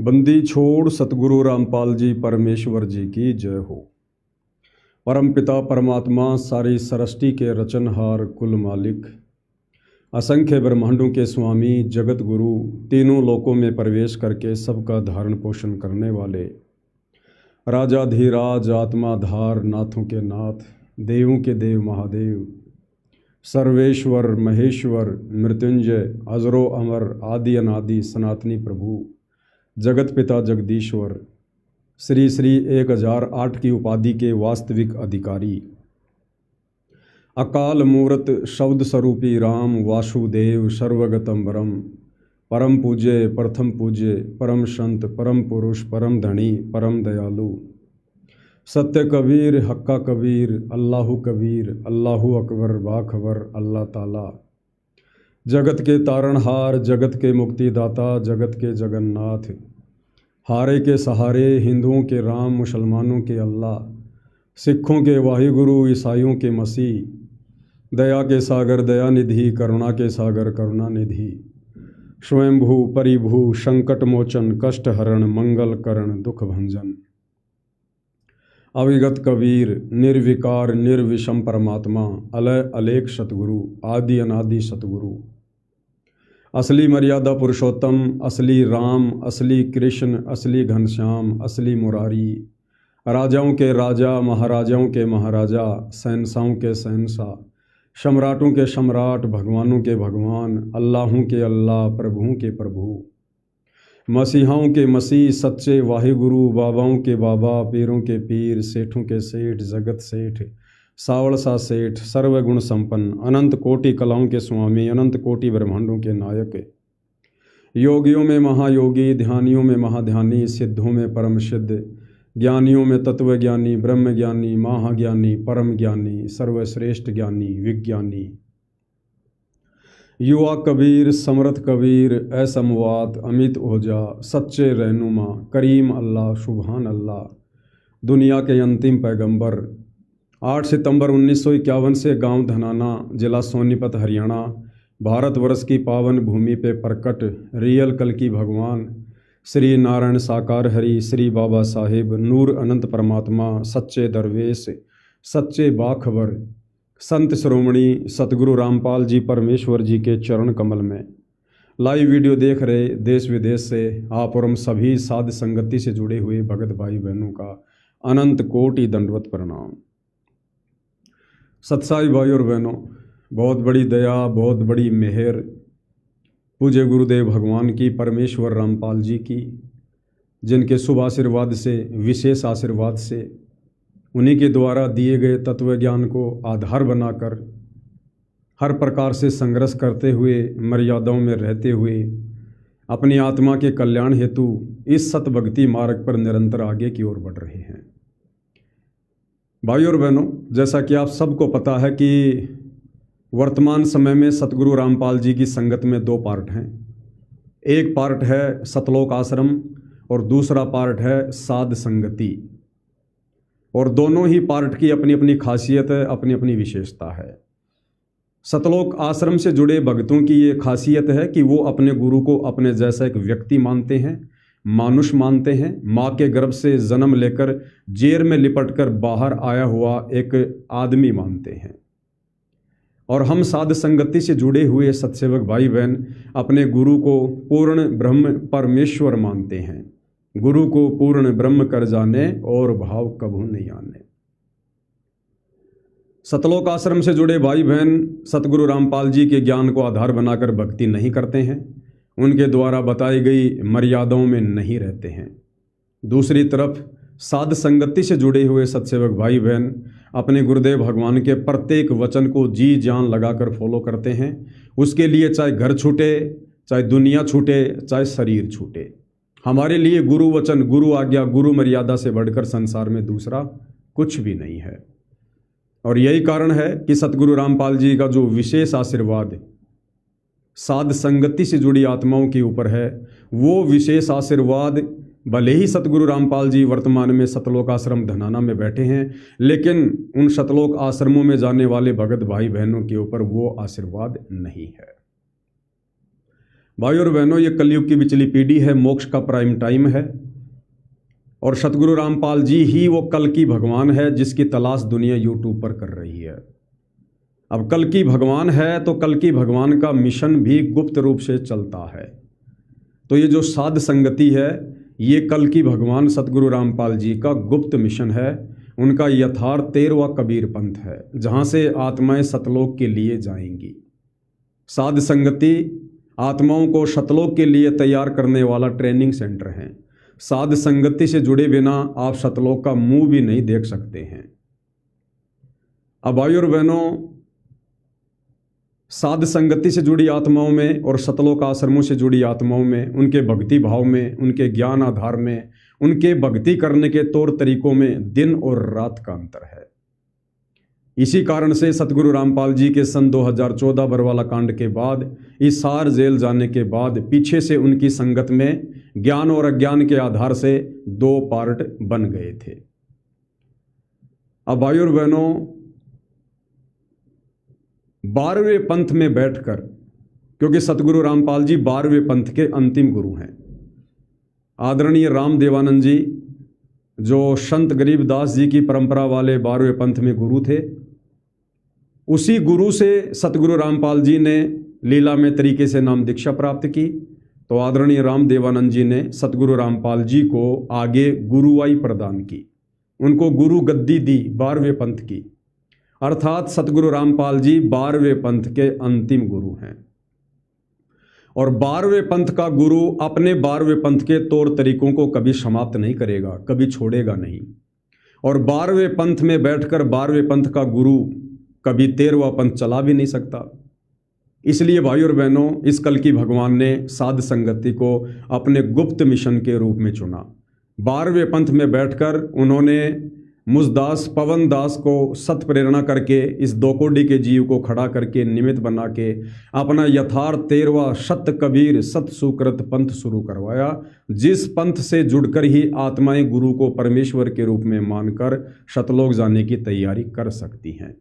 बंदी छोड़ सतगुरु रामपाल जी परमेश्वर जी की जय हो। परम पिता परमात्मा सारी सृष्टि के रचनहार कुल मालिक, असंख्य ब्रह्मांडों के स्वामी जगत गुरु, तीनों लोकों में प्रवेश करके सबका धारण पोषण करने वाले राजाधिराज आत्माधार नाथों के नाथ, देवों के देव महादेव, सर्वेश्वर महेश्वर मृत्युंजय अजरो अमर आदि अनादि सनातनी प्रभु, जगत पिता जगदीश्वर, श्री श्री 1008 की उपाधि के वास्तविक अधिकारी, अकाल मूर्त शब्द स्वरूपी राम वासुदेव सर्वगतम वरम, परम पूज्य प्रथम पूज्य परम संत परम पुरुष परम धनी परम दयालु, सत्य कबीर हक्का कबीर अल्लाहु कबीर अल्लाहु अकबर बाखबर अल्लाह ताला, जगत के तारणहार जगत के मुक्तिदाता जगत के जगन्नाथ, हारे के सहारे हिंदुओं के राम मुसलमानों के अल्लाह, सिखों के वाहिगुरु ईसाइयों के मसीह, दया के सागर दया निधि करुणा के सागर करुणा निधि, स्वयंभू परिभू संकट मोचन कष्ट हरण मंगल करण दुख भंजन, अविगत कबीर निर्विकार निर्विषम परमात्मा अलय अलेख सतगुरु आदि अनादि सतगुरु, असली मर्यादा पुरुषोत्तम असली राम असली कृष्ण असली घनश्याम असली मुरारी, राजाओं के राजा महाराजाओं के महाराजा शहंशाहों के शहंशाह, सम्राटों के सम्राट भगवानों के भगवान, अल्लाहों के अल्लाह प्रभुओं के प्रभु, मसीहाओं के मसीह सच्चे वाहिगुरु, बाबाओं के बाबा पीरों के पीर, सेठों के सेठ जगत सेठ सावड़ सा सेठ, सर्वगुण संपन्न अनंत कोटि कलाओं के स्वामी, अनंत कोटि ब्रह्मांडों के नायक, योगियों में महायोगी ध्यानियों में महाध्यानी, सिद्धों में परम सिद्ध, ज्ञानियों में तत्वज्ञानी ब्रह्म ज्ञानी महाज्ञानी परम ज्ञानी सर्वश्रेष्ठ ज्ञानी विज्ञानी, युवा कबीर समर्थ कबीर असमवात अमित ओजा, सच्चे रहनुमा करीम अल्लाह सुभान अल्लाह, दुनिया के अंतिम पैगंबर। 8 सितंबर 1951 से गांव धनाना जिला सोनीपत हरियाणा भारतवर्ष की पावन भूमि पे प्रकट रियल कल की भगवान श्री नारायण साकार हरि श्री बाबा साहिब नूर अनंत परमात्मा सच्चे दरवेश सच्चे बाखबर संत श्रोमणी सतगुरु रामपाल जी परमेश्वर जी के चरण कमल में लाइव वीडियो देख रहे देश विदेश से आप और हम सभी साध संगति से जुड़े हुए भगत भाई बहनों का अनंत कोटि दंडवत प्रणाम। सत्साई भाई और बहनों, बहुत बड़ी दया बहुत बड़ी मेहर पूज्य गुरुदेव भगवान की परमेश्वर रामपाल जी की, जिनके शुभ आशीर्वाद से विशेष आशीर्वाद से उन्हीं के द्वारा दिए गए तत्व ज्ञान को आधार बनाकर हर प्रकार से संघर्ष करते हुए मर्यादाओं में रहते हुए अपनी आत्मा के कल्याण हेतु इस सत भक्ति मार्ग पर निरंतर आगे की ओर बढ़ रहे हैं। भाई और बहनों, जैसा कि आप सबको पता है कि वर्तमान समय में सतगुरु रामपाल जी की संगत में 2 पार्ट हैं। एक पार्ट है सतलोक आश्रम और दूसरा पार्ट है साध संगति, और दोनों ही पार्ट की अपनी अपनी खासियत है, अपनी अपनी विशेषता है। सतलोक आश्रम से जुड़े भक्तों की ये खासियत है कि वो अपने गुरु को अपने जैसा एक व्यक्ति मानते हैं, मानुष मानते हैं, माँ के गर्भ से जन्म लेकर जेर में लिपटकर बाहर आया हुआ एक आदमी मानते हैं। और हम साध संगति से जुड़े हुए सत्सेवक भाई बहन अपने गुरु को पूर्ण ब्रह्म परमेश्वर मानते हैं। गुरु को पूर्ण ब्रह्म कर जाने और भाव कभू नहीं आने। सतलोक आश्रम से जुड़े भाई बहन सतगुरु रामपाल जी के ज्ञान को आधार बनाकर भक्ति नहीं करते हैं, उनके द्वारा बताई गई मर्यादाओं में नहीं रहते हैं। दूसरी तरफ साध संगति से जुड़े हुए सत्सेवक भाई बहन अपने गुरुदेव भगवान के प्रत्येक वचन को जी जान लगाकर फॉलो करते हैं। उसके लिए चाहे घर छूटे, चाहे दुनिया छूटे, चाहे शरीर छूटे, हमारे लिए गुरु वचन गुरु आज्ञा गुरु मर्यादा से बढ़कर संसार में दूसरा कुछ भी नहीं है। और यही कारण है कि सतगुरु रामपाल जी का जो विशेष आशीर्वाद साध संगति से जुड़ी आत्माओं के ऊपर है, वो विशेष आशीर्वाद भले ही सतगुरु रामपाल जी वर्तमान में सतलोक आश्रम धनाना में बैठे हैं, लेकिन उन सतलोक आश्रमों में जाने वाले भगत भाई बहनों के ऊपर वो आशीर्वाद नहीं है। भाई और बहनों, ये कलयुग की बिचली पीढ़ी है, मोक्ष का प्राइम टाइम है और सतगुरु रामपाल जी ही वो कल की भगवान है जिसकी तलाश दुनिया यूट्यूब पर कर रही है। अब कल की भगवान है तो कल की भगवान का मिशन भी गुप्त रूप से चलता है। तो ये जो साध संगति है, ये कल की भगवान सतगुरु रामपाल जी का गुप्त मिशन है। उनका यथार्थ 13वां कबीर पंथ है, जहाँ से आत्माएं सतलोक के लिए जाएंगी। साध संगति आत्माओं को सतलोक के लिए तैयार करने वाला ट्रेनिंग सेंटर है। साध संगति से जुड़े बिना आप सतलोक का मुंह भी नहीं देख सकते हैं। अब भाई और बहनों, साध संगति से जुड़ी आत्माओं में और सतलोक आश्रमों से जुड़ी आत्माओं में, उनके भक्ति भाव में, उनके ज्ञान आधार में, उनके भक्ति करने के तौर तरीकों में दिन और रात का अंतर है। इसी कारण से सतगुरु रामपाल जी के सन 2014 बरवाला कांड के बाद, हिसार जेल जाने के बाद पीछे से उनकी संगत में ज्ञान और अज्ञान के आधार से 2 पार्ट बन गए थे। अब भाई और बहनों, 12वें पंथ में बैठकर, क्योंकि सतगुरु रामपाल जी 12वें पंथ के अंतिम गुरु हैं। आदरणीय राम देवानंद जी जो संत गरीबदास जी की परंपरा वाले 12वें पंथ में गुरु थे, उसी गुरु से सतगुरु रामपाल जी ने लीला में तरीके से नाम दीक्षा प्राप्त की। तो आदरणीय राम देवानंद जी ने सतगुरु रामपाल जी को आगे गुरुवाई प्रदान की, उनको गुरु गद्दी दी 12वें पंथ की। अर्थात सतगुरु रामपाल जी 12वें पंथ के अंतिम गुरु हैं। और 12वें पंथ का गुरु अपने 12वें पंथ के तौर तरीकों को कभी समाप्त नहीं करेगा, कभी छोड़ेगा नहीं। और 12वें पंथ में बैठकर 12वें पंथ का गुरु कभी 13वां पंथ चला भी नहीं सकता। इसलिए भाई और बहनों, इस कल की भगवान ने साध संगति को अपने गुप्त मिशन के रूप में चुना। 12वें पंथ में बैठकर उन्होंने मुझदास पवन दास को सत प्रेरणा करके, इस 2 कोड़ी के जीव को खड़ा करके, निमित्त बना के अपना यथार्थ 13वां सत कबीर सत सुकृत पंथ शुरू करवाया, जिस पंथ से जुड़कर ही आत्माएं गुरु को परमेश्वर के रूप में मानकर सतलोक जाने की तैयारी कर सकती हैं।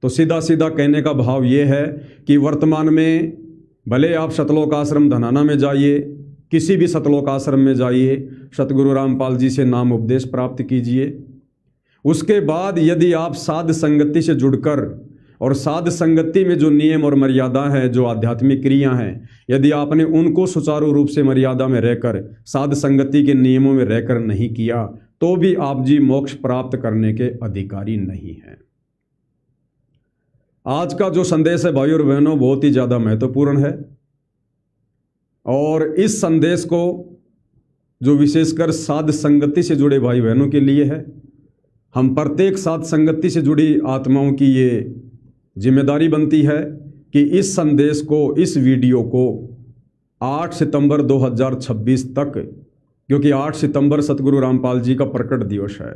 तो सीधा सीधा कहने का भाव ये है कि वर्तमान में भले आप सतलोक आश्रम धनाना में जाइए, किसी भी सतलोक आश्रम में जाइए, सतगुरु रामपाल जी से नाम उपदेश प्राप्त कीजिए। उसके बाद यदि आप साध संगति से जुड़कर, और साध संगति में जो नियम और मर्यादा है, जो आध्यात्मिक क्रिया हैं, यदि आपने उनको सुचारू रूप से मर्यादा में रहकर, साध संगति के नियमों में रहकर नहीं किया, तो भी आप जी मोक्ष प्राप्त करने के अधिकारी नहीं हैं। आज का जो संदेश है भाई और बहनों, बहुत ही ज़्यादा महत्वपूर्ण है। और इस संदेश को जो विशेषकर साध संगति से जुड़े भाई बहनों के लिए है, हम प्रत्येक साध संगति से जुड़ी आत्माओं की ये जिम्मेदारी बनती है कि इस संदेश को, इस वीडियो को 8 सितंबर 2026 तक, क्योंकि 8 सितंबर सतगुरु रामपाल जी का प्रकट दिवस है,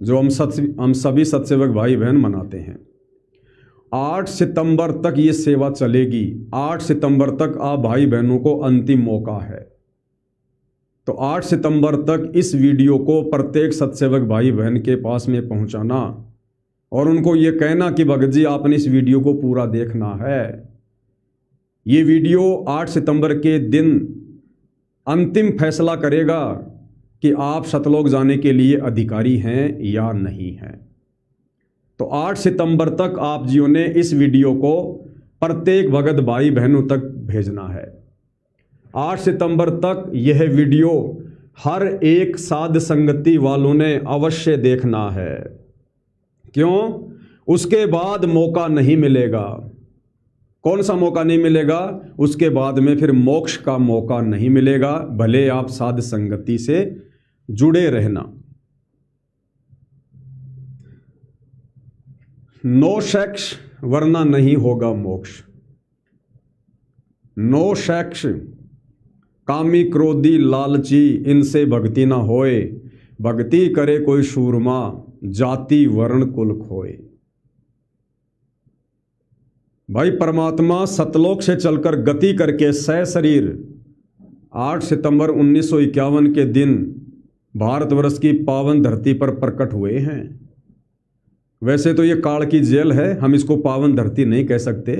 जो हम सभी सत्सेवक भाई बहन मनाते हैं। 8 सितंबर तक ये सेवा चलेगी। 8 सितंबर तक आप भाई बहनों को अंतिम मौका है। तो 8 सितंबर तक इस वीडियो को प्रत्येक सत्सेवक भाई बहन के पास में पहुंचाना और उनको ये कहना कि भगत जी आपने इस वीडियो को पूरा देखना है। ये वीडियो 8 सितंबर के दिन अंतिम फैसला करेगा कि आप सतलोक जाने के लिए अधिकारी हैं या नहीं हैं। तो 8 सितंबर तक आप जियों ने इस वीडियो को प्रत्येक भगत भाई बहनों तक भेजना है। 8 सितंबर तक यह वीडियो हर एक साध संगति वालों ने अवश्य देखना है। क्यों? उसके बाद मौका नहीं मिलेगा। कौन सा मौका नहीं मिलेगा? उसके बाद में फिर मोक्ष का मौका नहीं मिलेगा, भले आप साध संगति से जुड़े रहना। नो सेक्स वरना नहीं होगा मोक्ष। नो सेक्स, कामी क्रोधी लालची इनसे भक्ति ना होए, भक्ति करे कोई सूरमा, जाति वर्ण कुल खोए। भाई परमात्मा सतलोक से चलकर गति करके सशरीर 8 सितंबर 1951 के दिन भारतवर्ष की पावन धरती पर प्रकट हुए हैं। वैसे तो ये काल की जेल है, हम इसको पावन धरती नहीं कह सकते,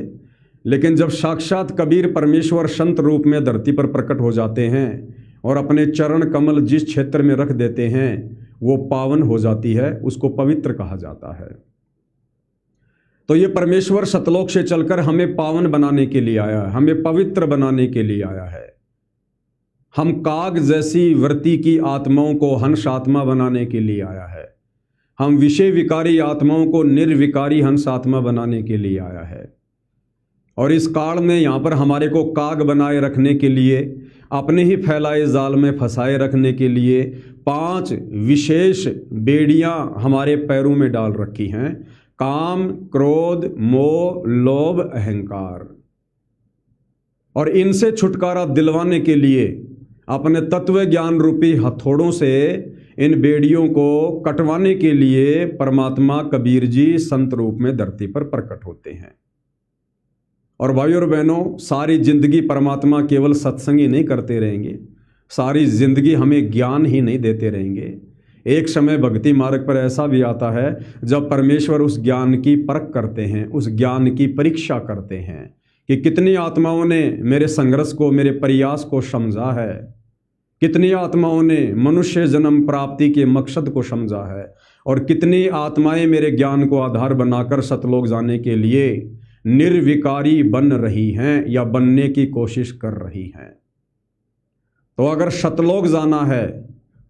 लेकिन जब साक्षात कबीर परमेश्वर संत रूप में धरती पर प्रकट हो जाते हैं और अपने चरण कमल जिस क्षेत्र में रख देते हैं वो पावन हो जाती है, उसको पवित्र कहा जाता है। तो ये परमेश्वर सतलोक से चलकर हमें पावन बनाने के लिए आया है, हमें पवित्र बनाने के लिए आया है। हम काग जैसी वृत्ति की आत्माओं को हंस आत्मा बनाने के लिए आया है। हम विषय विकारी आत्माओं को निर्विकारी हंस आत्मा बनाने के लिए आया है। और इस काल में यहाँ पर हमारे को काग बनाए रखने के लिए, अपने ही फैलाए जाल में फंसाए रखने के लिए 5 विशेष बेड़ियां हमारे पैरों में डाल रखी हैं। काम, क्रोध, मोह, लोभ, अहंकार। और इनसे छुटकारा दिलवाने के लिए अपने तत्व ज्ञान रूपी हथौड़ों से इन बेड़ियों को कटवाने के लिए परमात्मा कबीर जी संत रूप में धरती पर प्रकट होते हैं। और भाइयों और बहनों, सारी जिंदगी परमात्मा केवल सत्संग ही नहीं करते रहेंगे, सारी जिंदगी हमें ज्ञान ही नहीं देते रहेंगे। एक समय भक्ति मार्ग पर ऐसा भी आता है जब परमेश्वर उस ज्ञान की परख करते हैं, उस ज्ञान की परीक्षा करते हैं कि कितनी आत्माओं ने मेरे संघर्ष को, मेरे प्रयास को समझा है, कितनी आत्माओं ने मनुष्य जन्म प्राप्ति के मकसद को समझा है, और कितनी आत्माएं मेरे ज्ञान को आधार बनाकर सतलोक जाने के लिए निर्विकारी बन रही हैं या बनने की कोशिश कर रही हैं। तो अगर सतलोक जाना है,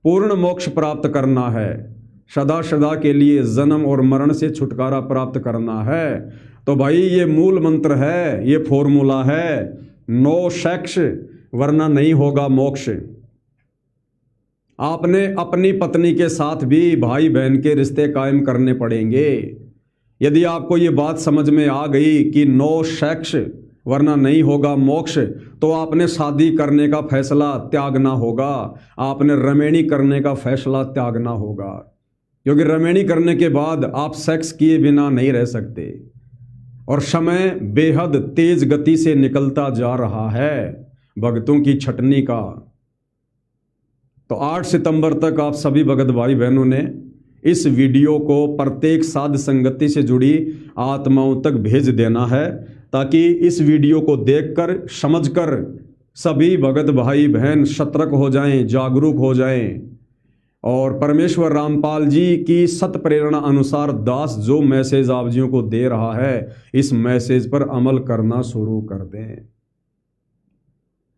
पूर्ण मोक्ष प्राप्त करना है, सदा सदा के लिए जन्म और मरण से छुटकारा प्राप्त करना है, तो भाई ये मूल मंत्र है, ये फॉर्मूला है, नो सेक्स वरना नहीं होगा मोक्ष। आपने अपनी पत्नी के साथ भी भाई बहन के रिश्ते कायम करने पड़ेंगे। यदि आपको ये बात समझ में आ गई कि नो सेक्स वरना नहीं होगा मोक्ष, तो आपने शादी करने का फैसला त्यागना होगा, आपने रमेणी करने का फैसला त्यागना होगा, क्योंकि रमेणी करने के बाद आप सेक्स किए बिना नहीं रह सकते। और समय बेहद तेज गति से निकलता जा रहा है भक्तों की छटनी का। तो 8 सितंबर तक आप सभी भगत भाई बहनों ने इस वीडियो को प्रत्येक साध संगति से जुड़ी आत्माओं तक भेज देना है, ताकि इस वीडियो को देखकर, समझकर सभी भगत भाई बहन सतर्क हो जाएं, जागरूक हो जाएं, और परमेश्वर रामपाल जी की सत प्रेरणा अनुसार दास जो मैसेज आप जियों को दे रहा है, इस मैसेज पर अमल करना शुरू कर दें।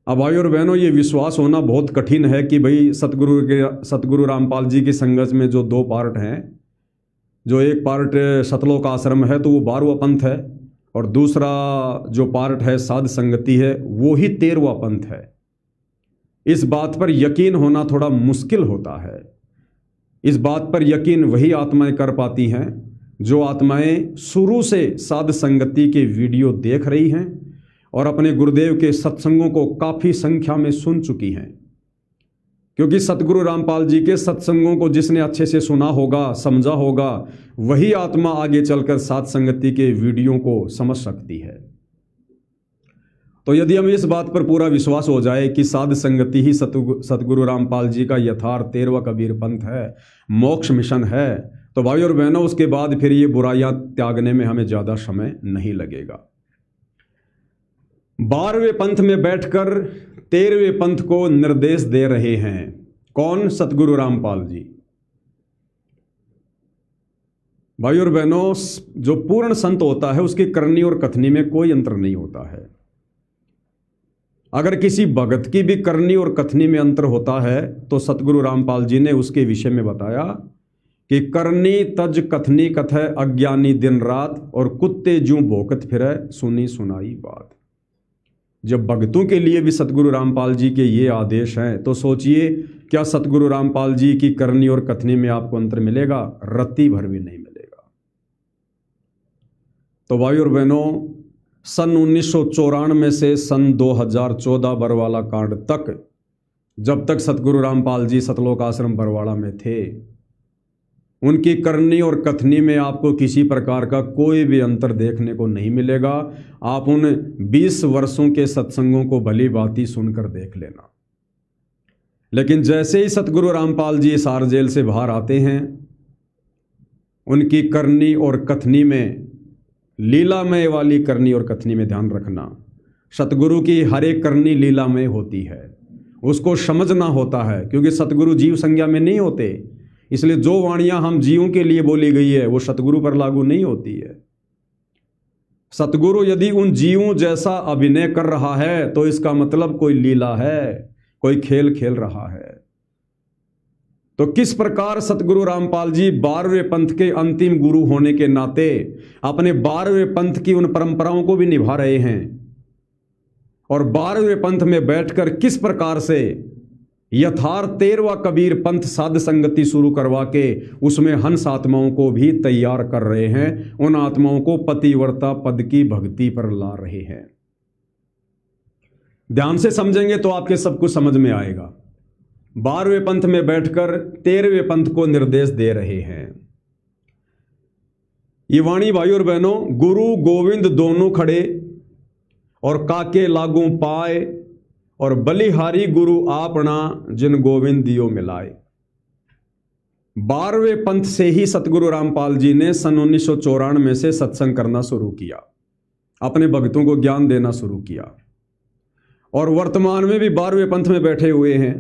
अब भाई और बहनों, ये विश्वास होना बहुत कठिन है कि भाई सतगुरु रामपाल जी की संगत में जो 2 पार्ट हैं, जो एक पार्ट सतलोक आश्रम है तो वो 12वां पंथ है, और दूसरा जो पार्ट है साध संगति है वो ही 13वां पंथ है। इस बात पर यकीन होना थोड़ा मुश्किल होता है। इस बात पर यकीन वही आत्माएं कर पाती हैं जो आत्माएं शुरू से साध संगति के वीडियो देख रही हैं और अपने गुरुदेव के सत्संगों को काफ़ी संख्या में सुन चुकी हैं। क्योंकि सतगुरु रामपाल जी के सत्संगों को जिसने अच्छे से सुना होगा, समझा होगा, वही आत्मा आगे चलकर साध संगति के वीडियो को समझ सकती है। तो यदि हमें इस बात पर पूरा विश्वास हो जाए कि साध संगति ही सतगुरु रामपाल जी का यथार्थ 13वां कबीर पंथ है, मोक्ष मिशन है, तो भाई और बहनों, उसके बाद फिर ये बुराइयां त्यागने में हमें ज़्यादा समय नहीं लगेगा। 12वें पंथ में बैठकर 13वें पंथ को निर्देश दे रहे हैं। कौन? सतगुरु रामपाल जी। भाई और बहनों, जो पूर्ण संत होता है उसकी करनी और कथनी में कोई अंतर नहीं होता है। अगर किसी भगत की भी करनी और कथनी में अंतर होता है तो सतगुरु रामपाल जी ने उसके विषय में बताया कि करनी तज कथनी कथय अज्ञानी दिन रात, और कुत्ते जूं भोकत फिरै सुनी सुनाई बात। जब भक्तों के लिए भी सतगुरु रामपाल जी के ये आदेश हैं, तो सोचिए क्या सतगुरु रामपाल जी की करनी और कथनी में आपको अंतर मिलेगा? रत्ती भर भी नहीं मिलेगा। तो भाई और बहनों, सन 1994 से सन 2014 बरवाला कांड तक, जब तक सतगुरु रामपाल जी सतलोक आश्रम बरवाड़ा में थे, उनकी करनी और कथनी में आपको किसी प्रकार का कोई भी अंतर देखने को नहीं मिलेगा। आप उन 20 वर्षों के सत्संगों को भली भांति सुनकर देख लेना। लेकिन जैसे ही सतगुरु रामपाल जी सार जेल से बाहर आते हैं, उनकी करनी और कथनी में लीलामय वाली करनी और कथनी में ध्यान रखना। सतगुरु की हर एक करनी लीलामय होती है, उसको समझना होता है, क्योंकि सतगुरु जीव संज्ञा में नहीं होते। इसलिए जो वाणियां हम जीवों के लिए बोली गई है वो सतगुरु पर लागू नहीं होती है। सतगुरु यदि उन जीवों जैसा अभिनय कर रहा है तो इसका मतलब कोई लीला है, कोई खेल खेल रहा है। तो किस प्रकार सतगुरु रामपाल जी 12वें पंथ के अंतिम गुरु होने के नाते अपने 12वें पंथ की उन परंपराओं को भी निभा रहे हैं, और 12वें पंथ में बैठकर किस प्रकार से यथार्थ 13वां कबीर पंथ साध संगति शुरू करवा के उसमें हंस आत्माओं को भी तैयार कर रहे हैं, उन आत्माओं को पतिव्रता पद की भक्ति पर ला रहे हैं। ध्यान से समझेंगे तो आपके सब कुछ समझ में आएगा। 12वें पंथ में बैठकर 13वें पंथ को निर्देश दे रहे हैं। ये वाणी भाई और बहनों, गुरु गोविंद दोनों खड़े और काके लागू पाए, और बलिहारी गुरु आपना जिन गोविंद दियो मिलाए। 12वें पंथ से ही सतगुरु रामपाल जी ने सन 1994 से सत्संग करना शुरू किया, अपने भक्तों को ज्ञान देना शुरू किया, और वर्तमान में भी 12वें पंथ में बैठे हुए हैं।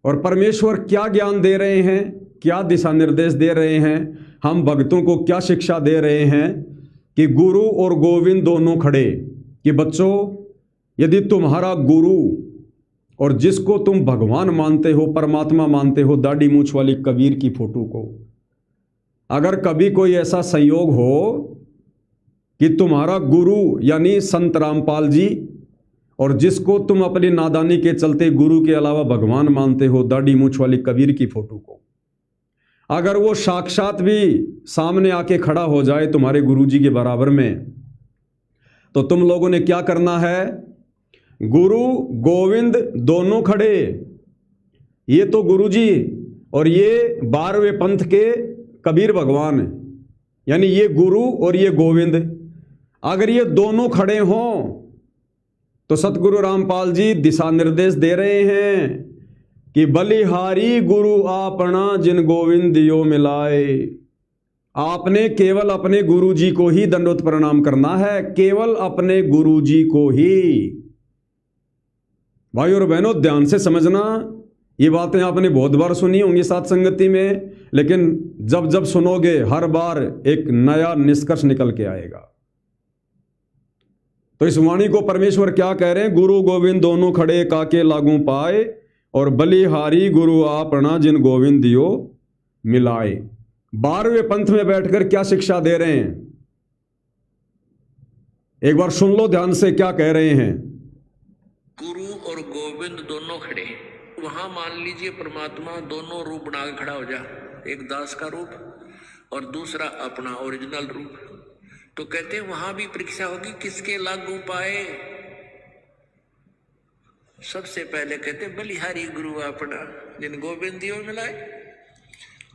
और परमेश्वर क्या ज्ञान दे रहे हैं, क्या दिशा निर्देश दे रहे हैं, हम भक्तों को क्या शिक्षा दे रहे हैं कि गुरु और गोविंद दोनों खड़े, कि बच्चों यदि तुम्हारा गुरु और जिसको तुम भगवान मानते हो, परमात्मा मानते हो, दाढ़ी मूछ वाली कबीर की फोटो को, अगर कभी कोई ऐसा संयोग हो कि तुम्हारा गुरु यानी संत रामपाल जी और जिसको तुम अपनी नादानी के चलते गुरु के अलावा भगवान मानते हो, दाढ़ी मूछ वाली कबीर की फोटो को, अगर वो साक्षात भी सामने आके खड़ा हो जाए तुम्हारे गुरु जी के बराबर में, तो तुम लोगों ने क्या करना है? गुरु गोविंद दोनों खड़े, ये तो गुरु जी और ये 12वें पंथ के कबीर भगवान, यानी ये गुरु और ये गोविंद, अगर ये दोनों खड़े हों तो सतगुरु रामपाल जी दिशा निर्देश दे रहे हैं कि बलिहारी गुरु आपना जिन गोविंद दियो मिलाए। आपने केवल अपने गुरु जी को ही दंडवत प्रणाम करना है, केवल अपने गुरु जी को ही। भाई और बहनों, ध्यान से समझना, ये बातें आपने बहुत बार सुनी होंगी साथ संगति में, लेकिन जब जब सुनोगे हर बार एक नया निष्कर्ष निकल के आएगा। तो इस वाणी को परमेश्वर क्या कह रहे हैं? गुरु गोविंद दोनों खड़े काके लागू पाए, और बलिहारी गुरु आपना जिन गोविंद दियो मिलाए। 12वें पंथ में बैठकर क्या शिक्षा दे रहे हैं, एक बार सुन लो ध्यान से क्या कह रहे हैं। गुरु और गोविंद दोनों खड़े, वहां मान लीजिए परमात्मा दोनों रूप बना के खड़ा हो जा, एक दास का रूप और दूसरा अपना ओरिजिनल रूप। तो कहते हैं वहां भी परीक्षा होगी, किसके लागू पाए। सबसे पहले कहते बलिहारी गुरु अपना जिन गोविंद दियो मिलाए।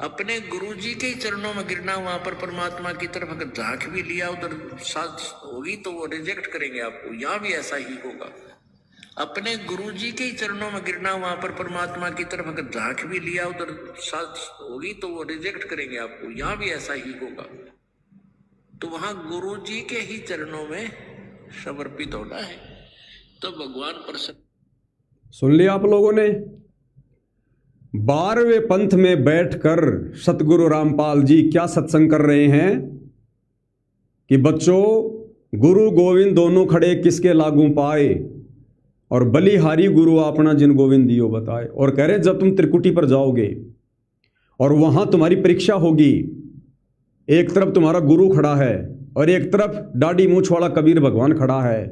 अपने गुरु जी के चरणों में गिरना, वहां पर परमात्मा की तरफ अगर झांक भी लिया उधर साथ होगी तो वो रिजेक्ट करेंगे आपको। यहाँ भी ऐसा ही होगा, अपने गुरु जी के चरणों में गिरना, वहां पर परमात्मा की तरफ अगर झांक भी लिया उधर साथ होगी तो वो रिजेक्ट करेंगे आपको। यहाँ भी ऐसा ही होगा। तो वहां गुरु जी के ही चरणों में समर्पित होना है, तो भगवान प्रसन्न। सुन लिया आप लोगों ने? 12वें पंथ में बैठकर सतगुरु रामपाल जी क्या सत्संग कर रहे हैं कि बच्चों, गुरु गोविंद दोनों खड़े किसके लागू पाए, और बलिहारी गुरु आपना जिन गोविंद दियो बताए। और कह रहे जब तुम त्रिकुटी पर जाओगे और वहां तुम्हारी परीक्षा होगी, एक तरफ तुम्हारा गुरु खड़ा है और एक तरफ दाढ़ी मूछ वाला कबीर भगवान खड़ा है,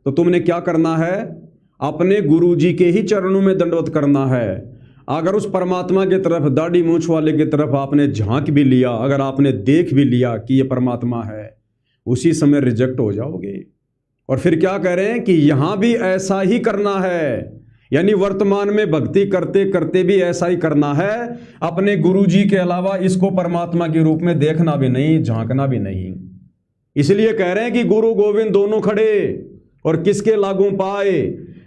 तो तुमने क्या करना है? अपने गुरु जी के ही चरणों में दंडवत करना है। अगर उस परमात्मा की तरफ, दाढ़ी मूछ वाले की तरफ आपने झांक भी लिया, अगर आपने देख भी लिया कि ये परमात्मा है, उसी समय रिजेक्ट हो जाओगे। और फिर क्या कह रहे हैं कि यहां भी ऐसा ही करना है, यानी वर्तमान में भक्ति करते करते भी ऐसा ही करना है। अपने गुरु जी के अलावा इसको परमात्मा के रूप में देखना भी नहीं, झांकना भी नहीं। इसलिए कह रहे हैं कि गुरु गोविंद दोनों खड़े और किसके लागू पाए,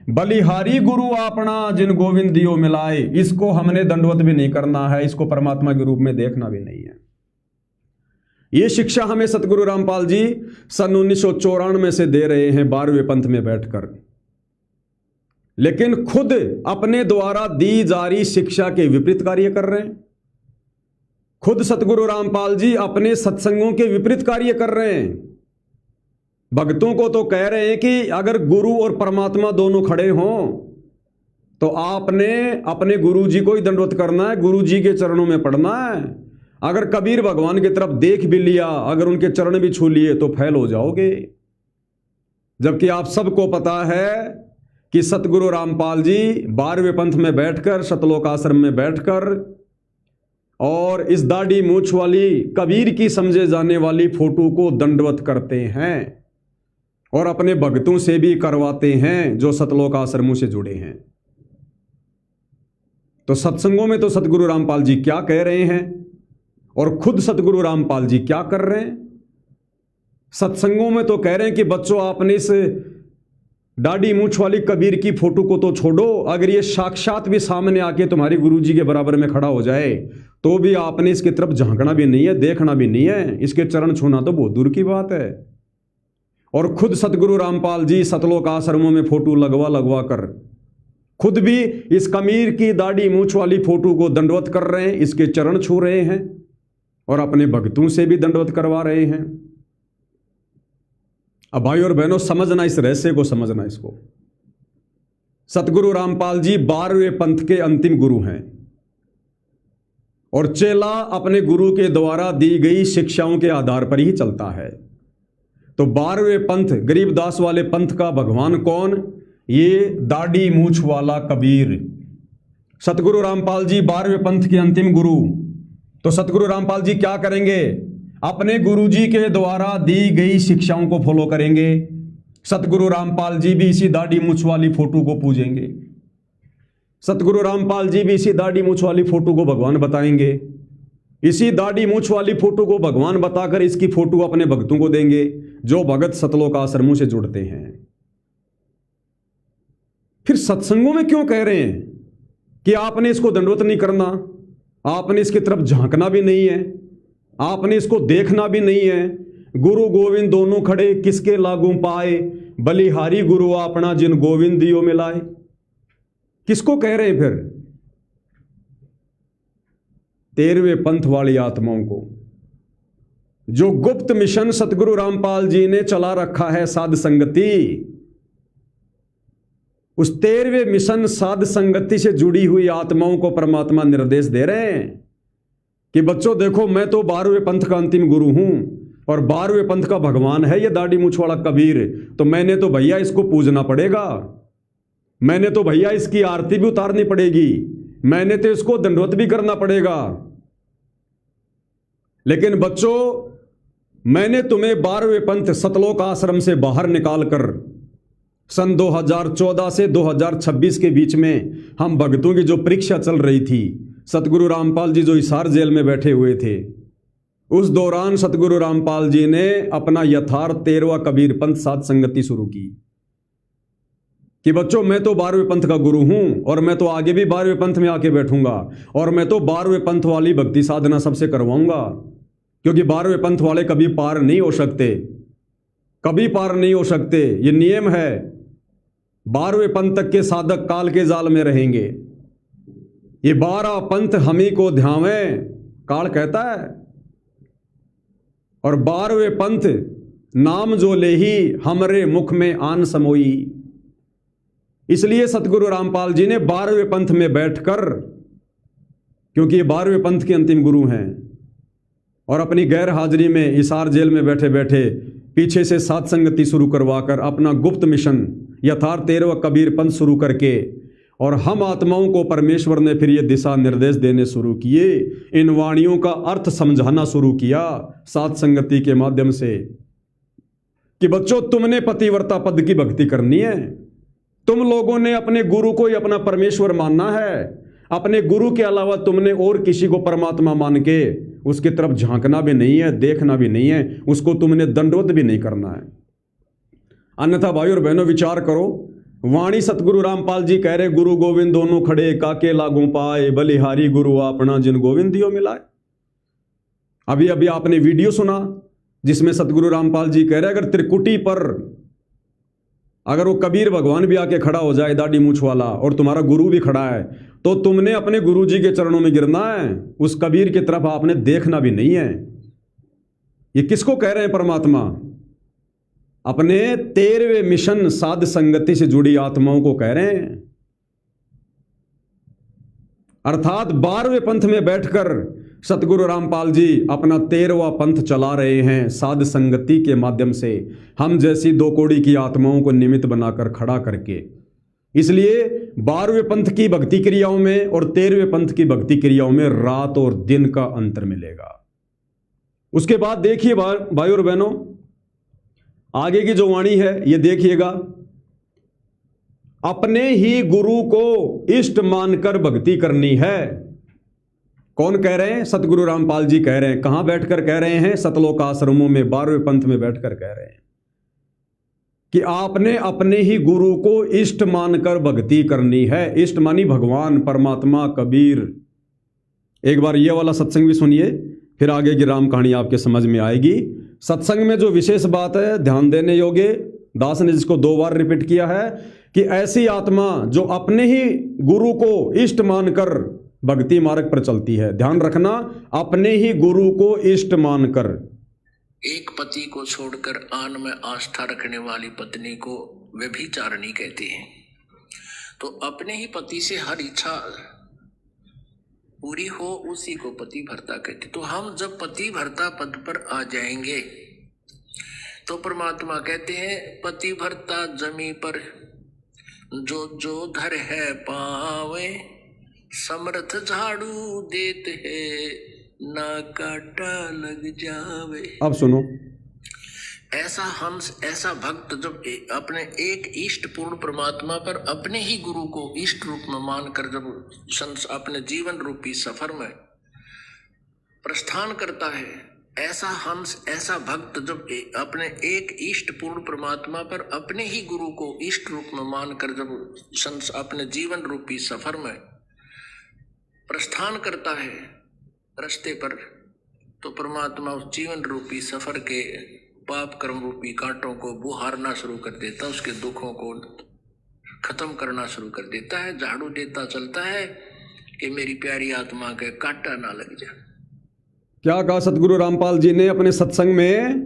बलिहारी गुरु आपना जिन गोविंद दियो मिलाए। इसको हमने दंडवत भी नहीं करना है, इसको परमात्मा के रूप में देखना भी नहीं है। ये शिक्षा हमें सतगुरु रामपाल जी सन 1994 से दे रहे हैं 12वें पंथ में बैठकर, लेकिन खुद अपने द्वारा दी जा रही शिक्षा के विपरीत कार्य कर रहे हैं। खुद सतगुरु रामपाल जी अपने सत्संगों के विपरीत कार्य कर रहे हैं। भक्तों को तो कह रहे हैं कि अगर गुरु और परमात्मा दोनों खड़े हों तो आपने अपने गुरु जी को ही दंडवत करना है, गुरु जी के चरणों में पड़ना है। अगर कबीर भगवान की तरफ देख भी लिया, अगर उनके चरण भी छू लिए तो फैल हो जाओगे। जबकि आप सबको पता है कि सतगुरु रामपाल जी 12वें पंथ में बैठकर, सतलोक आश्रम में बैठकर और इस दाढ़ी मूछ वाली कबीर की समझे जाने वाली फोटो को दंडवत करते हैं और अपने भक्तों से भी करवाते हैं जो सतलोक आश्रमों से जुड़े हैं। तो सत्संगों में तो सतगुरु रामपाल जी क्या कह रहे हैं और खुद सतगुरु रामपाल जी क्या कर रहे हैं। सत्संगों में तो कह रहे हैं कि बच्चों आपने इस दाढ़ी मूछ वाली कबीर की फोटो को तो छोड़ो, अगर ये साक्षात भी सामने आके तुम्हारे गुरु जी के बराबर में खड़ा हो जाए तो भी आपने इसकी तरफ झांकना भी नहीं है, देखना भी नहीं है, इसके चरण छूना तो बहुत दूर की बात है। और खुद सतगुरु रामपाल जी सतलोक आश्रमों में फोटो लगवा लगवा कर खुद भी इस कबीर की दाढ़ी मूछ वाली फोटो को दंडवत कर रहे हैं, इसके चरण छू रहे हैं और अपने भक्तों से भी दंडवत करवा रहे हैं। अब भाई और बहनों, समझना इस रहस्य को, समझना इसको। सतगुरु रामपाल जी 12वें पंथ के अंतिम गुरु हैं और चेला अपने गुरु के द्वारा दी गई शिक्षाओं के आधार पर ही चलता है। तो 12वें पंथ, गरीबदास वाले पंथ का भगवान कौन? ये दाढ़ी मूछ वाला कबीर। सतगुरु रामपाल जी 12वें पंथ के अंतिम गुरु। तो सतगुरु रामपाल जी क्या करेंगे? अपने गुरु जी के द्वारा दी गई शिक्षाओं को फॉलो करेंगे। सतगुरु रामपाल जी भी इसी दाढ़ी मूछ वाली फोटो को पूजेंगे। सतगुरु रामपाल जी भी इसी दाढ़ी मूछ वाली फोटो को भगवान बताएंगे। इसी दाढ़ी मूछ वाली फोटो को भगवान बताकर इसकी फोटो अपने भक्तों को देंगे जो भगत सतलोक आश्रमों से जुड़ते हैं। फिर सत्संगों में क्यों कह रहे हैं कि आपने इसको दंडवत नहीं करना, आपने इसकी तरफ झांकना भी नहीं है, आपने इसको देखना भी नहीं है। गुरु गोविंद दोनों खड़े किसके लागू पाए, बलिहारी गुरु अपना जिन गोविंद दियो मिलाए। किसको कह रहे हैं फिर? 13वें पंथ वाली आत्माओं को, जो गुप्त मिशन सतगुरु रामपाल जी ने चला रखा है, साध संगति। उस 13वें मिशन साध संगति से जुड़ी हुई आत्माओं को परमात्मा निर्देश दे रहे हैं कि बच्चों देखो, मैं तो 12वें पंथ का अंतिम गुरु हूं और 12वें पंथ का भगवान है ये दाढ़ी मूछ वाला कबीर। तो मैंने तो भैया इसको पूजना पड़ेगा, मैंने तो भैया इसकी आरती भी उतारनी पड़ेगी, मैंने तो इसको दंडवत भी करना पड़ेगा। लेकिन बच्चों, मैंने तुम्हें 12वें पंथ सतलोक आश्रम से बाहर निकालकर सन 2014 से 2026 के बीच में हम भक्तों की जो परीक्षा चल रही थी, सतगुरु रामपाल जी जो हिसार जेल में बैठे हुए थे, उस दौरान सतगुरु रामपाल जी ने अपना यथार्थ 13वां कबीर पंथ साध संगति शुरू की कि बच्चों, मैं तो 12वें पंथ का गुरु हूं और मैं तो आगे भी 12वें पंथ में आके बैठूंगा और मैं तो 12वें पंथ वाली भक्ति साधना सबसे करवाऊंगा, क्योंकि 12वें पंथ वाले कभी पार नहीं हो सकते, कभी पार नहीं हो सकते। ये नियम है, 12वें पंथ तक के साधक काल के जाल में रहेंगे। ये 12 पंथ हमी को ध्यावें, काल कहता है। और 12वें पंथ नाम जो लेही हमरे मुख में आन समोई। इसलिए सतगुरु रामपाल जी ने 12वें पंथ में बैठकर, क्योंकि ये 12वें पंथ के अंतिम गुरु हैं, और अपनी गैर हाजिरी में हिसार जेल में बैठे बैठे पीछे से साध संगति शुरू करवाकर अपना गुप्त मिशन यथार्थ 13वां कबीर पंथ शुरू करके, और हम आत्माओं को परमेश्वर ने फिर ये दिशा निर्देश देने शुरू किए, इन वाणियों का अर्थ समझाना शुरू किया साध संगति के माध्यम से कि बच्चों, तुमने पतिव्रता पद की भक्ति करनी है, तुम लोगों ने अपने गुरु को ही अपना परमेश्वर मानना है, अपने गुरु के अलावा तुमने और किसी को परमात्मा मान के उसकी तरफ झांकना भी नहीं है, देखना भी नहीं है, उसको तुमने दंडवत भी नहीं करना है। अन्यथा भाई और बहनों, विचार करो, वाणी सतगुरु रामपाल जी कह रहे गुरु गोविंद दोनों खड़े काके लागू पाए, बलिहारी गुरु अपना जिन गोविंद दियो मिलाए। अभी अभी आपने वीडियो सुना जिसमें सतगुरु रामपाल जी कह रहे अगर त्रिकुटी पर अगर वो कबीर भगवान भी आके खड़ा हो जाए दाढ़ी मूछ वाला और तुम्हारा गुरु भी खड़ा है तो तुमने अपने गुरु जी के चरणों में गिरना है, उस कबीर की तरफ आपने देखना भी नहीं है। ये किसको कह रहे हैं परमात्मा? अपने 13वें मिशन साध संगति से जुड़ी आत्माओं को कह रहे हैं। अर्थात 12वें पंथ में बैठकर सतगुरु रामपाल जी अपना 13वां पंथ चला रहे हैं साध संगति के माध्यम से, हम जैसी दो कोड़ी की आत्माओं को निमित्त बनाकर खड़ा करके। इसलिए 12वें पंथ की भक्ति क्रियाओं में और 13वें पंथ की भक्ति क्रियाओं में रात और दिन का अंतर मिलेगा। उसके बाद देखिए भाई और बहनों, आगे की जो वाणी है ये देखिएगा। अपने ही गुरु को इष्ट मानकर भक्ति करनी है। कौन कह रहे हैं? सतगुरु रामपाल जी कह रहे हैं। कहां बैठकर कह रहे हैं? सतलोक आश्रमों में 12वें पंथ में बैठकर कह रहे हैं कि आपने अपने ही गुरु को इष्ट मानकर भक्ति करनी है। इष्ट मानी भगवान, परमात्मा, कबीर। एक बार ये वाला सत्संग भी सुनिए, फिर आगे की राम कहानी आपके समझ में आएगी। सत्संग में जो विशेष बात है ध्यान देने योग्य, दास ने जिसको 2 बार रिपीट किया है कि ऐसी आत्मा जो अपने ही गुरु को इष्ट मानकर भक्ति मार्ग पर चलती है। ध्यान रखना, अपने ही गुरु को इष्ट मानकर। एक पति को छोड़कर आन में आस्था रखने वाली पत्नी को व्यभिचारिणी कहते हैं। तो अपने ही पति से हर इच्छा पूरी हो उसी को पति भर्ता कहते। तो हम जब पति भर्ता पद पर आ जाएंगे तो परमात्मा कहते हैं पति भर्ता जमी पर जो जो धर है पावे, समर्थ झाड़ू देते है ना काटा लग जावे। अब सुनो, ऐसा भक्त जब अपने एक इष्ट पूर्ण परमात्मा पर अपने ही गुरु को इष्ट रूप में मानकर जब अपने जीवन रूपी सफर में प्रस्थान करता है, ऐसा भक्त जब अपने एक इष्ट पूर्ण परमात्मा पर अपने ही गुरु को इष्ट रूप में मानकर जब अपने जीवन रूपी सफर में प्रस्थान करता है रास्ते पर, तो परमात्मा उस जीवन रूपी सफर के पाप कर्म रूपी कांटों को बुहारना शुरू कर देता, उसके दुखों को खत्म करना शुरू कर देता है। झाड़ू देता चलता है कि मेरी प्यारी आत्मा के कांटा ना लग जाए। क्या कहा सतगुरु रामपाल जी ने अपने सत्संग में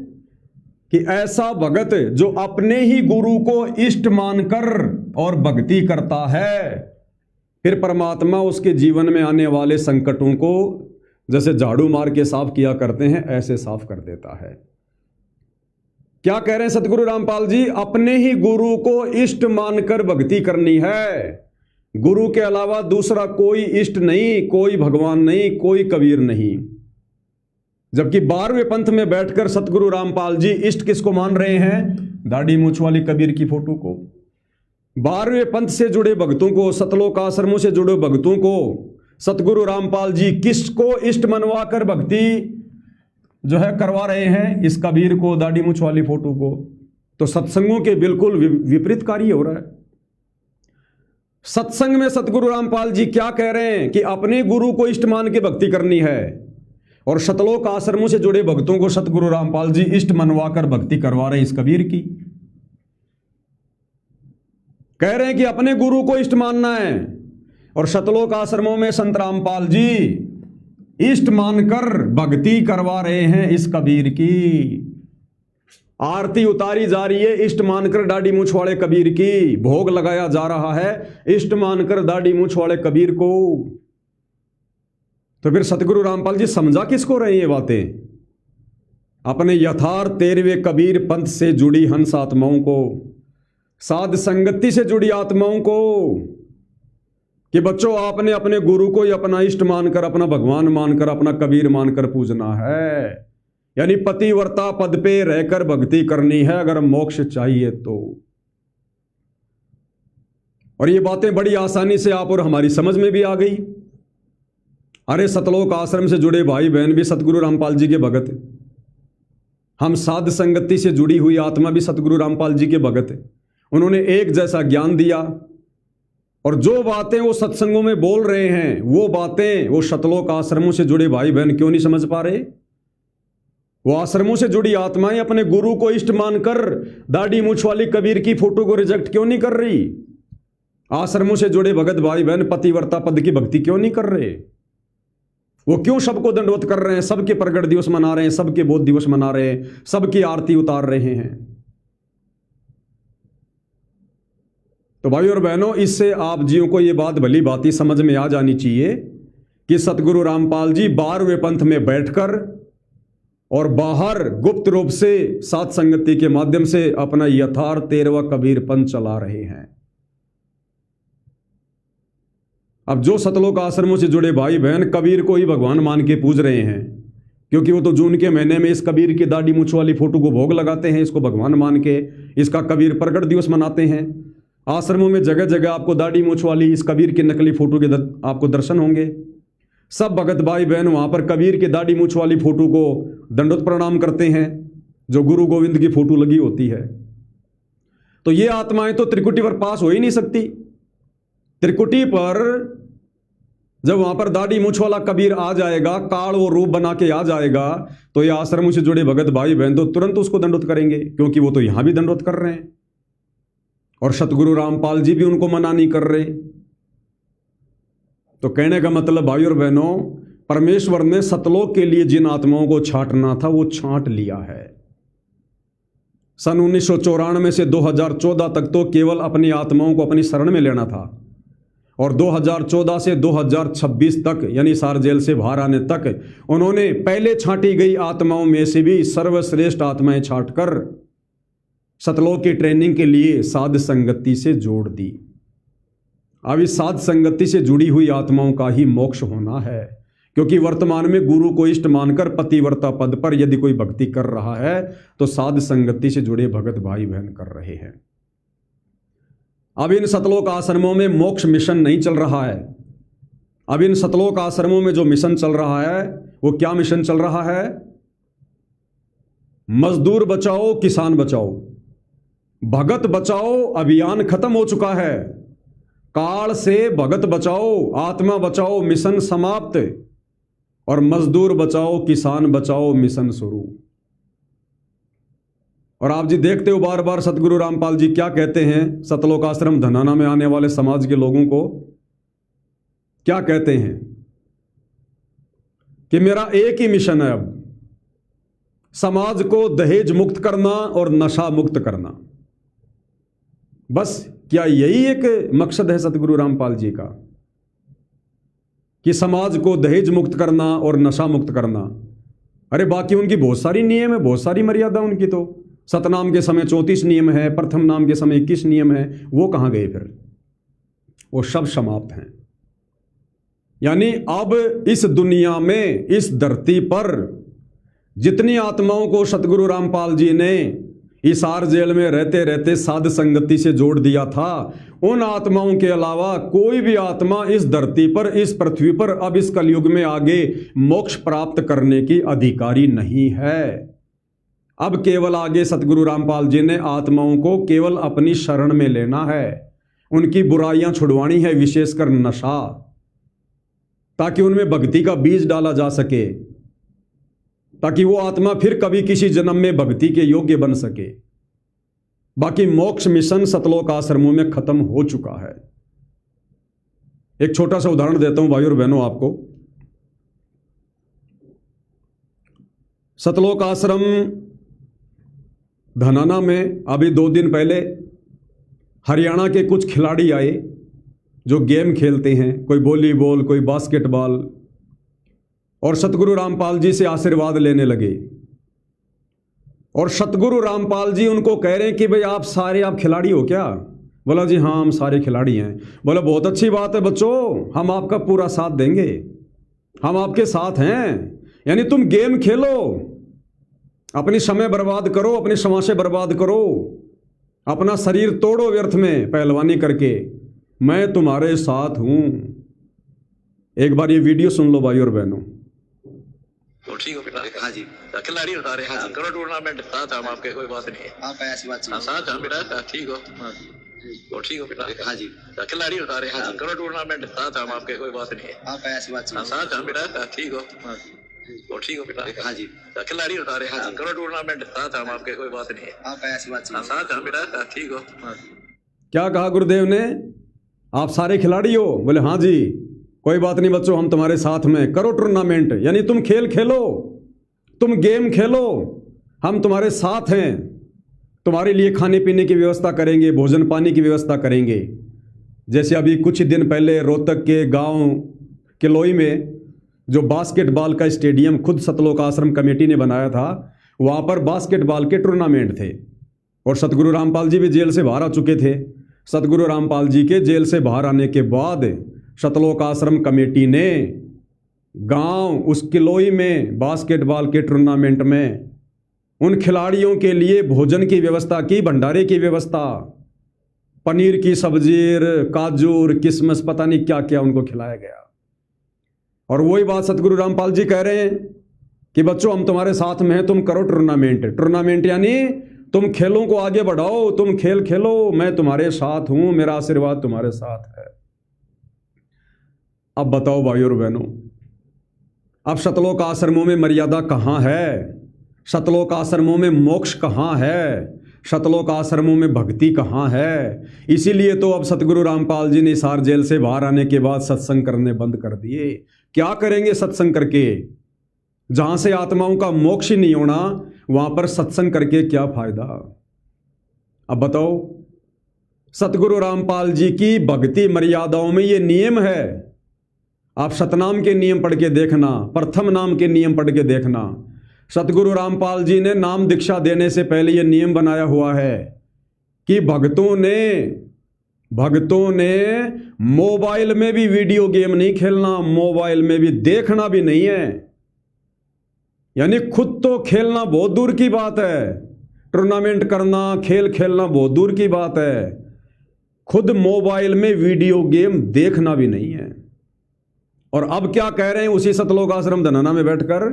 कि ऐसा भगत जो अपने ही गुरु को इष्ट मानकर और भक्ति करता है, फिर परमात्मा उसके जीवन में आने वाले संकटों को जैसे झाड़ू मार के साफ किया करते हैं ऐसे साफ कर देता है। क्या कह रहे हैं सतगुरु रामपाल जी? अपने ही गुरु को इष्ट मानकर भक्ति करनी है। गुरु के अलावा दूसरा कोई इष्ट नहीं, कोई भगवान नहीं, कोई कबीर नहीं। जबकि 12वें पंथ में बैठकर सतगुरु रामपाल जी इष्ट किसको मान रहे हैं? दाढ़ी मूछ वाली कबीर की फोटो को। 12वें पंथ से जुड़े भक्तों को, सतलोक आश्रमों से जुड़े भक्तों को सतगुरु रामपाल जी किसको इष्ट मनवा कर भक्ति जो है करवा रहे हैं? इस कबीर को, दाढ़ी मूछ वाली फोटो को। तो सत्संगों के बिल्कुल विपरीत कार्य हो रहा है। सत्संग में सतगुरु रामपाल जी क्या कह रहे हैं कि अपने गुरु को इष्ट मान के भक्ति करनी है, और सतलोक आश्रमों से जुड़े भक्तों को सतगुरु रामपाल जी इष्ट मनवाकर भक्ति करवा रहे हैं इस कबीर की। कह रहे हैं कि अपने गुरु को इष्ट मानना है, और सतलोक आश्रमों में संत रामपाल जी इष्ट मानकर भक्ति करवा रहे हैं इस कबीर की। आरती उतारी जा रही है इष्ट मानकर दाढ़ी मूछ वाले कबीर की, भोग लगाया जा रहा है इष्ट मानकर दाढ़ी मूछ वाले कबीर को। तो फिर सतगुरु रामपाल जी समझा किसको रहे ये बातें? अपने यथार्थ 13वें कबीर पंथ से जुड़ी हंस आत्माओं को, साध संगति से जुड़ी आत्माओं को, कि बच्चों आपने अपने गुरु को ही अपना इष्ट मानकर, अपना भगवान मानकर, अपना कबीर मानकर पूजना है। यानी पतिव्रता पद पे रहकर भक्ति करनी है अगर मोक्ष चाहिए तो। और ये बातें बड़ी आसानी से आप और हमारी समझ में भी आ गई। अरे सतलोक आश्रम से जुड़े भाई बहन भी सतगुरु रामपाल जी के भगत, हम साध संगति से जुड़ी हुई आत्मा भी सतगुरु रामपाल जी के भगत। उन्होंने एक जैसा ज्ञान दिया, और जो बातें वो सत्संगों में बोल रहे हैं वो बातें वो सतलोक आश्रमों से जुड़े भाई बहन क्यों नहीं समझ पा रहे? वो आश्रमों से जुड़ी आत्माएं अपने गुरु को इष्ट मानकर दाढ़ी मूछ वाली कबीर की फोटो को रिजेक्ट क्यों नहीं कर रही? आश्रमों से जुड़े भगत भाई बहन पतिव्रता पद की भक्ति क्यों नहीं कर रहे? वो क्यों सबको दंडवत कर रहे हैं? सबके प्रगट दिवस मना रहे हैं, सबके बोध दिवस मना रहे हैं, सबकी आरती उतार रहे हैं। तो भाई और बहनों, इससे आप जियों को ये बात भली भांति समझ में आ जानी चाहिए कि सतगुरु रामपाल जी 12वें पंथ में बैठकर और बाहर गुप्त रूप से सात संगति के माध्यम से अपना यथार्थ 13वां कबीर पंथ चला रहे हैं। अब जो सतलोक आश्रमों से जुड़े भाई बहन कबीर को ही भगवान मान के पूज रहे हैं, क्योंकि वो तो जून के महीने में इस कबीर की दाढ़ी मूछ वाली फोटो को भोग लगाते हैं, इसको भगवान मान के इसका कबीर प्रगट दिवस मनाते हैं। आश्रमों में जगह जगह आपको दाढ़ी मूछ वाली इस कबीर की नकली फोटो के आपको दर्शन होंगे। सब भगत भाई बहन वहां पर कबीर के दाढ़ी मूछ वाली फोटो को दंडोत प्रणाम करते हैं, जो गुरु गोविंद की फोटो लगी होती है। तो ये आत्माएं तो त्रिकुटी पर पास हो ही नहीं सकती। त्रिकुटी पर जब वहां पर दाढ़ी मूछ वाला कबीर आ जाएगा, काल वो रूप बना के आ जाएगा, तो ये आश्रमों से जुड़े भगत भाई बहन तो तुरंत उसको दंडोत करेंगे, क्योंकि वो तो यहां भी दंडोत कर रहे हैं और सतगुरु रामपाल जी भी उनको मना नहीं कर रहे। तो कहने का मतलब भाई और बहनों, परमेश्वर ने सतलोक के लिए जिन आत्माओं को छांटना था वो छांट लिया है। सन 1994 से 2014 तक तो केवल अपनी आत्माओं को अपनी शरण में लेना था, और 2014 से 2026 तक यानी सार जेल से बाहर आने तक उन्होंने पहले छांटी गई आत्माओं में से भी सर्वश्रेष्ठ आत्माएं छांटकर सतलोक की ट्रेनिंग के लिए साध संगति से जोड़ दी। अब इस साध संगति से जुड़ी हुई आत्माओं का ही मोक्ष होना है, क्योंकि वर्तमान में गुरु को इष्ट मानकर पतिव्रता पद पर यदि कोई भक्ति कर रहा है तो साध संगति से जुड़े भगत भाई बहन कर रहे हैं। अब इन सतलोक आश्रमों में मोक्ष मिशन नहीं चल रहा है। अब इन सतलोक आश्रमों में जो मिशन चल रहा है वो क्या मिशन चल रहा है? मजदूर बचाओ किसान बचाओ, भगत बचाओ अभियान खत्म हो चुका है। काल से भगत बचाओ आत्मा बचाओ मिशन समाप्त, और मजदूर बचाओ किसान बचाओ मिशन शुरू। और आप जी देखते हो बार बार सतगुरु रामपाल जी क्या कहते हैं सतलोक आश्रम धनाना में आने वाले समाज के लोगों को? क्या कहते हैं कि मेरा एक ही मिशन है, अब समाज को दहेज मुक्त करना और नशा मुक्त करना। बस क्या यही एक मकसद है सतगुरु रामपाल जी का, कि समाज को दहेज मुक्त करना और नशा मुक्त करना? अरे बाकी उनकी बहुत सारी नियम है, बहुत सारी मर्यादा उनकी। तो सतनाम के समय 34 नियम है, प्रथम नाम के समय 21 नियम है, वो कहां गए फिर? वो सब समाप्त हैं। यानी अब इस दुनिया में इस धरती पर जितनी आत्माओं को सतगुरु रामपाल जी ने हिसार जेल में रहते रहते साध संगति से जोड़ दिया था, उन आत्माओं के अलावा कोई भी आत्मा इस धरती पर इस पृथ्वी पर अब इस कलयुग में आगे मोक्ष प्राप्त करने की अधिकारी नहीं है। अब केवल आगे सतगुरु रामपाल जी ने आत्माओं को केवल अपनी शरण में लेना है, उनकी बुराइयां छुड़वानी है, विशेषकर नशा, ताकि उनमें भक्ति का बीज डाला जा सके, ताकि वो आत्मा फिर कभी किसी जन्म में भक्ति के योग्य बन सके। बाकी मोक्ष मिशन सतलोक आश्रमों में खत्म हो चुका है। एक छोटा सा उदाहरण देता हूं भाई और बहनों आपको। सतलोक आश्रम धनाना में अभी 2 दिन पहले हरियाणा के कुछ खिलाड़ी आए जो गेम खेलते हैं, कोई वॉलीबॉल कोई बास्केटबॉल, और सतगुरु रामपाल जी से आशीर्वाद लेने लगे। और सतगुरु रामपाल जी उनको कह रहे हैं कि भाई आप सारे आप खिलाड़ी हो क्या? बोला जी हाँ हम सारे खिलाड़ी हैं। बोला बहुत अच्छी बात है बच्चों, हम आपका पूरा साथ देंगे, हम आपके साथ हैं। यानी तुम गेम खेलो, अपनी समय बर्बाद करो, अपनी समाशे बर्बाद करो, अपना शरीर तोड़ो व्यर्थ में पहलवानी करके, मैं तुम्हारे साथ हूं। एक बार ये वीडियो सुन लो भाई और बहनों। तो ठीक हो बेटा। हाँ जी खिलाड़ी बता रहे हैं, करो टूर्नामेंट साथ हम आपके, कोई बात नहीं है। हाँ ऐसी बात नहीं, साथ हम बेटा ठीक हो। तो ठीक हो बेटा। हाँ जी खिलाड़ी बता रहे हैं, करो टूर्नामेंट साथ हम आपके, कोई बात नहीं है। हाँ ऐसी बात नहीं, साथ हम बेटा ठीक हो। और ठीक हो बेटा? हाँ जी। खिलाड़ी उठा रहे हाँ हैं, जी। करो टूर्नामेंट साथ हम आपके, कोई बात नहीं है। आप ऐसी बात हाँ, साथ हैं बेटा, ठीक हो? क्या कहा गुरुदेव ने? आप सारे खिलाड़ी हो? बोले हाँ जी। कोई बात नहीं बच्चों, हम तुम्हारे साथ में, करो टूर्नामेंट, यानी तुम खेल खेलो, तुम गेम खेलो, हम तुम्हारे साथ हैं, तुम्हारे लिए खाने पीने की व्यवस्था करेंगे, भोजन पानी की व्यवस्था करेंगे। जैसे अभी कुछ दिन पहले रोहतक के गांव किलोई में जो बास्केटबॉल का स्टेडियम खुद सतलोक आश्रम कमेटी ने बनाया था, वहाँ पर बास्केटबॉल के टूर्नामेंट थे और सतगुरु रामपाल जी भी जेल से बाहर आ चुके थे। सतगुरु रामपाल जी के जेल से बाहर आने के बाद सतलोक आश्रम कमेटी ने गांव उस किलोई में बास्केटबॉल के टूर्नामेंट में उन खिलाड़ियों के लिए भोजन की व्यवस्था की, भंडारे की व्यवस्था, पनीर की सब्जी, काजू, किशमिश, पता नहीं क्या क्या उनको खिलाया गया। और वही बात सतगुरु रामपाल जी कह रहे हैं कि बच्चों हम तुम्हारे साथ में हैं, तुम करो टूर्नामेंट। टूर्नामेंट यानी तुम खेलों को आगे बढ़ाओ, तुम खेल खेलो, मैं तुम्हारे साथ हूं, मेरा आशीर्वाद तुम्हारे साथ है। अब बताओ भाइयों और बहनों, अब सतलोक आश्रमों में मर्यादा कहाँ है? सतलोक आश्रमों में मोक्ष कहाँ है? सतलोक आश्रमों में भक्ति कहाँ है? इसीलिए तो अब सतगुरु रामपाल जी ने हिसार जेल से बाहर आने के बाद सत्संग करने बंद कर दिए। क्या करेंगे सत्संग करके? जहां से आत्माओं का मोक्ष ही नहीं होना, वहां पर सत्संग करके क्या फायदा? अब बताओ, सतगुरु रामपाल जी की भक्ति मर्यादाओं में ये नियम है। आप सतनाम के नियम पढ़ के देखना, प्रथम नाम के नियम पढ़ के देखना। सतगुरु रामपाल जी ने नाम दीक्षा देने से पहले ये नियम बनाया हुआ है कि भक्तों ने मोबाइल में भी वीडियो गेम नहीं खेलना, मोबाइल में भी देखना भी नहीं है। यानी खुद तो खेलना बहुत दूर की बात है, टूर्नामेंट करना, खेल खेलना बहुत दूर की बात है, खुद मोबाइल में वीडियो गेम देखना भी नहीं है। और अब क्या कह रहे हैं उसी सतलोक आश्रम धनाना में बैठकर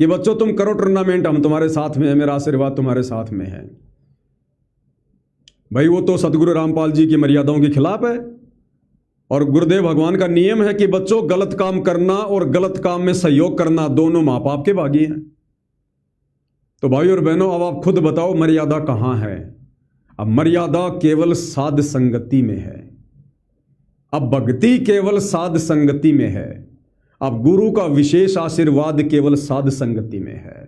कि बच्चों तुम करो टूर्नामेंट, हम तुम्हारे साथ में है, मेरा आशीर्वाद तुम्हारे साथ में है। भाई वो तो सतगुरु रामपाल जी की मर्यादाओं के खिलाफ है। और गुरुदेव भगवान का नियम है कि बच्चों गलत काम करना और गलत काम में सहयोग करना दोनों माँ बाप के भागी हैं। तो भाई और बहनों, अब आप खुद बताओ मर्यादा कहाँ है? अब मर्यादा केवल साध संगति में है। अब भक्ति केवल साध संगति में है। अब गुरु का विशेष आशीर्वाद केवल साध संगति में है।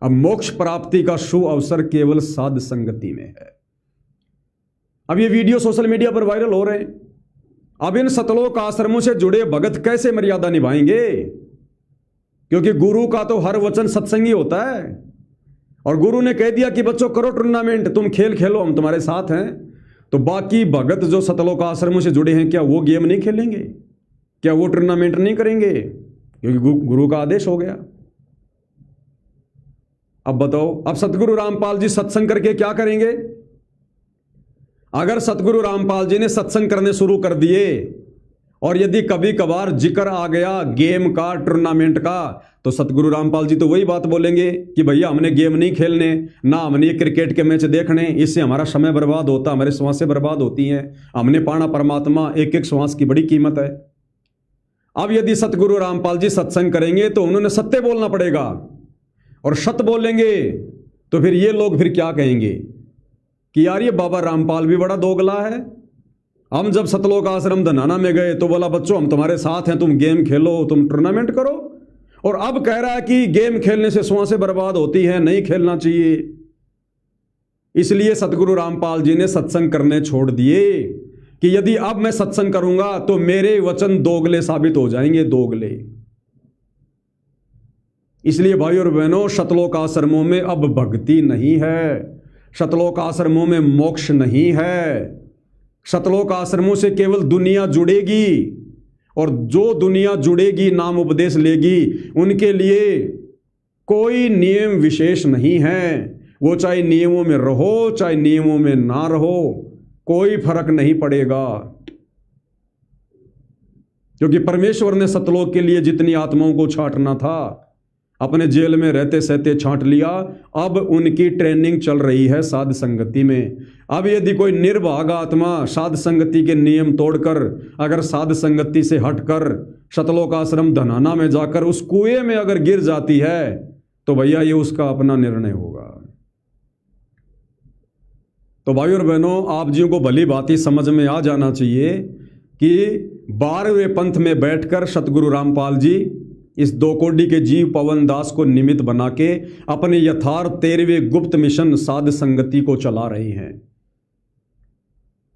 अब मोक्ष प्राप्ति का शुभ अवसर केवल साध संगति में है। अब ये वीडियो सोशल मीडिया पर वायरल हो रहे हैं। अब इन सतलोक आश्रमों से जुड़े भगत कैसे मर्यादा निभाएंगे? क्योंकि गुरु का तो हर वचन सत्संगी होता है और गुरु ने कह दिया कि बच्चों करो टूर्नामेंट, तुम खेल खेलो, हम तुम्हारे साथ हैं। तो बाकी भगत जो सतलोक आश्रमों से जुड़े हैं, क्या वो गेम नहीं खेलेंगे? क्या वो टूर्नामेंट नहीं करेंगे? क्योंकि गुरु का आदेश हो गया। अब बताओ, अब सतगुरु रामपाल जी सत्संग करके क्या करेंगे? अगर सतगुरु रामपाल जी ने सत्संग करने शुरू कर दिए और यदि कभी कभार जिक्र आ गया गेम का, टूर्नामेंट का, तो सतगुरु रामपाल जी तो वही बात बोलेंगे कि भैया हमने गेम नहीं खेलने, ना हमने क्रिकेट के मैच देखने, इससे हमारा समय बर्बाद होता, हमारे श्वासें बर्बाद होती हैं, हमने पाना परमात्मा, एक एक श्वास की बड़ी कीमत है। अब यदि सतगुरु रामपाल जी सत्संग करेंगे तो उन्होंने सत्य बोलना पड़ेगा, और सत्य बोलेंगे तो फिर ये लोग फिर क्या कहेंगे कि यार ये बाबा रामपाल भी बड़ा दोगला है। हम जब सतलोक आश्रम धनाना में गए तो बोला बच्चों हम तुम्हारे साथ हैं, तुम गेम खेलो, तुम टूर्नामेंट करो, और अब कह रहा है कि गेम खेलने से श्वासें बर्बाद होती हैं, नहीं खेलना चाहिए। इसलिए सतगुरु रामपाल जी ने सत्संग करने छोड़ दिए कि यदि अब मैं सत्संग करूंगा तो मेरे वचन दोगले साबित हो जाएंगे, दोगले। इसलिए भाई और बहनों, सतलोक आश्रमों में अब भक्ति नहीं है, सतलोक आश्रमों में मोक्ष नहीं है। सतलोक आश्रमों से केवल दुनिया जुड़ेगी, और जो दुनिया जुड़ेगी, नाम उपदेश लेगी, उनके लिए कोई नियम विशेष नहीं है। वो चाहे नियमों में रहो, चाहे नियमों में ना रहो, कोई फर्क नहीं पड़ेगा। क्योंकि परमेश्वर ने सतलोक के लिए जितनी आत्माओं को छांटना था, अपने जेल में रहते सहते छांट लिया। अब उनकी ट्रेनिंग चल रही है साध संगति में। अब यदि कोई निर्भाग आत्मा साध संगति के नियम तोड़कर अगर साध संगति से हटकर शतलोक आश्रम धनाना में जाकर उस कुएं में अगर गिर जाती है तो भैया ये उसका अपना निर्णय होगा। तो भाई और बहनों, आप जियों को भली भांति समझ में आ जाना चाहिए कि 12वें पंथ में बैठकर सतगुरु रामपाल जी इस 2 कोड़ी के जीव पवन दास को निमित्त बना के अपने यथार्थ 13वें गुप्त मिशन साध संगति को चला रहे हैं।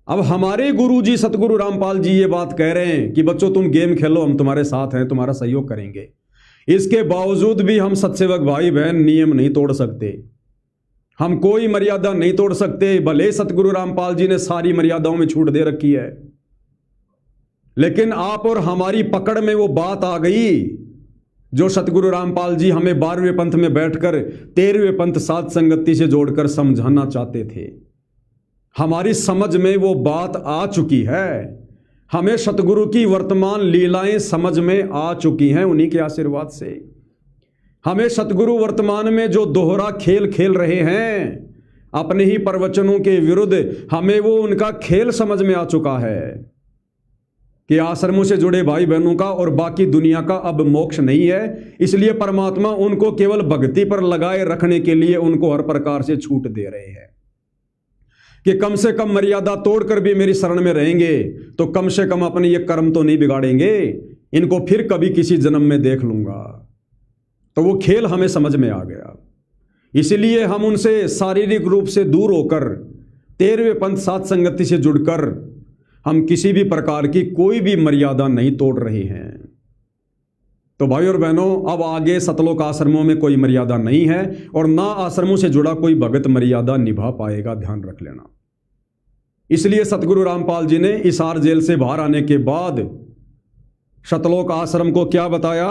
अब हमारे गुरु जी सतगुरु रामपाल जी ये बात कह रहे हैं कि बच्चों तुम गेम खेलो, हम तुम्हारे साथ हैं, तुम्हारा सहयोग करेंगे। इसके बावजूद भी हम सत्सेवक भाई बहन नियम नहीं तोड़ सकते, हम कोई मर्यादा नहीं तोड़ सकते। भले सतगुरु रामपाल जी ने सारी मर्यादाओं में छूट दे रखी है, लेकिन आप और हमारी पकड़ में वो बात आ गई जो सतगुरु रामपाल जी हमें 12वें पंथ में बैठकर 13वें पंथ साध संगति से जोड़कर समझाना चाहते थे। हमारी समझ में वो बात आ चुकी है, हमें सतगुरु की वर्तमान लीलाएं समझ में आ चुकी हैं। उन्हीं के आशीर्वाद से हमें सतगुरु वर्तमान में जो दोहरा खेल खेल रहे हैं अपने ही प्रवचनों के विरुद्ध, हमें वो उनका खेल समझ में आ चुका है कि आश्रमों से जुड़े भाई बहनों का और बाकी दुनिया का अब मोक्ष नहीं है। इसलिए परमात्मा उनको केवल भक्ति पर लगाए रखने के लिए उनको हर प्रकार से छूट दे रहे हैं कि कम से कम मर्यादा तोड़कर भी मेरी शरण में रहेंगे तो कम से कम अपने ये कर्म तो नहीं बिगाड़ेंगे, इनको फिर कभी किसी जन्म में देख लूंगा। तो वो खेल हमें समझ में आ गया, इसलिए हम उनसे शारीरिक रूप से दूर होकर 13वें पंथ साध संगति से जुड़कर हम किसी भी प्रकार की कोई भी मर्यादा नहीं तोड़ रहे हैं। तो भाई और बहनों, अब आगे सतलोक आश्रमों में कोई मर्यादा नहीं है और ना आश्रमों से जुड़ा कोई भगत मर्यादा निभा पाएगा, ध्यान रख लेना। इसलिए सतगुरु रामपाल जी ने हिसार जेल से बाहर आने के बाद सतलोक आश्रम को क्या बताया?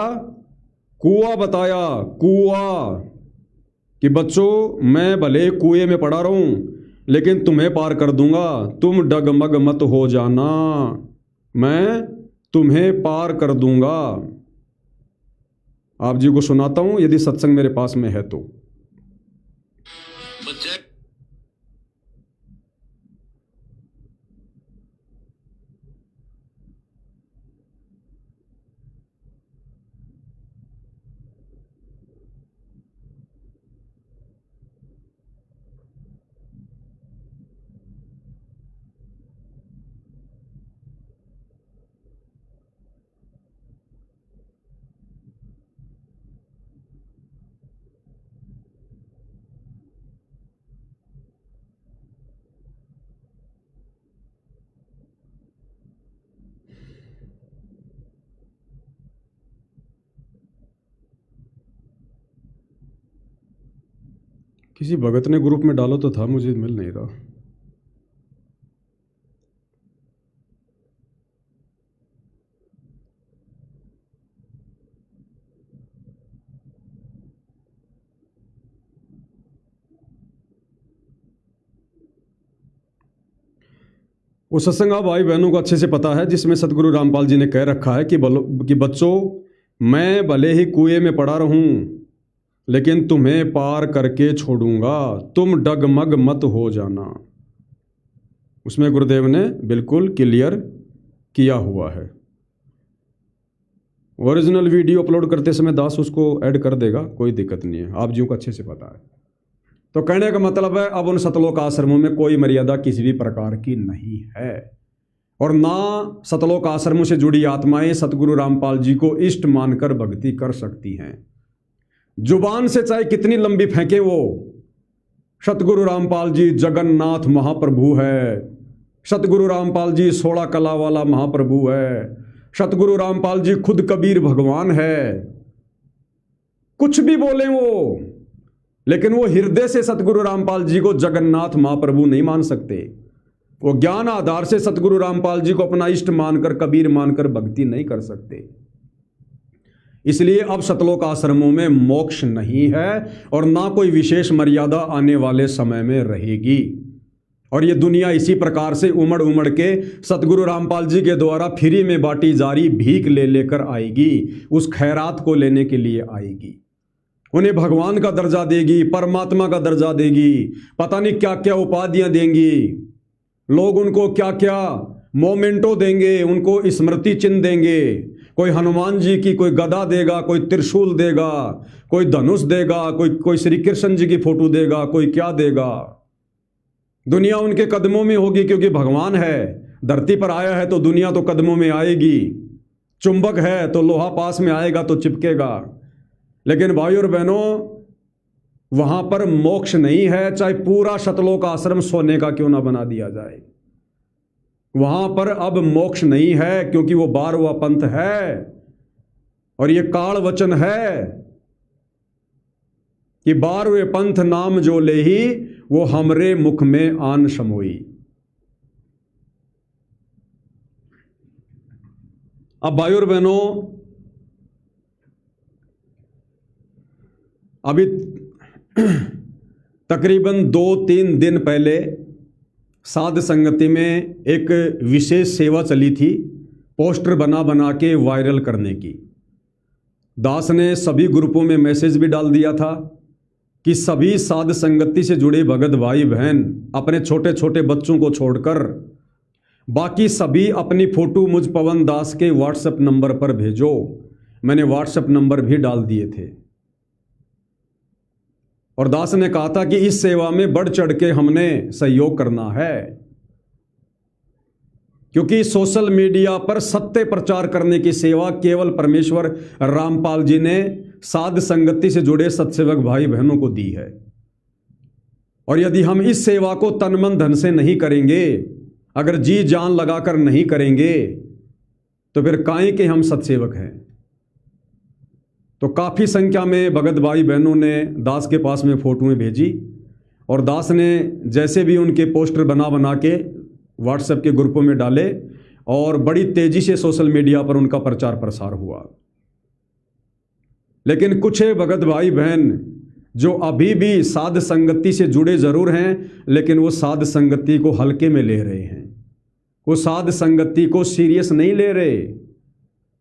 कुआं बताया, कुआं, कि बच्चों मैं भले कुएं में पड़ा रहूं लेकिन तुम्हें पार कर दूंगा, तुम डगमग मत हो जाना, मैं तुम्हें पार कर दूंगा। आप जी को सुनाता हूं यदि सत्संग मेरे पास में है तो। किसी भगत ने ग्रुप में डालो तो था, मुझे मिल नहीं रहा। वो सत्संग आप भाई बहनों को अच्छे से पता है जिसमें सतगुरु रामपाल जी ने कह रखा है कि बच्चों मैं भले ही कुएं में पड़ा रहूं लेकिन तुम्हें पार करके छोड़ूंगा, तुम डगमग मत हो जाना। उसमें गुरुदेव ने बिल्कुल क्लियर किया हुआ है। ओरिजिनल वीडियो अपलोड करते समय दास उसको ऐड कर देगा, कोई दिक्कत नहीं है, आप जियों को अच्छे से पता है। तो कहने का मतलब है अब उन सतलोक आश्रमों में कोई मर्यादा किसी भी प्रकार की नहीं है और ना सतलोक आश्रमों से जुड़ी आत्माएं सतगुरु रामपाल जी को इष्ट मानकर भक्ति कर सकती हैं। जुबान से चाहे कितनी लंबी फेंके वो, सतगुरु रामपाल जी जगन्नाथ महाप्रभु है, सतगुरु रामपाल जी 16 कला वाला महाप्रभु है, सतगुरु रामपाल जी खुद कबीर भगवान है, कुछ भी बोले वो, लेकिन वो हृदय से सतगुरु रामपाल जी को जगन्नाथ महाप्रभु नहीं मान सकते। वो ज्ञान आधार से सतगुरु रामपाल जी को अपना इष्ट मानकर कबीर मानकर भक्ति नहीं कर सकते। इसलिए अब सतलोक आश्रमों में मोक्ष नहीं है और ना कोई विशेष मर्यादा आने वाले समय में रहेगी। और ये दुनिया इसी प्रकार से उमड़ उमड़ के सतगुरु रामपाल जी के द्वारा फ्री में बांटी जा रही भीख ले लेकर आएगी, उस खैरात को लेने के लिए आएगी। उन्हें भगवान का दर्जा देगी, परमात्मा का दर्जा देगी, पता नहीं क्या क्या उपाधियां देंगी, लोग उनको क्या क्या मोमेंटो देंगे, उनको स्मृति चिन्ह देंगे। कोई हनुमान जी की कोई गदा देगा, कोई त्रिशूल देगा, कोई धनुष देगा, कोई श्री कृष्ण जी की फोटो देगा, कोई क्या देगा। दुनिया उनके कदमों में होगी, क्योंकि भगवान है, धरती पर आया है तो दुनिया तो कदमों में आएगी। चुंबक है तो लोहा पास में आएगा तो चिपकेगा। लेकिन भाई और बहनों, वहां पर मोक्ष नहीं है, चाहे पूरा शतलोक आश्रम सोने का क्यों ना बना दिया जाए। वहां पर अब मोक्ष नहीं है, क्योंकि वो 12वां पंथ है। और ये काल वचन है कि 12वें पंथ नाम जो लेही, वो हमरे मुख में आन समोई। अब भाई और बहनों, अभी तकरीबन 2-3 दिन पहले साध संगति में एक विशेष सेवा चली थी, पोस्टर बना बना के वायरल करने की। दास ने सभी ग्रुपों में मैसेज भी डाल दिया था कि सभी साध संगति से जुड़े भगत भाई बहन अपने छोटे छोटे बच्चों को छोड़कर बाकी सभी अपनी फोटो मुझ पवन दास के व्हाट्सएप नंबर पर भेजो। मैंने व्हाट्सएप नंबर भी डाल दिए थे। और दास ने कहा था कि इस सेवा में बढ़ चढ़ के हमने सहयोग करना है, क्योंकि सोशल मीडिया पर सत्य प्रचार करने की सेवा केवल परमेश्वर रामपाल जी ने साध संगति से जुड़े सत्सेवक भाई बहनों को दी है। और यदि हम इस सेवा को तन मन धन से नहीं करेंगे, अगर जी जान लगाकर नहीं करेंगे, तो फिर काहे के हम सत्सेवक हैं। तो काफ़ी संख्या में भगत भाई बहनों ने दास के पास में फोटोएं भेजी, और दास ने जैसे भी उनके पोस्टर बना बना के व्हाट्सएप के ग्रुपों में डाले, और बड़ी तेजी से सोशल मीडिया पर उनका प्रचार प्रसार हुआ। लेकिन कुछ भगत भाई बहन जो अभी भी साध संगति से जुड़े जरूर हैं, लेकिन वो साध संगति को हल्के में ले रहे हैं, वो साध संगति को सीरियस नहीं ले रहे।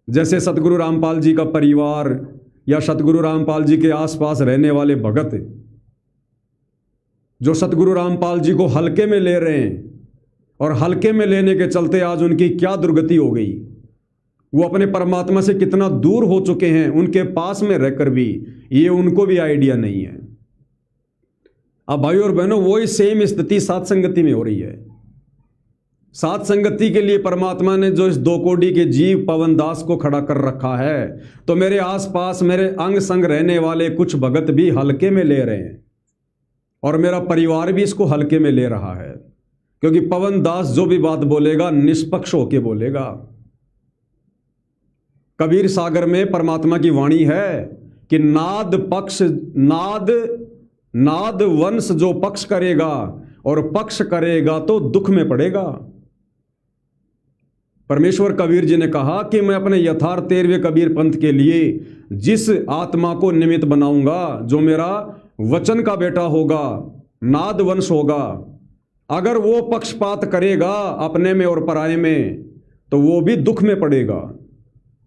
जैसे सतगुरु रामपाल जी का परिवार या सतगुरु रामपाल जी के आसपास रहने वाले भगत जो सतगुरु रामपाल जी को हल्के में ले रहे हैं, और हल्के में लेने के चलते आज उनकी क्या दुर्गति हो गई। वो अपने परमात्मा से कितना दूर हो चुके हैं, उनके पास में रहकर भी ये उनको भी आइडिया नहीं है। अब भाई और बहनों, वही सेम स्थिति साध संगति में हो रही है। साध संगति के लिए परमात्मा ने जो इस 2 कोड़ी के जीव पवन दास को खड़ा कर रखा है, तो मेरे आसपास मेरे अंग संग रहने वाले कुछ भगत भी हल्के में ले रहे हैं, और मेरा परिवार भी इसको हल्के में ले रहा है। क्योंकि पवन दास जो भी बात बोलेगा निष्पक्ष होके बोलेगा। कबीर सागर में परमात्मा की वाणी है कि नाद वंश जो पक्ष करेगा, और पक्ष करेगा तो दुख में पड़ेगा। परमेश्वर कबीर जी ने कहा कि मैं अपने यथार्थ 13वें कबीर पंथ के लिए जिस आत्मा को निमित्त बनाऊंगा, जो मेरा वचन का बेटा होगा, नाद वंश होगा, अगर वो पक्षपात करेगा अपने में और पराये में, तो वो भी दुख में पड़ेगा।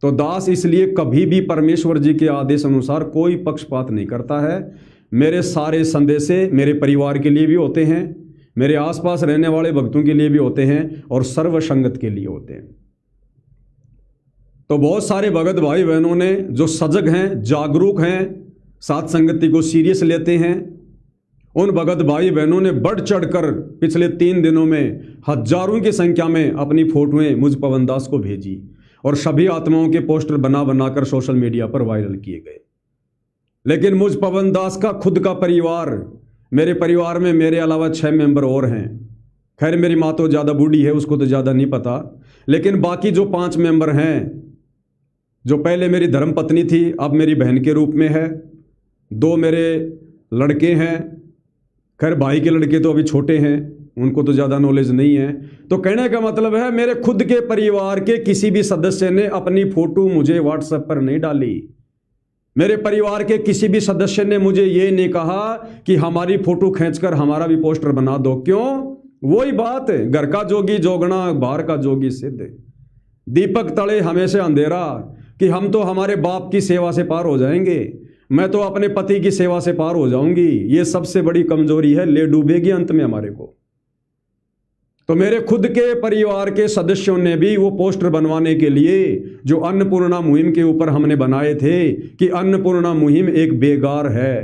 तो दास इसलिए कभी भी परमेश्वर जी के आदेश अनुसार कोई पक्षपात नहीं करता है। मेरे सारे संदेशे मेरे परिवार के लिए भी होते हैं, मेरे आसपास रहने वाले भक्तों के लिए भी होते हैं, और सर्व संगत के लिए होते हैं। तो बहुत सारे भगत भाई बहनों ने जो सजग हैं, जागरूक हैं, साध संगति को सीरियस लेते हैं, उन भगत भाई बहनों ने बढ़ चढ़कर पिछले 3 दिनों में हजारों की संख्या में अपनी फोटोएं मुझ पवन दास को भेजी, और सभी आत्माओं के पोस्टर बना बनाकर सोशल मीडिया पर वायरल किए गए। लेकिन मुझ पवन दास का खुद का परिवार, मेरे परिवार में मेरे अलावा 6 मेंबर और हैं। खैर मेरी माँ तो ज़्यादा बूढ़ी है, उसको तो ज़्यादा नहीं पता, लेकिन बाकी जो 5 मेंबर हैं, जो पहले मेरी धर्मपत्नी थी अब मेरी बहन के रूप में है, 2 मेरे लड़के हैं। खैर भाई के लड़के तो अभी छोटे हैं, उनको तो ज़्यादा नॉलेज नहीं है। तो कहने का मतलब है, मेरे खुद के परिवार के किसी भी सदस्य ने अपनी फोटो मुझे व्हाट्सएप पर नहीं डाली। मेरे परिवार के किसी भी सदस्य ने मुझे ये नहीं कहा कि हमारी फोटो खींचकर हमारा भी पोस्टर बना दो। क्यों? वही बात है, घर का जोगी जोगना, बाहर का जोगी सिद्ध। दीपक तले हमेशा अंधेरा, कि हम तो हमारे बाप की सेवा से पार हो जाएंगे। मैं तो अपने पति की सेवा से पार हो जाऊंगी, ये सबसे बड़ी कमजोरी है, ले डूबेगी अंत में हमारे को। तो मेरे खुद के परिवार के सदस्यों ने भी वो पोस्टर बनवाने के लिए जो अन्नपूर्णा मुहिम के ऊपर हमने बनाए थे कि अन्नपूर्णा मुहिम एक बेगार है,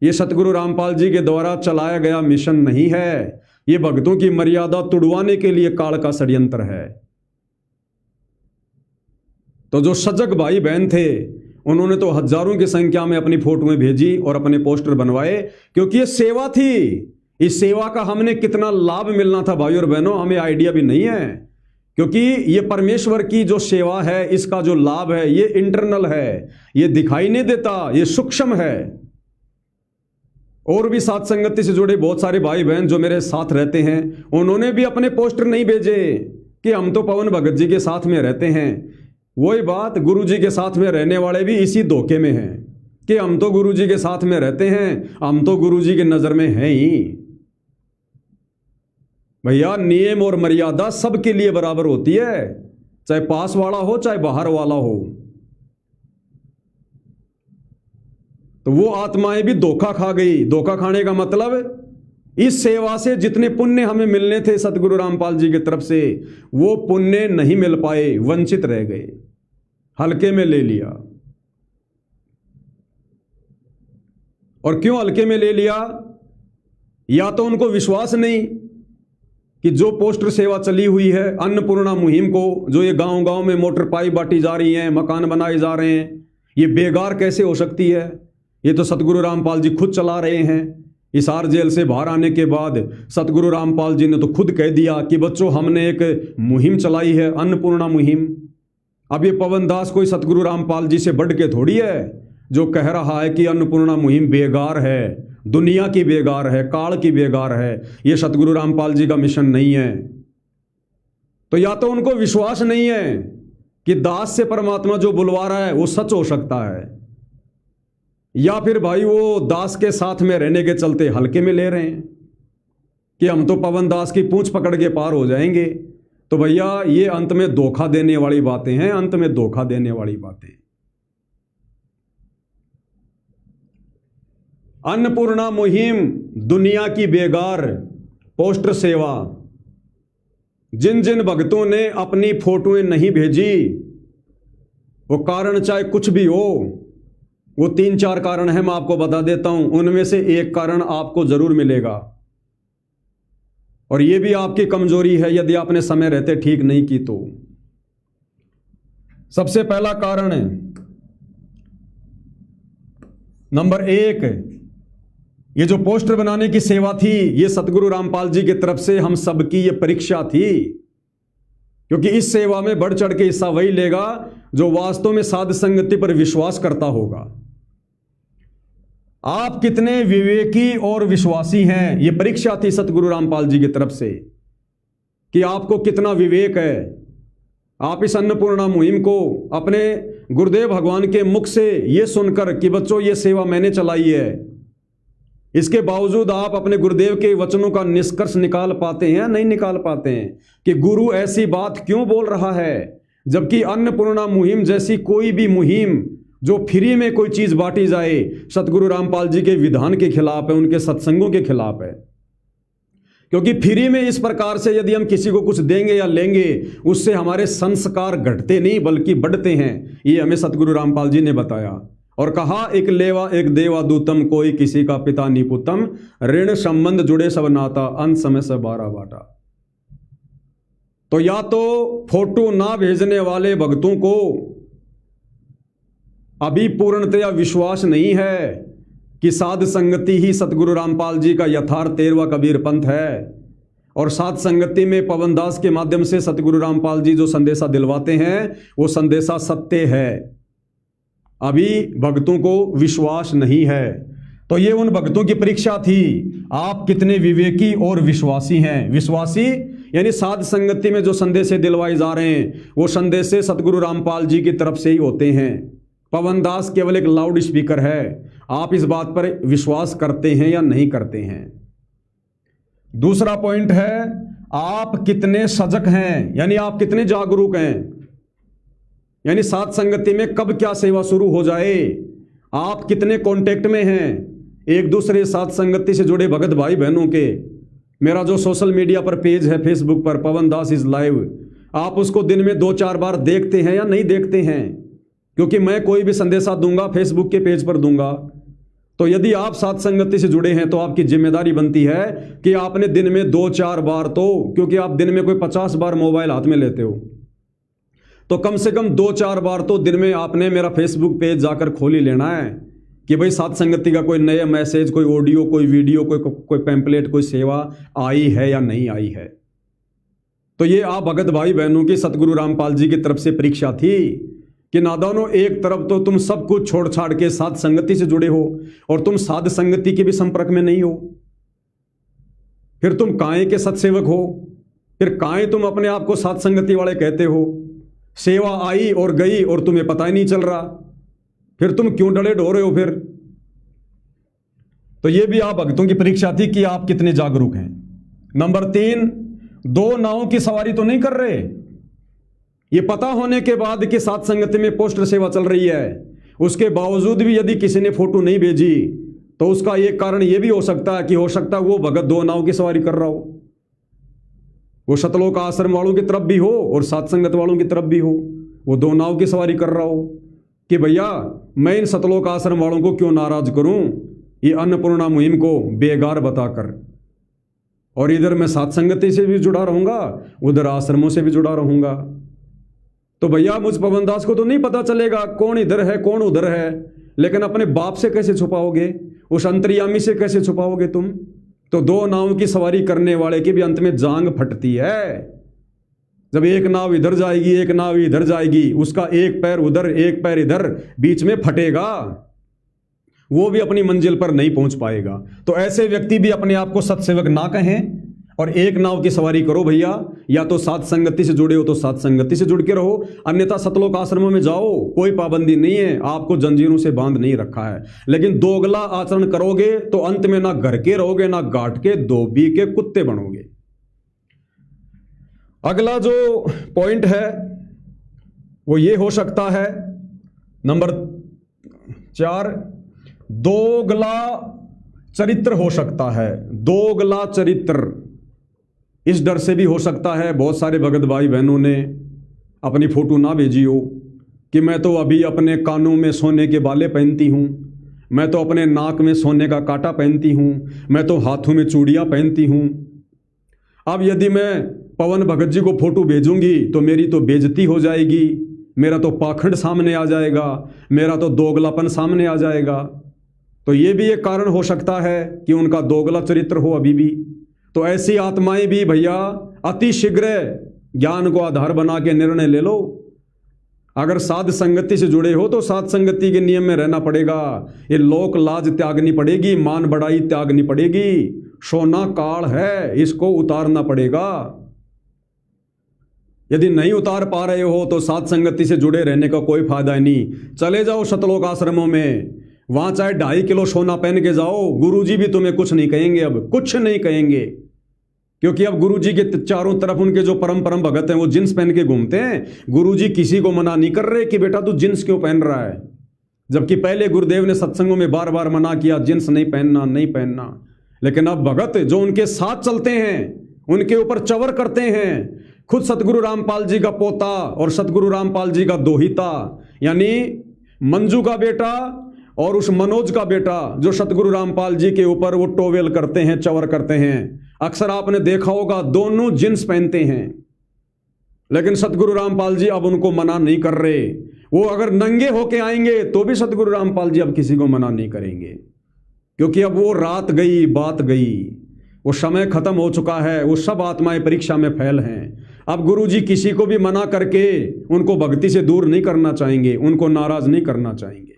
ये सतगुरु रामपाल जी के द्वारा चलाया गया मिशन नहीं है, ये भक्तों की मर्यादा तुड़वाने के लिए काल का षड्यंत्र है। तो जो सजग भाई बहन थे उन्होंने तो हजारों की संख्या में अपनी फोटोएं भेजी और अपने पोस्टर बनवाए, क्योंकि ये सेवा थी। इस सेवा का हमने कितना लाभ मिलना था भाई और बहनों, हमें आइडिया भी नहीं है, क्योंकि ये परमेश्वर की जो सेवा है इसका जो लाभ है ये इंटरनल है, ये दिखाई नहीं देता, ये सूक्ष्म है। और भी साथ संगति से जुड़े बहुत सारे भाई बहन जो मेरे साथ रहते हैं उन्होंने भी अपने पोस्टर नहीं भेजे कि हम तो पवन भगत जी के साथ में रहते हैं। वही बात, गुरु जी के साथ में रहने वाले भी इसी धोखे में हैं कि हम तो गुरु जी के साथ में रहते हैं, हम तो गुरु जी की नजर में हैं ही। भैया नियम और मर्यादा सबके लिए बराबर होती है, चाहे पास वाला हो चाहे बाहर वाला हो। तो वो आत्माएं भी धोखा खा गई। धोखा खाने का मतलब इस सेवा से जितने पुण्य हमें मिलने थे सतगुरु रामपाल जी की तरफ से वो पुण्य नहीं मिल पाए, वंचित रह गए, हल्के में ले लिया। और क्यों हल्के में ले लिया? या तो उनको विश्वास नहीं कि जो पोस्टर सेवा चली हुई है अन्नपूर्णा मुहिम को, जो ये गांव गांव में मोटर पाइप बांटी जा रही हैं, मकान बनाए जा रहे हैं, ये बेकार कैसे हो सकती है? ये तो सतगुरु रामपाल जी खुद चला रहे हैं। हिसार जेल से बाहर आने के बाद सतगुरु रामपाल जी ने तो खुद कह दिया कि बच्चों हमने एक मुहिम चलाई है, अन्नपूर्णा मुहिम। अब ये पवन दास कोई सतगुरु रामपाल जी से बढ़ के थोड़ी है जो कह रहा है कि अन्नपूर्णा मुहिम बेगार है, दुनिया की बेगार है, काल की बेगार है, ये सतगुरु रामपाल जी का मिशन नहीं है। तो या तो उनको विश्वास नहीं है कि दास से परमात्मा जो बुलवा रहा है वो सच हो सकता है, या फिर भाई वो दास के साथ में रहने के चलते हल्के में ले रहे हैं कि हम तो पवन दास की पूंछ पकड़ के पार हो जाएंगे। तो भैया ये अंत में धोखा देने वाली बातें हैं, अंत में धोखा देने वाली बातें। अन्नपूर्णा मुहिम दुनिया की बेगार पोस्टर सेवा। जिन जिन भक्तों ने अपनी फोटोएं नहीं भेजी वो कारण चाहे कुछ भी हो, वो 3-4 कारण है, मैं आपको बता देता हूं, उनमें से एक कारण आपको जरूर मिलेगा। और ये भी आपकी कमजोरी है यदि आपने समय रहते ठीक नहीं की तो। सबसे पहला कारण है, नंबर 1, ये जो पोस्टर बनाने की सेवा थी ये सतगुरु रामपाल जी की तरफ से हम सबकी ये परीक्षा थी, क्योंकि इस सेवा में बढ़ चढ़ के हिस्सा वही लेगा जो वास्तव में साध संगति पर विश्वास करता होगा। आप कितने विवेकी और विश्वासी हैं, ये परीक्षा थी सतगुरु रामपाल जी की तरफ से कि आपको कितना विवेक है। आप इस अन्नपूर्णा मुहिम को अपने गुरुदेव भगवान के मुख से ये सुनकर कि बच्चों ये सेवा मैंने चलाई है, इसके बावजूद आप अपने गुरुदेव के वचनों का निष्कर्ष निकाल पाते हैं? नहीं निकाल पाते हैं कि गुरु ऐसी बात क्यों बोल रहा है, जबकि अन्नपूर्णा मुहिम जैसी कोई भी मुहिम जो फ्री में कोई चीज बांटी जाए सतगुरु रामपाल जी के विधान के खिलाफ है, उनके सत्संगों के खिलाफ है। क्योंकि फ्री में इस प्रकार से यदि हम किसी को कुछ देंगे या लेंगे उससे हमारे संस्कार घटते नहीं बल्कि बढ़ते हैं, ये हमें सतगुरु रामपाल जी ने बताया। और कहा एक लेवा एक देवा दूतम, कोई किसी का पिता निपुतम, ऋण संबंध जुड़े सब नाता, अंत समय से 12 बाटा। तो या तो फोटो ना भेजने वाले भक्तों को अभी पूर्णतया विश्वास नहीं है कि साध संगति ही सतगुरु रामपाल जी का यथार्थ 13वां कबीर पंथ है, और साध संगति में पवन दास के माध्यम से सतगुरु रामपाल जी जो संदेशा दिलवाते हैं वो संदेशा सत्य है। अभी भक्तों को विश्वास नहीं है। तो ये उन भक्तों की परीक्षा थी, आप कितने विवेकी और विश्वासी हैं। विश्वासी यानी साध संगति में जो संदेश दिलवाए जा रहे हैं वो संदेश सतगुरु रामपाल जी की तरफ से ही होते हैं। पवन दास केवल एक लाउड स्पीकर है। आप इस बात पर विश्वास करते हैं या नहीं करते हैं। दूसरा पॉइंट है, आप कितने सजग हैं, यानी आप कितने जागरूक हैं। यानी साध संगति में कब क्या सेवा शुरू हो जाए आप कितने कांटेक्ट में हैं एक दूसरे साथ संगति से जुड़े भगत भाई बहनों के। मेरा जो सोशल मीडिया पर पेज है फेसबुक पर पवन दास इज लाइव, आप उसको दिन में 2-4 बार देखते हैं या नहीं देखते हैं? क्योंकि मैं कोई भी संदेशा दूंगा फेसबुक के पेज पर दूंगा, तो यदि आप साथ संगति से जुड़े हैं तो आपकी जिम्मेदारी बनती है कि आपने दिन में 2-4 बार, तो क्योंकि आप दिन में कोई 50 बार मोबाइल हाथ में लेते हो, तो कम से कम 2-4 बार तो दिन में आपने मेरा फेसबुक पेज जाकर खोल ही लेना है कि भाई साथ संगति का कोई नया मैसेज, कोई ऑडियो, कोई वीडियो, कोई पैम्पलेट, कोई सेवा आई है या नहीं आई है। तो ये आप भगत भाई बहनों की सतगुरु रामपाल जी की तरफ से परीक्षा थी कि नादानो, एक तरफ तो तुम सब कुछ छोड़ छाड़ के साध संगति से जुड़े हो और तुम साध संगति के भी संपर्क में नहीं हो, फिर तुम काहे के सत्सेवक हो, फिर काहे तुम अपने आप को साध संगति वाले कहते हो। सेवा आई और गई और तुम्हें पता ही नहीं चल रहा, फिर तुम क्यों डरे ढो रहे हो फिर? तो ये भी आप भक्तों की परीक्षा थी कि आप कितने जागरूक हैं। नंबर 3, 2 नावों की सवारी तो नहीं कर रहे। ये पता होने के बाद कि साथ संगति में पोस्टर सेवा चल रही है, उसके बावजूद भी यदि किसी ने फोटो नहीं भेजी तो उसका एक कारण यह भी हो सकता है कि हो सकता है वो भगत 2 नाव की सवारी कर रहा हो। वो सतलोक आश्रम वालों की तरफ भी हो और साथ संगत वालों की तरफ भी हो, वो 2 नाव की सवारी कर रहा हो कि भैया मैं इन सतलोक आश्रम वालों को क्यों नाराज करूं ये अन्नपूर्णा मुहिम को बेगार बताकर, और इधर मैं साथ संगति से भी जुड़ा रहूंगा, उधर आश्रमों से भी जुड़ा रहूंगा। तो भैया मुझ पवन दास को तो नहीं पता चलेगा कौन इधर है कौन उधर है, लेकिन अपने बाप से कैसे छुपाओगे, उस अंतर्यामी से कैसे छुपाओगे तुम? तो 2 नाव की सवारी करने वाले की भी अंत में जांग फटती है। जब एक नाव इधर जाएगी एक नाव इधर जाएगी, उसका एक पैर उधर एक पैर इधर बीच में फटेगा, वो भी अपनी मंजिल पर नहीं पहुंच पाएगा। तो ऐसे व्यक्ति भी अपने आप को सत्सेवक ना कहें और एक नाव की सवारी करो भैया। या तो साथ संगति से जुड़े हो तो साथ संगति से जुड़ के रहो, अन्यथा सतलोक आश्रमों में जाओ, कोई पाबंदी नहीं है, आपको जंजीरों से बांध नहीं रखा है। लेकिन दोगला आचरण करोगे तो अंत में ना घर के रहोगे ना घाट के, धोबी के कुत्ते बनोगे। अगला जो पॉइंट है वो ये हो सकता है, नंबर 4, दोगला चरित्र हो सकता है। दोगला चरित्र इस डर से भी हो सकता है, बहुत सारे भगत भाई बहनों ने अपनी फोटो ना भेजी हो कि मैं तो अभी अपने कानों में सोने के बाले पहनती हूँ, मैं तो अपने नाक में सोने का कांटा पहनती हूँ, मैं तो हाथों में चूड़ियाँ पहनती हूँ। अब यदि मैं पवन भगत जी को फोटो भेजूंगी तो मेरी तो बेइज्जती हो जाएगी, मेरा तो पाखंड सामने आ जाएगा, मेरा तो दोगलापन सामने आ जाएगा। तो ये भी एक कारण हो सकता है कि उनका दोगला चरित्र हो अभी भी। तो ऐसी आत्माएं भी भैया अति शीघ्र ज्ञान को आधार बना के निर्णय ले लो। अगर साध संगति से जुड़े हो तो साध संगति के नियम में रहना पड़ेगा, ये लोक लाज त्यागनी पड़ेगी, मान बढ़ाई त्यागनी पड़ेगी, सोना काल है इसको उतारना पड़ेगा। यदि नहीं उतार पा रहे हो तो साध संगति से जुड़े रहने का कोई फायदा नहीं। चले जाओ सतलोक आश्रमों में, वहां चाहे 2.5 किलो सोना पहन के जाओ, गुरुजी भी तुम्हें कुछ नहीं कहेंगे, अब कुछ नहीं कहेंगे, क्योंकि अब गुरुजी के चारों तरफ उनके जो परम भगत हैं वो जींस पहन के घूमते हैं। गुरुजी किसी को मना नहीं कर रहे कि बेटा तू जींस क्यों पहन रहा है, जबकि पहले गुरुदेव ने सत्संगों में बार बार मना किया जींस नहीं पहनना नहीं पहनना। लेकिन अब भगत जो उनके साथ चलते हैं उनके ऊपर चवर करते हैं। खुद सतगुरु रामपाल जी का पोता और सतगुरु रामपाल जी का दोहिता यानी मंजू का बेटा और उस मनोज का बेटा जो सतगुरु रामपाल जी के ऊपर वो टोवेल करते हैं, चवर करते हैं। अक्सर आपने देखा होगा दोनों जींस पहनते हैं, लेकिन सतगुरु रामपाल जी अब उनको मना नहीं कर रहे। वो अगर नंगे होके आएंगे तो भी सतगुरु रामपाल जी अब किसी को मना नहीं करेंगे, क्योंकि अब वो रात गई बात गई, वो समय खत्म हो चुका है, वो सब आत्माएं परीक्षा में फैल हैं। अब गुरुजी किसी को भी मना करके उनको भक्ति से दूर नहीं करना चाहेंगे, उनको नाराज नहीं करना चाहेंगे।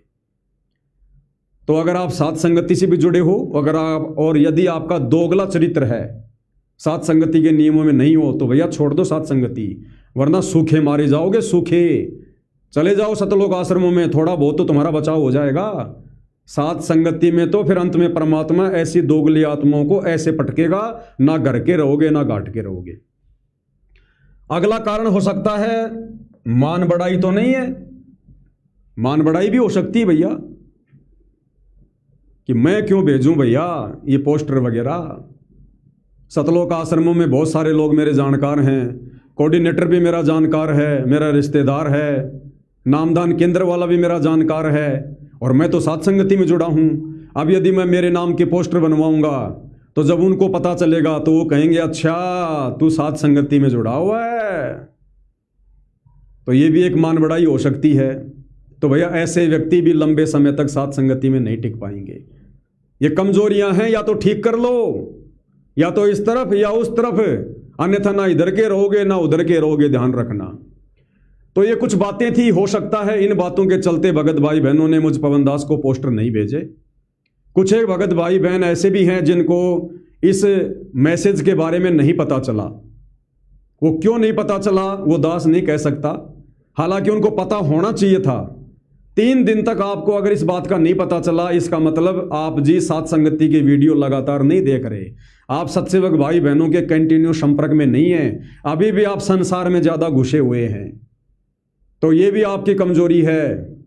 तो अगर आप साथ संगति से भी जुड़े हो, अगर आप और यदि आपका दोगला चरित्र है, साथ संगति के नियमों में नहीं हो, तो भैया छोड़ दो साथ संगति, वरना सूखे मारे जाओगे। सूखे चले जाओ सतलोक आश्रमों में, थोड़ा बहुत तो तुम्हारा बचाव हो जाएगा। साथ संगति में तो फिर अंत में परमात्मा ऐसी दोगली आत्माओं को ऐसे पटकेगा, ना घर के रहोगे ना घाट के रहोगे। अगला कारण हो सकता है मान बढ़ाई तो नहीं है, मान बढ़ाई भी हो सकती है भैया। कि मैं क्यों भेजूं भैया ये पोस्टर वगैरह। सतलोक आश्रमों में बहुत सारे लोग मेरे जानकार हैं, कोऑर्डिनेटर भी मेरा जानकार है, मेरा रिश्तेदार है, नामदान केंद्र वाला भी मेरा जानकार है, और मैं तो साध संगति में जुड़ा हूं। अब यदि मैं मेरे नाम के पोस्टर बनवाऊंगा तो जब उनको पता चलेगा तो वो कहेंगे अच्छा तू साध संगति में जुड़ा हुआ है, तो ये भी एक मान बढ़ाई हो सकती है। तो भैया ऐसे व्यक्ति भी लंबे समय तक साध संगति में नहीं टिक पाएंगे। ये कमजोरियां हैं, या तो ठीक कर लो, या तो इस तरफ या उस तरफ, अन्यथा ना इधर के रहोगे ना उधर के रहोगे, ध्यान रखना। तो ये कुछ बातें थी, हो सकता है इन बातों के चलते भगत भाई बहनों ने मुझ पवन दास को पोस्टर नहीं भेजे। कुछ एक भगत भाई बहन ऐसे भी हैं जिनको इस मैसेज के बारे में नहीं पता चला। वो क्यों नहीं पता चला वो दास नहीं कह सकता, हालांकि उनको पता होना चाहिए था। 3 दिन तक आपको अगर इस बात का नहीं पता चला, इसका मतलब आप जी साध संगति के वीडियो लगातार नहीं देख रहे, आप सत्सेवक भाई बहनों के कंटिन्यू संपर्क में नहीं है, अभी भी आप संसार में ज्यादा घुसे हुए हैं। तो ये भी आपकी कमजोरी है।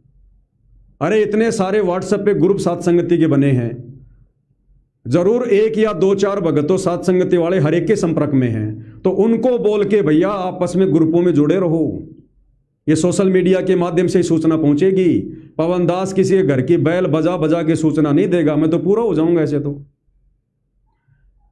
अरे इतने सारे व्हाट्सएप पे ग्रुप साध संगति के बने हैं, जरूर 1 या 2-4 भगतों साध संगति वाले हर एक के संपर्क में हैं, तो उनको बोल के भैया आपस में ग्रुपों में जुड़े रहो। ये सोशल मीडिया के माध्यम से सूचना पहुंचेगी। पवन दास किसी के घर की बैल बजा बजा के सूचना नहीं देगा, मैं तो पूरा हो जाऊंगा ऐसे। तो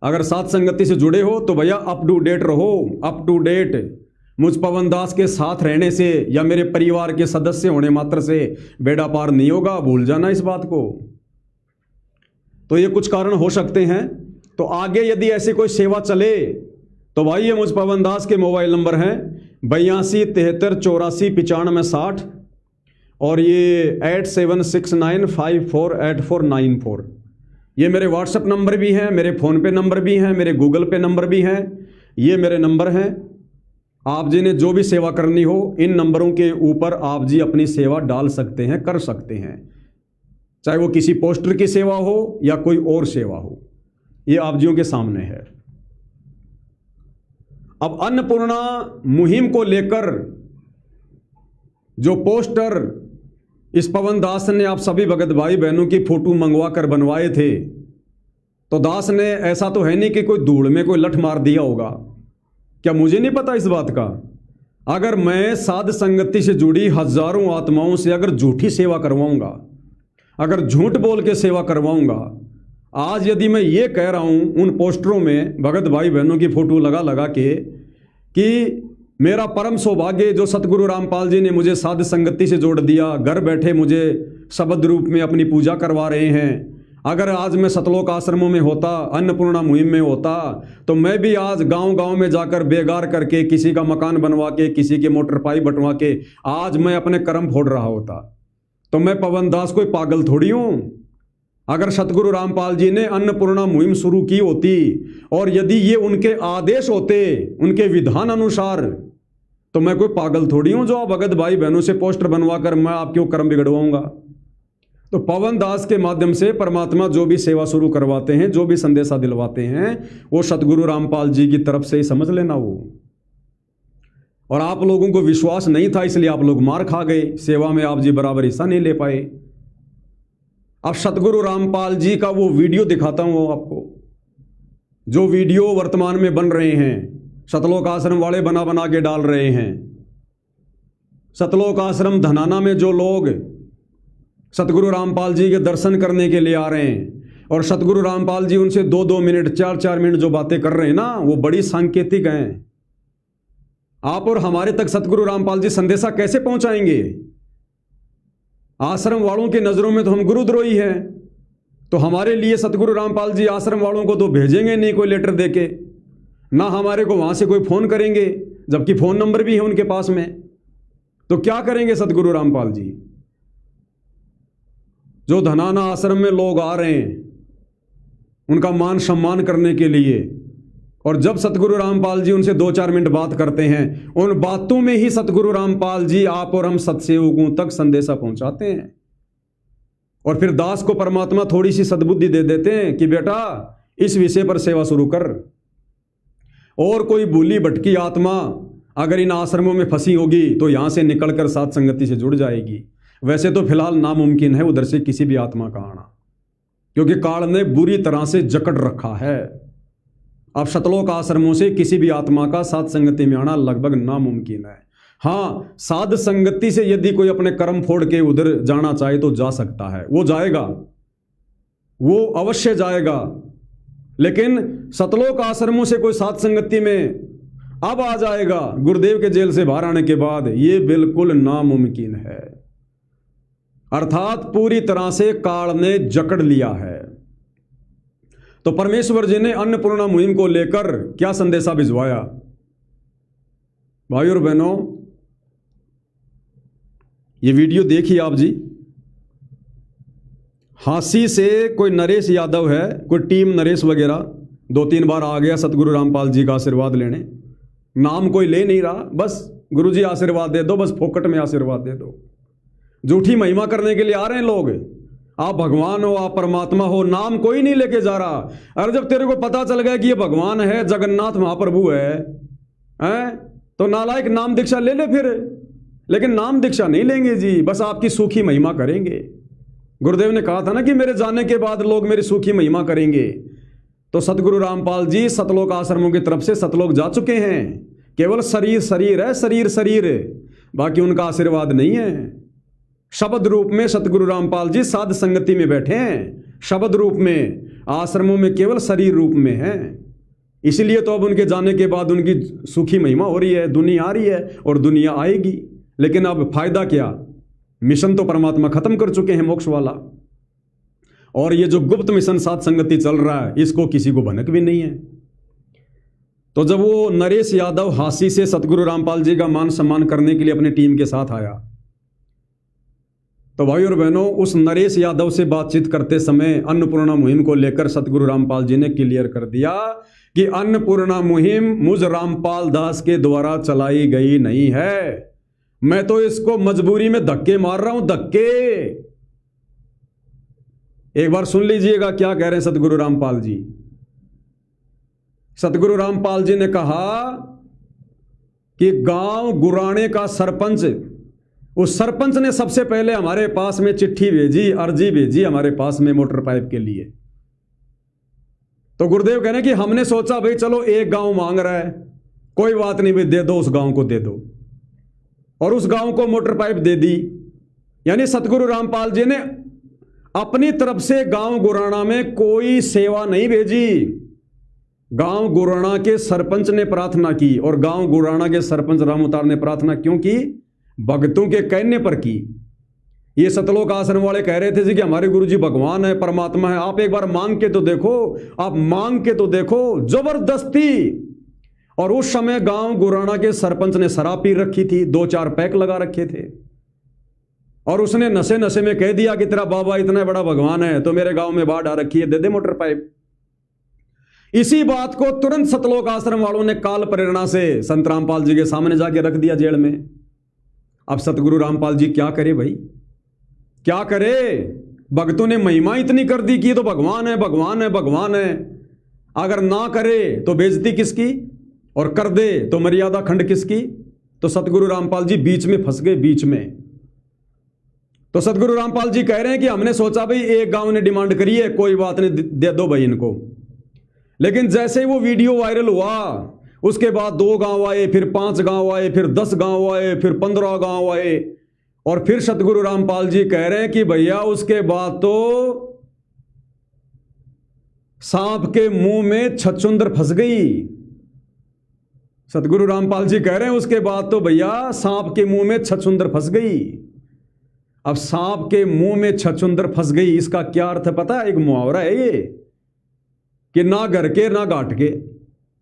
अगर साध संगति से जुड़े हो तो भैया अप टू डेट रहो, अप टू डेट। मुझ पवन दास के साथ रहने से या मेरे परिवार के सदस्य होने मात्र से बेड़ा पार नहीं होगा, भूल जाना इस बात को। तो ये कुछ कारण हो सकते हैं। तो आगे यदि ऐसी कोई सेवा चले तो भाई ये मुझ पवन दास के मोबाइल नंबर हैं 82 73 84 95 60 और ये 8769548494। ये मेरे व्हाट्सएप नंबर भी हैं, मेरे फ़ोन पे नंबर भी हैं, मेरे गूगल पे नंबर भी हैं। ये मेरे नंबर हैं। आप जी ने जो भी सेवा करनी हो इन नंबरों के ऊपर आप जी अपनी सेवा डाल सकते हैं, कर सकते हैं, चाहे वो किसी पोस्टर की सेवा हो या कोई और सेवा हो। ये आप जियों के सामने है। अब अन्नपूर्णा मुहिम को लेकर जो पोस्टर इस पवन दास ने आप सभी भगत भाई बहनों की फोटो मंगवा कर बनवाए थे, तो दास ने ऐसा तो है नहीं कि कोई धूल में कोई लठ मार दिया होगा। क्या मुझे नहीं पता इस बात का? अगर मैं साध संगति से जुड़ी हजारों आत्माओं से अगर झूठी सेवा करवाऊंगा, अगर झूठ बोल के सेवा करवाऊंगा, आज यदि मैं ये कह रहा हूं उन पोस्टरों में भगत भाई बहनों की फोटो लगा लगा के कि मेरा परम सौभाग्य जो सतगुरु रामपाल जी ने मुझे साध संगति से जोड़ दिया, घर बैठे मुझे शब्द रूप में अपनी पूजा करवा रहे हैं, अगर आज मैं सतलोक आश्रमों में होता, अन्नपूर्णा मुहिम में होता, तो मैं भी आज गांव-गांव में जाकर बेगार करके किसी का मकान बनवा के, किसी के मोटर पाइप बंटवा के आज मैं अपने कर्म फोड़ रहा होता। तो मैं पवन दास कोई पागल थोड़ी हूं। अगर सतगुरु रामपाल जी ने अन्नपूर्णा मुहिम शुरू की होती और यदि ये उनके आदेश होते, उनके विधान अनुसार, तो मैं कोई पागल थोड़ी हूं जो भगत भाई बहनों से पोस्टर बनवा कर मैं आपके कर्म बिगड़वाऊंगा। तो पवन दास के माध्यम से परमात्मा जो भी सेवा शुरू करवाते हैं, जो भी संदेशा दिलवाते हैं, वो सतगुरु रामपाल जी की तरफ से ही समझ लेना वो। और आप लोगों को विश्वास नहीं था इसलिए आप लोग मार खा गए, सेवा में आप जी बराबर हिस्सा नहीं ले पाए। अब सतगुरु रामपाल जी का वो वीडियो दिखाता हूं आपको, जो वीडियो वर्तमान में बन रहे हैं, सतलोक आश्रम वाले बना बना के डाल रहे हैं। सतलोक आश्रम धनाना में जो लोग सतगुरु रामपाल जी के दर्शन करने के लिए आ रहे हैं और सतगुरु रामपाल जी उनसे 2-2 मिनट 4-4 मिनट जो बातें कर रहे हैं ना, वो बड़ी सांकेतिक हैं। आप और हमारे तक सतगुरु रामपाल जी संदेशा कैसे पहुंचाएंगे? आश्रम वालों की नजरों में तो हम गुरुद्रोही हैं, तो हमारे लिए सतगुरु रामपाल जी आश्रम वालों को तो भेजेंगे नहीं कोई लेटर देके, ना हमारे को वहां से कोई फोन करेंगे, जबकि फोन नंबर भी है उनके पास में। तो क्या करेंगे सतगुरु रामपाल जी? जो धनाना आश्रम में लोग आ रहे हैं उनका मान सम्मान करने के लिए, और जब सतगुरु रामपाल जी उनसे 2-4 मिनट बात करते हैं, उन बातों में ही सतगुरु रामपाल जी आप और हम सत्सेवकों तक संदेशा पहुंचाते हैं। और फिर दास को परमात्मा थोड़ी सी सद्बुद्धि दे देते हैं कि बेटा इस विषय पर सेवा शुरू कर। और कोई भूली भटकी आत्मा अगर इन आश्रमों में फंसी होगी तो यहां से निकलकर साध संगति से जुड़ जाएगी। वैसे तो फिलहाल नामुमकिन है उधर से किसी भी आत्मा का आना। क्योंकि काल ने बुरी तरह से जकड़ रखा है। अब सतलोक आश्रमों से किसी भी आत्मा का साध संगति में आना लगभग नामुमकिन है। हाँ, साध संगति से यदि कोई अपने कर्म फोड़ के उधर जाना चाहे तो जा सकता है, वो जाएगा, वो अवश्य जाएगा। लेकिन सतलोक आश्रमों से कोई साध संगति में अब आ जाएगा गुरुदेव के जेल से बाहर आने के बाद, ये बिल्कुल नामुमकिन है। अर्थात पूरी तरह से काल ने जकड़ लिया है। तो परमेश्वर जी ने अन्नपूर्णा मुहिम को लेकर क्या संदेशा भिजवाया? भाइयों और बहनों, ये वीडियो देखिए आप जी। हांसी से कोई नरेश यादव है, कोई टीम नरेश वगैरह 2-3 बार आ गया सतगुरु रामपाल जी का आशीर्वाद लेने, नाम कोई ले नहीं रहा, बस गुरु जी आशीर्वाद दे दो, बस फोकट में आशीर्वाद दे दो। झूठी महिमा करने के लिए आ रहे हैं लोग। आप भगवान हो, आप परमात्मा हो, नाम कोई नहीं लेके जा रहा। अरे जब तेरे को पता चल गया कि ये भगवान है, जगन्नाथ महाप्रभु है, तो नालायक नाम दीक्षा ले ले फिर। लेकिन नाम दीक्षा नहीं लेंगे जी, बस आपकी सूखी महिमा करेंगे। गुरुदेव ने कहा था ना कि मेरे जाने के बाद लोग मेरी सूखी महिमा करेंगे। तो सतगुरु रामपाल जी सतलोक आश्रमों की तरफ से सतलोक जा चुके हैं। केवल शरीर शरीर है, शरीर शरीर, बाकी उनका आशीर्वाद नहीं है। शब्द रूप में सतगुरु रामपाल जी साध संगति में बैठे हैं, शब्द रूप में, आश्रमों में केवल शरीर रूप में है। इसीलिए तो अब उनके जाने के बाद उनकी सूखी महिमा हो रही है, दुनिया आ रही है और दुनिया आएगी। लेकिन अब फायदा क्या? मिशन तो परमात्मा खत्म कर चुके हैं, मोक्ष वाला। और ये जो गुप्त मिशन साध संगति चल रहा है, इसको किसी को भनक भी नहीं है। तो जब वो नरेश यादव हांसी से सतगुरु रामपाल जी का मान सम्मान करने के लिए अपनी टीम के साथ आया, तो भाई और बहनों, उस नरेश यादव से बातचीत करते समय अन्नपूर्णा मुहिम को लेकर सतगुरु रामपाल जी ने क्लियर कर दिया कि अन्नपूर्णा मुहिम मुझ रामपाल दास के द्वारा चलाई गई नहीं है। मैं तो इसको मजबूरी में धक्के मार रहा हूं, धक्के। एक बार सुन लीजिएगा क्या कह रहे हैं सतगुरु रामपाल जी। सतगुरु रामपाल जी ने कहा कि गांव गुराणे का सरपंच, उस सरपंच ने सबसे पहले हमारे पास में चिट्ठी भेजी, अर्जी भेजी हमारे पास में मोटर पाइप के लिए। तो गुरुदेव कहने कि हमने सोचा भाई चलो एक गांव मांग रहा है, कोई बात नहीं भाई, दे दो, उस गांव को दे दो। और उस गांव को मोटर पाइप दे दी। यानी सतगुरु रामपाल जी ने अपनी तरफ से गांव गुराणा में कोई सेवा नहीं भेजी। गांव गुराणा के सरपंच ने प्रार्थना की, और गांव गुराणा के सरपंच रामउतार ने प्रार्थना क्यों की? भक्तों के कहने पर की। ये सतलोक आश्रम वाले कह रहे थे जी कि हमारे गुरुजी भगवान है, परमात्मा है, आप एक बार मांग के तो देखो, आप मांग के तो देखो, जबरदस्ती। और उस समय गांव गुराणा के सरपंच ने शराब पी रखी थी, 2-4 पैक लगा रखे थे, और उसने नशे नशे में कह दिया कि तेरा बाबा इतना बड़ा भगवान है तो मेरे गांव में बाढ़ आ रखी है, दे दे मोटर पाइप। इसी बात को तुरंत सतलोक आश्रम वालों ने काल प्रेरणा से संत रामपाल जी के सामने जाके रख दिया जेल में। अब सतगुरु रामपाल जी क्या करे भाई, क्या करे? भक्तों ने महिमा इतनी कर दी कि ये तो भगवान है, भगवान है, भगवान है। अगर ना करे तो बेइज्जती किसकी, और कर दे तो मर्यादा खंड किसकी? तो सतगुरु रामपाल जी बीच में फंस गए, बीच में। तो सतगुरु रामपाल जी कह रहे हैं कि हमने सोचा भाई एक गांव ने डिमांड करी है, कोई बात नहीं, दे दो भाई इनको। लेकिन जैसे ही वो वीडियो वायरल हुआ, उसके बाद 2 गांव आए, फिर 5 गांव आए, फिर 10 गांव आए, फिर 15 गांव आए, और फिर सतगुरु रामपाल जी कह रहे हैं कि भैया उसके बाद तो सांप के मुंह में छछूंदर फंस गई। सतगुरु रामपाल जी कह रहे हैं उसके बाद तो भैया सांप के मुंह में छछूंदर फंस गई। अब सांप के मुंह में छछूंदर फंस गई, इसका क्या अर्थ पता है? एक मुहावरा है ये कि ना घर के ना घाट के,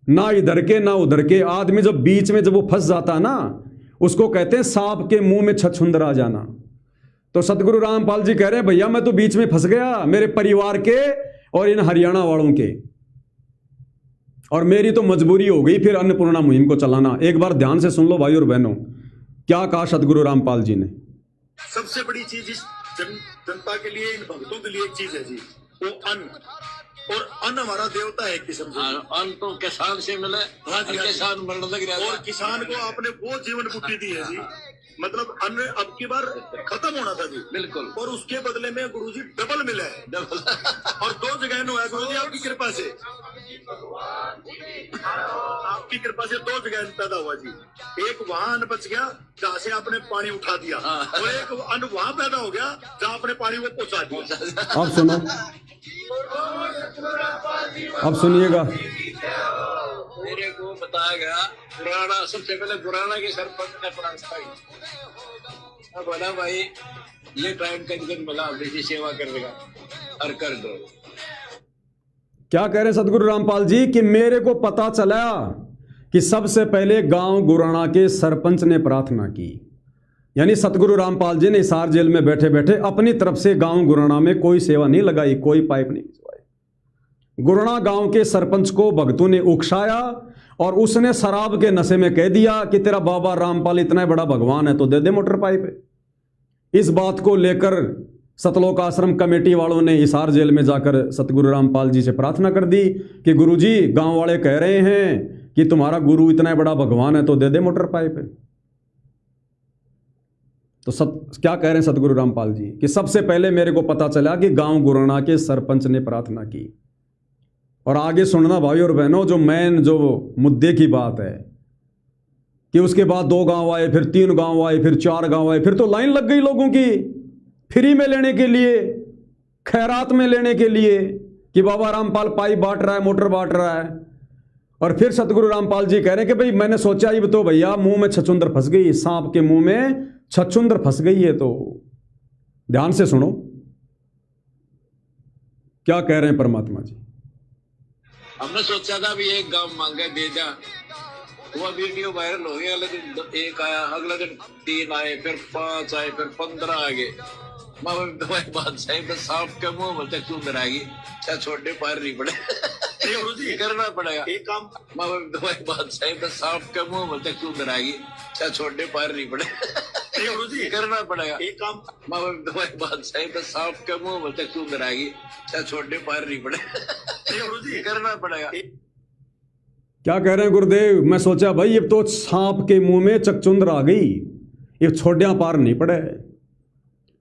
ना इधर के ना उधर के, आदमी जब बीच में जब वो फंस जाता है ना, उसको कहते हैं सांप के मुंह में छछूंदर आ जाना। तो सतगुरु रामपाल जी कह रहे हैं भैया मैं तो बीच में फंस गया, मेरे परिवार के और इन हरियाणा वालों के, और मेरी तो मजबूरी हो गई फिर अन्नपूर्णा मुहिम को चलाना। एक बार ध्यान से सुन लो भाई और बहनों, क्या कहा सतगुरु रामपाल जी ने। सबसे बड़ी चीज इस जनता के लिए, इन भक्तों के लिए एक चीज है जी, वो अन्न। और अन्न हमारा देवता है एक किस्म से। अन्न तो किसान से मिले, हाँ जी, किसान मरने लग रहा है। और किसान को आपने वो जीवन बुद्धि दी है जी मतलब अन्न अब की बार खत्म होना था जी, बिल्कुल। और उसके बदले में गुरुजी डबल मिला है, डबल। और 2 जगह हुआ है गुरुजी आपकी कृपा से, आपकी कृपा से 2 जगह पैदा हुआ जी। एक वहां अन्न बच गया जहाँ से आपने पानी उठा दिया, और एक अन्न वहां पैदा हो गया जहाँ आपने पानी को पहुंचा दिया। अब सुनो, अब सुनिएगा। मेरे को बताया गया पुराना, सबसे पहले पुराना के सरपंच ने अब बोला भाई ये टाइम कहीं मिला बेटी सेवा करने का और कर दो। क्या कह रहे सतगुरु रामपाल जी कि मेरे को पता चला कि सबसे पहले गांव गुराना के सरपंच ने प्रार्थना की, यानी सतगुरु रामपाल जी ने हिसार जेल में बैठे बैठे अपनी तरफ से गांव गुराना में कोई सेवा नहीं लगाई, कोई पाइप नहीं भिजवाई। गुराना गांव के सरपंच को भक्तों ने उकसाया और उसने शराब के नशे में कह दिया कि तेरा बाबा रामपाल इतना बड़ा भगवान है तो दे दे मोटर पाइप। इस बात को लेकर सतलोक आश्रम कमेटी वालों ने हिसार जेल में जाकर सतगुरु रामपाल जी से प्रार्थना कर दी कि गुरुजी गांव वाले कह रहे हैं कि तुम्हारा गुरु इतना बड़ा भगवान है तो दे दे मोटर पाइप। तो क्या कह रहे हैं सतगुरु रामपाल जी कि सबसे पहले मेरे को पता चला कि गांव गुराना के सरपंच ने प्रार्थना की। और आगे सुनना भाई और बहनों, जो मुद्दे की बात है कि उसके बाद 2 गांव आए, फिर 3 गांव आए, फिर 4 गांव आए, फिर तो लाइन लग गई लोगों की फ्री में लेने के लिए, खैरात में लेने के लिए कि बाबा रामपाल पाइप बांट रहा है, मोटर बांट रहा है। और फिर सतगुरु रामपाल जी कह रहे हैं कि भाई मैंने सोचा ये तो भैया मुंह में छछूंदर फंस गई, सांप के मुंह में छछूंदर फंस गई है। तो ध्यान से सुनो क्या कह रहे हैं परमात्मा जी। हमने सोचा था भी एक गांव मांगे दे जा, वो वीडियो वायरल हो गया। अगले दिन 1 आया, अगले दिन 3 आए, फिर 5 आए, फिर 15 आ गए। दवाई बादशाही में सांप के मुंह में चूंदर आएगी, क्या छोटे पैर नहीं पड़े करना पड़ेगा एक काम। दवाई बादशाही में सांप के मुंह में चूंदर आएगी, क्या छोटे पैर नहीं पड़े करना पड़ेगा एक काम। दवाई बादशाही में सांप के मुंह में चूंदर आएगी, क्या छोटे पैर नहीं पड़े करना पड़ेगा। क्या कह रहे हैं गुरुदेव? मैं सोचा भाई ये तो सांप के मुंह में चकचुंदर आ गई, ये छोड़िया पार नहीं पड़े।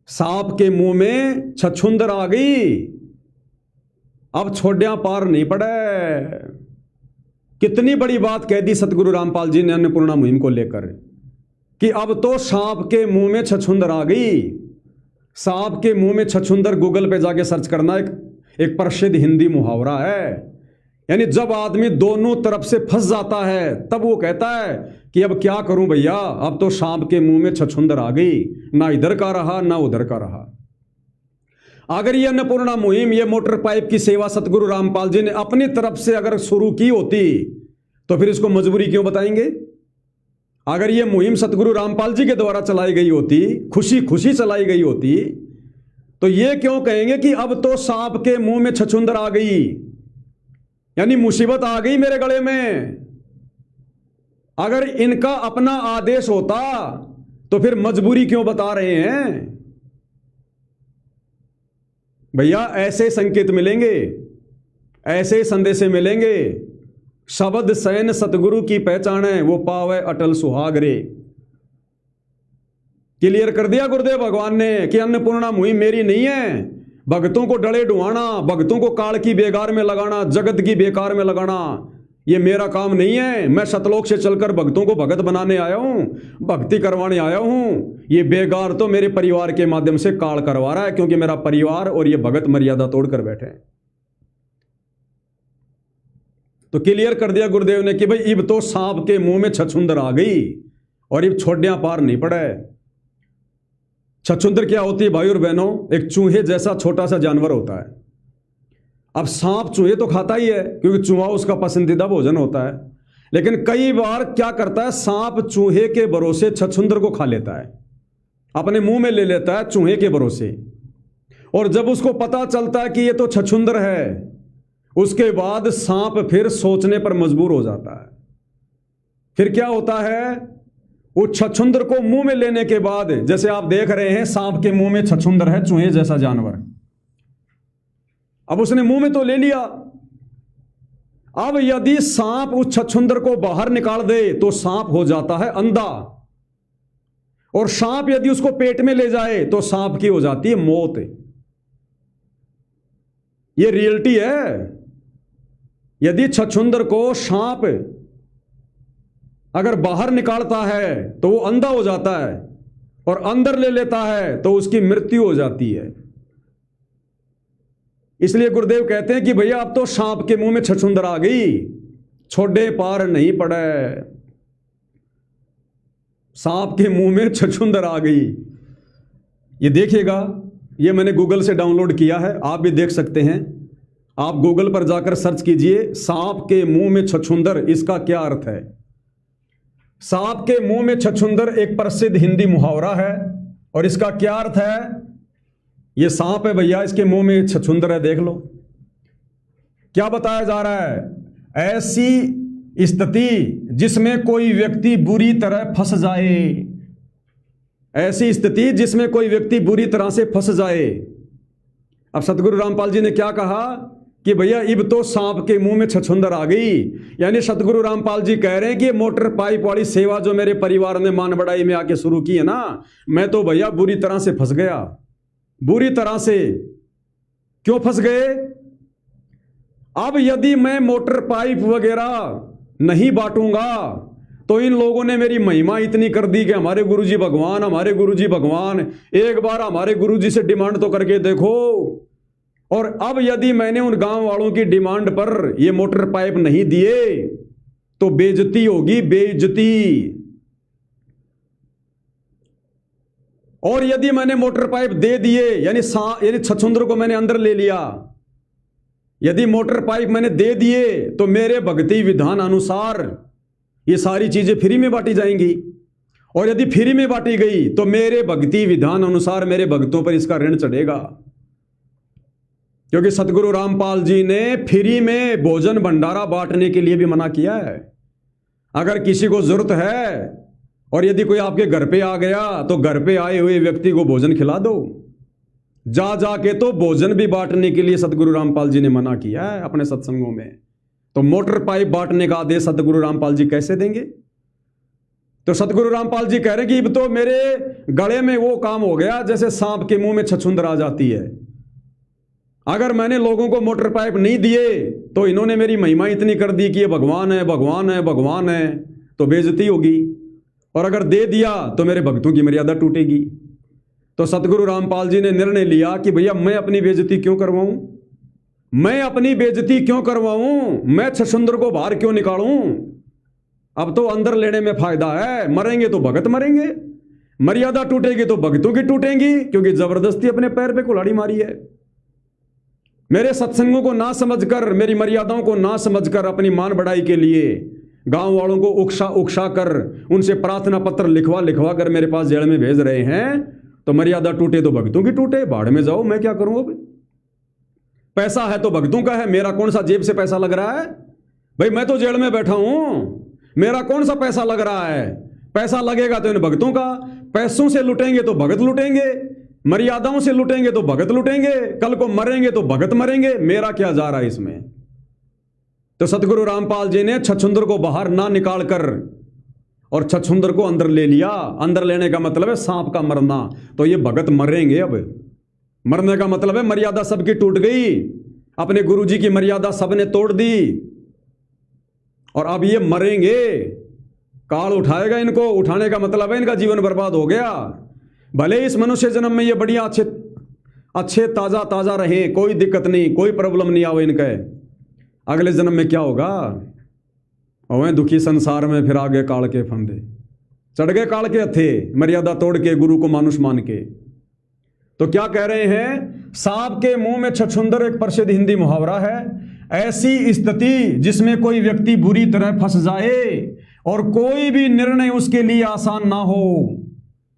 सांप के मुंह में छछुंदर आ गई, अब छोड़िया पार नहीं पड़े। कितनी बड़ी बात कह दी सतगुरु रामपाल जी ने अन्नपूर्णा मुहिम को लेकर कि अब तो सांप के मुंह में छछुंदर आ गई। सांप के मुंह में छछुंदर गूगल पे जाके सर्च करना, एक प्रसिद्ध हिंदी मुहावरा है। यानी जब आदमी दोनों तरफ से फंस जाता है तब वो कहता है कि अब क्या करूं भैया, अब तो सांप के मुंह में छछुंदर आ गई, ना इधर का रहा ना उधर का रहा। अगर ये अन्नपूर्णा मुहिम, ये मोटर पाइप की सेवा सतगुरु रामपाल जी ने अपनी तरफ से अगर शुरू की होती तो फिर इसको मजबूरी क्यों बताएंगे? अगर ये मुहिम सतगुरु रामपाल जी के द्वारा चलाई गई होती, खुशी खुशी चलाई गई होती, तो ये क्यों कहेंगे कि अब तो सांप के मुंह में छछुंदर आ गई, यानी मुसीबत आ गई मेरे गले में। अगर इनका अपना आदेश होता तो फिर मजबूरी क्यों बता रहे हैं? भैया ऐसे संकेत मिलेंगे, ऐसे संदेश मिलेंगे। शब्द सैन सतगुरु की पहचान है, वो पावे अटल सुहाग रे। क्लियर कर दिया गुरुदेव भगवान ने कि अन्नपूर्णा मुहिम मेरी नहीं है। भक्तों को डले ढुआना, भक्तों को काल की बेकार में लगाना, जगत की बेकार में लगाना, ये मेरा काम नहीं है। मैं सतलोक से चलकर भक्तों को भगत बनाने आया हूं, भक्ति करवाने आया हूं। ये बेगार तो मेरे परिवार के माध्यम से काल करवा रहा है, क्योंकि मेरा परिवार और ये भगत मर्यादा तोड़कर बैठे हैं। तो क्लियर कर दिया गुरुदेव ने कि भाई इब तो सांप के मुंह में छछुंदर आ गई और इब छोड़िया पार नहीं पड़े। छछुंदर क्या होती है भाई और बहनों? एक चूहे जैसा छोटा सा जानवर होता है। अब सांप चूहे तो खाता ही है क्योंकि चूहा उसका पसंदीदा भोजन होता है, लेकिन कई बार क्या करता है, सांप चूहे के भरोसे छछुंदर को खा लेता है, अपने मुंह में ले लेता है चूहे के भरोसे। और जब उसको पता चलता है कि ये तो छछुंदर है, उसके बाद सांप फिर सोचने पर मजबूर हो जाता है। फिर क्या होता है, वो छछुंदर को मुंह में लेने के बाद, जैसे आप देख रहे हैं सांप के मुंह में छछुंदर है, चूहे जैसा जानवर। अब उसने मुंह में तो ले लिया, अब यदि सांप उस छछुंदर को बाहर निकाल दे तो सांप हो जाता है अंधा। और सांप यदि उसको पेट में ले जाए तो सांप की हो जाती है मौत। ये रियलिटी है। यदि छछूंदर को सांप अगर बाहर निकालता है तो वो अंधा हो जाता है, और अंदर ले लेता है तो उसकी मृत्यु हो जाती है। इसलिए गुरुदेव कहते हैं कि भैया अब तो सांप के मुंह में छछूंदर आ गई, छोड़े पार नहीं पड़े। सांप के मुंह में छछूंदर आ गई। ये देखिएगा, ये मैंने गूगल से डाउनलोड किया है, आप भी देख सकते हैं। आप गूगल पर जाकर सर्च कीजिए सांप के मुंह में छछूंदर, इसका क्या अर्थ है। सांप के मुंह में छछूंदर एक प्रसिद्ध हिंदी मुहावरा है, और इसका क्या अर्थ है। ये सांप है भैया, इसके मुंह में छछूंदर है, देख लो। क्या बताया जा रहा है, ऐसी स्थिति जिसमें कोई व्यक्ति बुरी तरह फंस जाए, ऐसी स्थिति जिसमें कोई व्यक्ति बुरी तरह से फंस जाए। अब सतगुरु रामपाल जी ने क्या कहा कि भैया इब तो सांप के मुंह में छछूंदर आ गई। यानी सतगुरु रामपाल जी कह रहे हैं कि मोटर पाइप वाली सेवा जो मेरे परिवार ने मान बढ़ाई में आके शुरू की है ना, मैं तो भैया बुरी तरह से फंस गया। बुरी तरह से क्यों फंस गए। अब यदि मैं मोटर पाइप वगैरह नहीं बांटूंगा तो इन लोगों ने मेरी महिमा इतनी कर दी कि हमारे गुरुजी भगवान, हमारे गुरुजी भगवान। एक बार हमारे गुरुजी से डिमांड तो करके देखो। और अब यदि मैंने उन गांव वालों की डिमांड पर ये मोटर पाइप नहीं दिए तो बेइज्जती होगी, बेइज्जती। और यदि मैंने मोटर पाइप दे दिए, यानी छछूंदर को मैंने अंदर ले लिया, यदि मोटर पाइप मैंने दे दिए तो मेरे भक्ति विधान अनुसार ये सारी चीजें फ्री में बांटी जाएंगी। और यदि फ्री में बांटी गई तो मेरे भक्ति विधान अनुसार मेरे भक्तों पर इसका ऋण चढ़ेगा। क्योंकि सतगुरु रामपाल जी ने फ्री में भोजन भंडारा बांटने के लिए भी मना किया है। अगर किसी को जरूरत है और यदि कोई आपके घर पे आ गया तो घर पे आए हुए व्यक्ति को भोजन खिला दो। जा जाके तो भोजन भी बांटने के लिए सतगुरु रामपाल जी ने मना किया है अपने सत्संगों में। तो मोटर पाइप बांटने का आदेश सतगुरु रामपाल जी कैसे देंगे। तो सतगुरु रामपाल जी कह रहे हैं कि अब तो मेरे गले में वो काम हो गया जैसे सांप के मुंह में छछूंदर आ जाती है। अगर मैंने लोगों को मोटर पाइप नहीं दिए तो इन्होंने मेरी महिमा इतनी कर दी कि ये भगवान है, भगवान है, भगवान है, तो बेइज्जती होगी। और अगर दे दिया तो मेरे भक्तों की मर्यादा टूटेगी। तो सतगुरु रामपाल जी ने निर्णय लिया कि भैया मैं अपनी बेइज्जती क्यों करवाऊं, मैं अपनी बेइज्जती क्यों करवाऊं, मैं छछूंदर को बाहर क्यों निकालूं। अब तो अंदर लेने में फायदा है। मरेंगे तो भगत मरेंगे, मर्यादा टूटेगी तो भक्तों की टूटेंगी, क्योंकि जबरदस्ती अपने पैर पे कुल्हाड़ी मारी है। मेरे सत्संगों को ना समझकर, मेरी मर्यादाओं को ना समझकर अपनी मान बढ़ाई के लिए गांव वालों को उकसा कर उनसे प्रार्थना पत्र लिखवा कर मेरे पास जेल में भेज रहे हैं। तो मर्यादा टूटे तो भक्तों की टूटे, बाढ़ में जाओ, मैं क्या करूं। अब पैसा है तो भक्तों का है, मेरा कौन सा जेब से पैसा लग रहा है। भाई मैं तो जेल में बैठा हूं, मेरा कौन सा पैसा लग रहा है। पैसा लगेगा तो इन भक्तों का। पैसों से लुटेंगे तो भगत लुटेंगे, मर्यादाओं से लुटेंगे तो भगत लुटेंगे, कल को मरेंगे तो भगत मरेंगे। मेरा क्या जा रहा है इसमें। तो सतगुरु रामपाल जी ने छछूंदर को बाहर ना निकाल कर और छछूंदर को अंदर ले लिया। अंदर लेने का मतलब है सांप का मरना। तो ये भगत मरेंगे। अब मरने का मतलब है मर्यादा सबकी टूट गई, अपने गुरुजी की मर्यादा सबने तोड़ दी और अब ये मरेंगे। काल उठाएगा इनको। उठाने का मतलब है इनका जीवन बर्बाद हो गया। भले इस मनुष्य जन्म में ये बढ़िया अच्छे ताजा रहे, कोई दिक्कत नहीं, कोई प्रॉब्लम नहीं आवे इनके। अगले जन्म में क्या होगा। और दुखी संसार में फिर आगे काल के फंदे चढ़ गए, काल के हथे, मर्यादा तोड़ के गुरु को मानुष मान के। तो क्या कह रहे हैं, सांप के मुंह में छछूंदर एक प्रसिद्ध हिंदी मुहावरा है। ऐसी स्थिति जिसमें कोई व्यक्ति बुरी तरह फंस जाए और कोई भी निर्णय उसके लिए आसान ना हो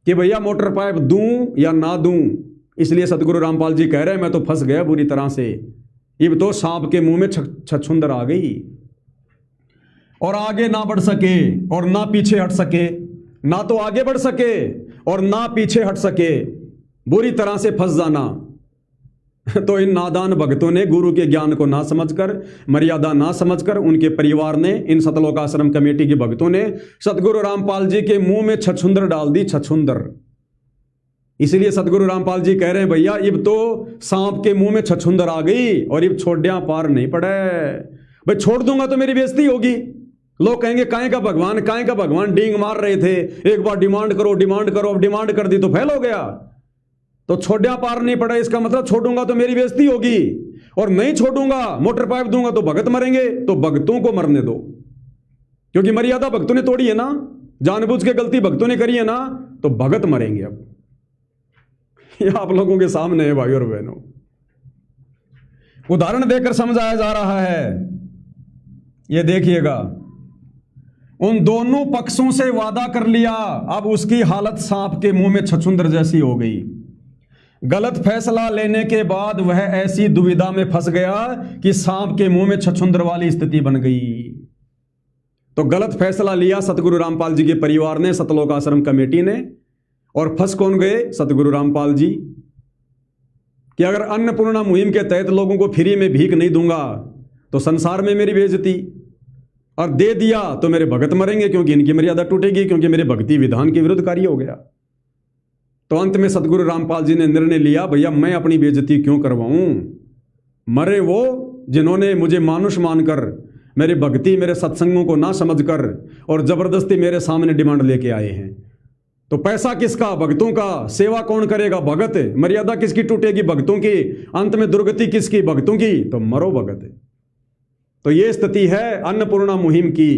कि भैया मोटर पाइप दूं या ना दूं। इसलिए सतगुरु रामपाल जी कह रहे हैं मैं तो फंस गया बुरी तरह से। अब तो सांप के मुंह में छछूंदर आ गई और आगे ना बढ़ सके और ना पीछे हट सके, ना तो आगे बढ़ सके और ना पीछे हट सके। बुरी तरह से फंस जाना। तो इन नादान भक्तों ने गुरु के ज्ञान को ना समझकर, मर्यादा ना समझकर, उनके परिवार ने, इन सतलोक आश्रम कमेटी के भक्तों ने सतगुरु रामपाल जी के मुंह में छछुंदर डाल दी, छछुंदर। इसलिए सतगुरु रामपाल जी कह रहे हैं, भैया इब तो सांप के मुंह में छछुंदर आ गई और इब छोड़िया पार नहीं पड़े। भाई छोड़ दूंगा तो मेरी बेइज्जती होगी, लोग कहेंगे काहे का भगवान, काहे का भगवान, डींग मार रहे थे, एक बार डिमांड करो डिमांड करो, अब डिमांड कर दी तो फेल हो गया। तो छोड़िया पार नहीं पड़ा, इसका मतलब छोड़ूंगा तो मेरी बेइज्जती होगी, और नहीं छोड़ूंगा, मोटर पाइप दूंगा तो भगत मरेंगे। तो भक्तों को मरने दो, क्योंकि मर्यादा भक्तों ने तोड़ी है ना, जानबूझ के गलती भक्तों ने करी है ना, तो भगत मरेंगे। अब ये आप लोगों के सामने है भाई और बहनों, उदाहरण देकर समझाया जा रहा है। ये देखिएगा, उन दोनों पक्षों से वादा कर लिया, अब उसकी हालत सांप के मुंह में छछुंदर जैसी हो गई। गलत फैसला लेने के बाद वह ऐसी दुविधा में फंस गया कि सांप के मुंह में छछुंदर वाली स्थिति बन गई। तो गलत फैसला लिया सतगुरु रामपाल जी के परिवार ने, सतलोक आश्रम कमेटी ने, और फंस कौन गए? सतगुरु रामपाल जी। कि अगर अन्नपूर्णा मुहिम के तहत लोगों को फ्री में भीख नहीं दूंगा तो संसार में मेरी बेइज्जती, और दे दिया तो मेरे भगत मरेंगे, क्योंकि इनकी मर्यादा टूटेगी, क्योंकि मेरे भक्ति विधान के विरुद्ध कार्य हो गया। तो अंत में सतगुरु रामपाल जी ने निर्णय लिया, भैया मैं अपनी बेइज्जती क्यों करवाऊं, मरे वो जिन्होंने मुझे मानुष मानकर, मेरी भक्ति मेरे सत्संगों को ना समझकर और जबरदस्ती मेरे सामने डिमांड लेके आए हैं। तो पैसा किसका? भक्तों का। सेवा कौन करेगा? भगत। मर्यादा किसकी टूटेगी? भक्तों की। अंत में दुर्गति किसकी? भक्तों की। तो मरो भगत। तो ये स्थिति है अन्नपूर्णा मुहिम की।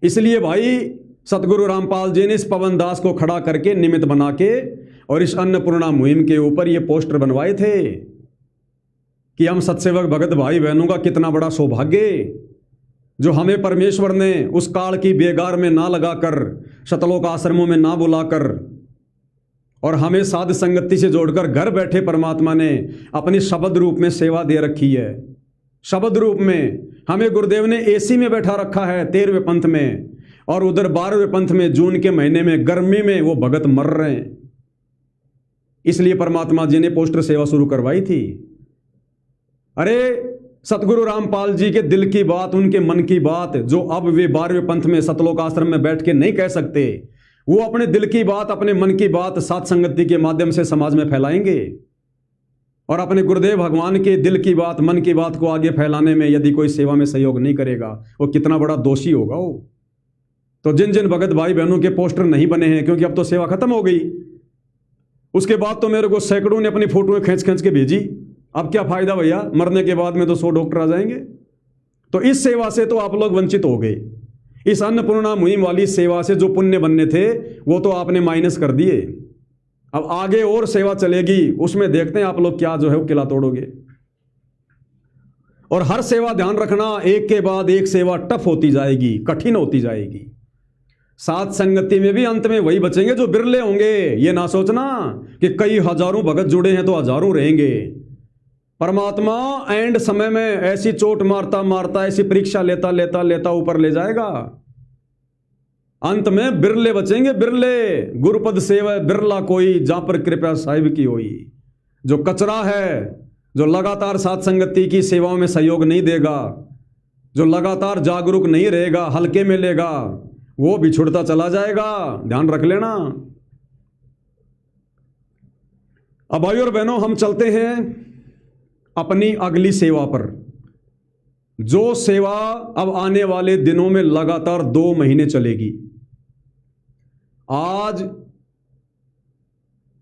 इसलिए भाई सतगुरु रामपाल जी ने इस पवन दास को खड़ा करके निमित्त बना के और इस अन्नपूर्णा मुहिम के ऊपर ये पोस्टर बनवाए थे कि हम सत्सेवक भगत भाई बहनों का कितना बड़ा सौभाग्य, जो हमें परमेश्वर ने उस काल की बेगार में ना लगाकर, सतलोक आश्रमों में ना बुलाकर, और हमें साध संगति से जोड़कर घर बैठे परमात्मा ने अपनी शब्द रूप में सेवा दे रखी है। शब्द रूप में हमें गुरुदेव ने एसी में बैठा रखा है 13वें पंथ में, और उधर 12वें पंथ में जून के महीने में गर्मी में वो भगत मर रहे हैं। इसलिए परमात्मा जी ने पोस्टर सेवा शुरू करवाई थी। अरे सतगुरु रामपाल जी के दिल की बात, उनके मन की बात, जो अब वे 12वें पंथ में सतलोक आश्रम में बैठ के नहीं कह सकते, वो अपने दिल की बात, अपने मन की बात साध संगति के माध्यम से समाज में फैलाएंगे। और अपने गुरुदेव भगवान के दिल की बात, मन की बात को आगे फैलाने में यदि कोई सेवा में सहयोग नहीं करेगा, वो कितना बड़ा दोषी होगा वो। तो जिन जिन भगत भाई बहनों के पोस्टर नहीं बने हैं, क्योंकि अब तो सेवा खत्म हो गई, उसके बाद तो मेरे को सैकड़ों ने अपनी फोटो खींच खींच के भेजी। अब क्या फायदा भैया, मरने के बाद में तो 100 डॉक्टर आ जाएंगे। तो इस सेवा से तो आप लोग वंचित हो गए। इस अन्नपूर्णा मुहिम वाली सेवा से जो पुण्य बनने थे वो तो आपने माइनस कर दिए। अब आगे और सेवा चलेगी, उसमें देखते हैं आप लोग क्या जो है वो किला तोड़ोगे। और हर सेवा ध्यान रखना, एक के बाद एक सेवा टफ होती जाएगी, कठिन होती जाएगी। साथ संगति में भी अंत में वही बचेंगे जो बिरले होंगे। ये ना सोचना कि कई हजारों भगत जुड़े हैं तो हजारों रहेंगे। परमात्मा एंड समय में ऐसी चोट मारता मारता, ऐसी परीक्षा लेता लेता लेता ऊपर ले जाएगा। अंत में बिरले बचेंगे, बिरले। गुरुपद सेवा बिरला कोई, जहां पर कृपया साहिब की होई। जो कचरा है, जो लगातार साथ संगति की सेवाओं में सहयोग नहीं देगा, जो लगातार जागरूक नहीं रहेगा, हल्के में लेगा, वो बिछुड़ता चला जाएगा। ध्यान रख लेना। अब भाई और बहनों, हम चलते हैं अपनी अगली सेवा पर, जो सेवा अब आने वाले दिनों में लगातार 2 महीने चलेगी। आज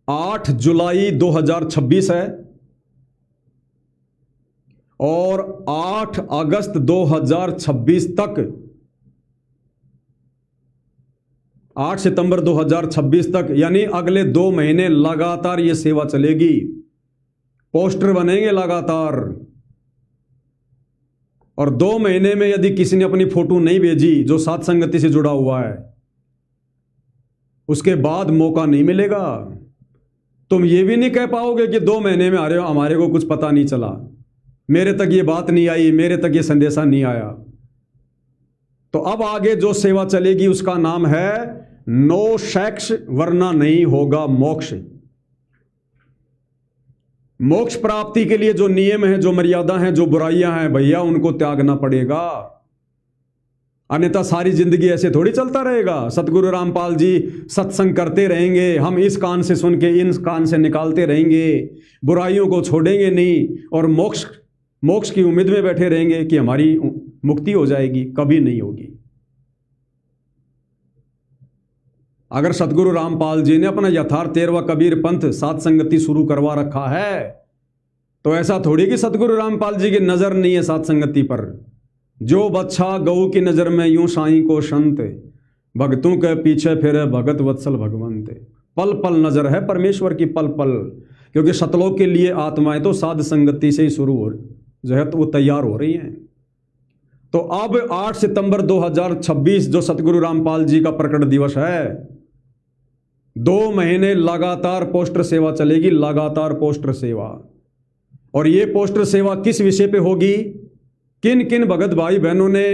8 जुलाई 2026 है और 8 अगस्त 2026 तक, 8 सितंबर 2026 तक, यानी अगले 2 महीने लगातार ये सेवा चलेगी। पोस्टर बनेंगे लगातार। और 2 महीने में यदि किसी ने अपनी फोटो नहीं भेजी जो साथ संगति से जुड़ा हुआ है, उसके बाद मौका नहीं मिलेगा। तुम ये भी नहीं कह पाओगे कि 2 महीने में आ रहे हो, हमारे को कुछ पता नहीं चला, मेरे तक ये बात नहीं आई, मेरे तक ये संदेशा नहीं आया। तो अब आगे जो सेवा चलेगी उसका नाम है नो सेक्स वरना नहीं होगा मोक्ष। मोक्ष प्राप्ति के लिए जो नियम है, जो मर्यादा है, जो बुराइयां हैं भैया, उनको त्यागना पड़ेगा, अन्यथा सारी जिंदगी ऐसे थोड़ी चलता रहेगा। सतगुरु रामपाल जी सत्संग करते रहेंगे, हम इस कान से सुन के इन कान से निकालते रहेंगे, बुराइयों को छोड़ेंगे नहीं और मोक्ष की उम्मीद में बैठे रहेंगे कि हमारी मुक्ति हो जाएगी, कभी नहीं होगी। अगर सतगुरु रामपाल जी ने अपना यथार्थ 13वां कबीर पंथ सात संगति शुरू करवा रखा है तो ऐसा थोड़ी कि सतगुरु रामपाल जी की नजर नहीं है सात संगति पर। जो बच्चा गऊ की नजर में यूं साईं को संत, भगतों के पीछे फिरे भगत वत्सल भगवंत। पल पल नजर है परमेश्वर की, पल पल, क्योंकि सतलोक के लिए आत्माएं तो साध संगति से ही शुरू हो जो है तो वो तैयार हो रही हैं। तो अब 8 सितंबर 2026 जो सतगुरु रामपाल जी का प्रकट दिवस है, 2 महीने लगातार पोस्टर सेवा चलेगी, लगातार पोस्टर सेवा। और ये पोस्टर सेवा किस विषय पे होगी? किन किन भगत भाई बहनों ने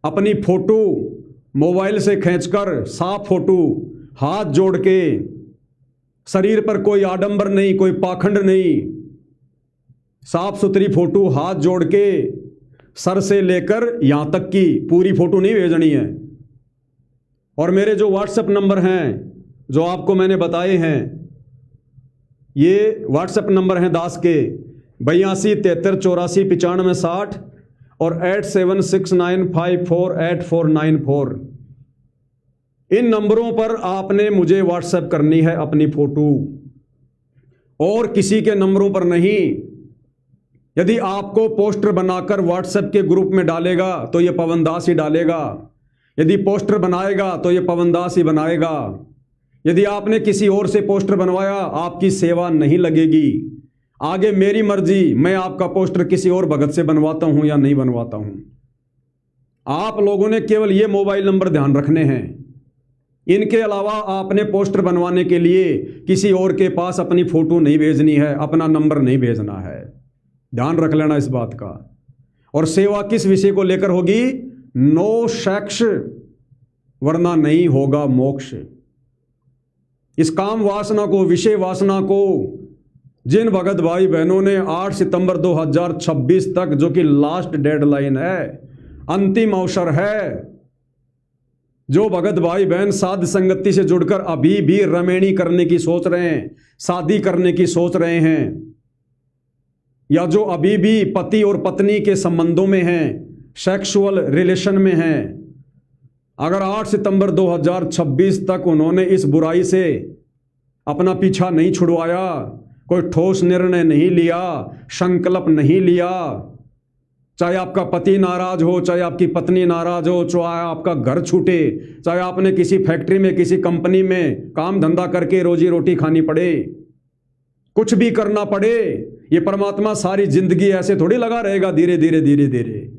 अपनी फोटो मोबाइल से खींचकर, साफ फोटो, हाथ जोड़ के, शरीर पर कोई आडंबर नहीं, कोई पाखंड नहीं, साफ सुथरी फोटो हाथ जोड़ के सर से लेकर यहां तक की पूरी फोटो नहीं भेजनी है। और मेरे जो व्हाट्सएप नंबर हैं जो आपको मैंने बताए हैं, ये व्हाट्सएप नंबर हैं दास के 82 73 84 95 60 और 8769548494। इन नंबरों पर आपने मुझे व्हाट्सएप करनी है अपनी फोटो, और किसी के नंबरों पर नहीं। यदि आपको पोस्टर बनाकर व्हाट्सएप के ग्रुप में डालेगा तो ये पवन दास ही डालेगा, यदि पोस्टर बनाएगा तो ये पवन दास ही बनाएगा। यदि आपने किसी और से पोस्टर बनवाया, आपकी सेवा नहीं लगेगी। आगे मेरी मर्जी, मैं आपका पोस्टर किसी और भगत से बनवाता हूं या नहीं बनवाता हूं। आप लोगों ने केवल ये मोबाइल नंबर ध्यान रखने हैं। इनके अलावा आपने पोस्टर बनवाने के लिए किसी और के पास अपनी फोटो नहीं भेजनी है, अपना नंबर नहीं भेजना है। ध्यान रख लेना इस बात का। और सेवा किस विषय को लेकर होगी? नो सेक्स, वरना नहीं होगा मोक्ष। इस काम वासना को, विषय वासना को जिन भगत भाई बहनों ने 8 सितंबर 2026 तक, जो कि लास्ट डेडलाइन है, अंतिम अवसर है, जो भगत भाई बहन साध संगति से जुड़कर अभी भी रमेणी करने की सोच रहे हैं, शादी करने की सोच रहे हैं, या जो अभी भी पति और पत्नी के संबंधों में हैं, सेक्सुअल रिलेशन में हैं, अगर 8 सितंबर 2026 तक उन्होंने इस बुराई से अपना पीछा नहीं छुड़वाया, कोई ठोस निर्णय नहीं लिया, संकल्प नहीं लिया, चाहे आपका पति नाराज हो, चाहे आपकी पत्नी नाराज हो, चाहे आपका घर छूटे, चाहे आपने किसी फैक्ट्री में, किसी कंपनी में काम धंधा करके रोजी रोटी खानी पड़े, कुछ भी करना पड़े, ये परमात्मा सारी जिंदगी ऐसे थोड़ी लगा रहेगा। धीरे धीरे धीरे धीरे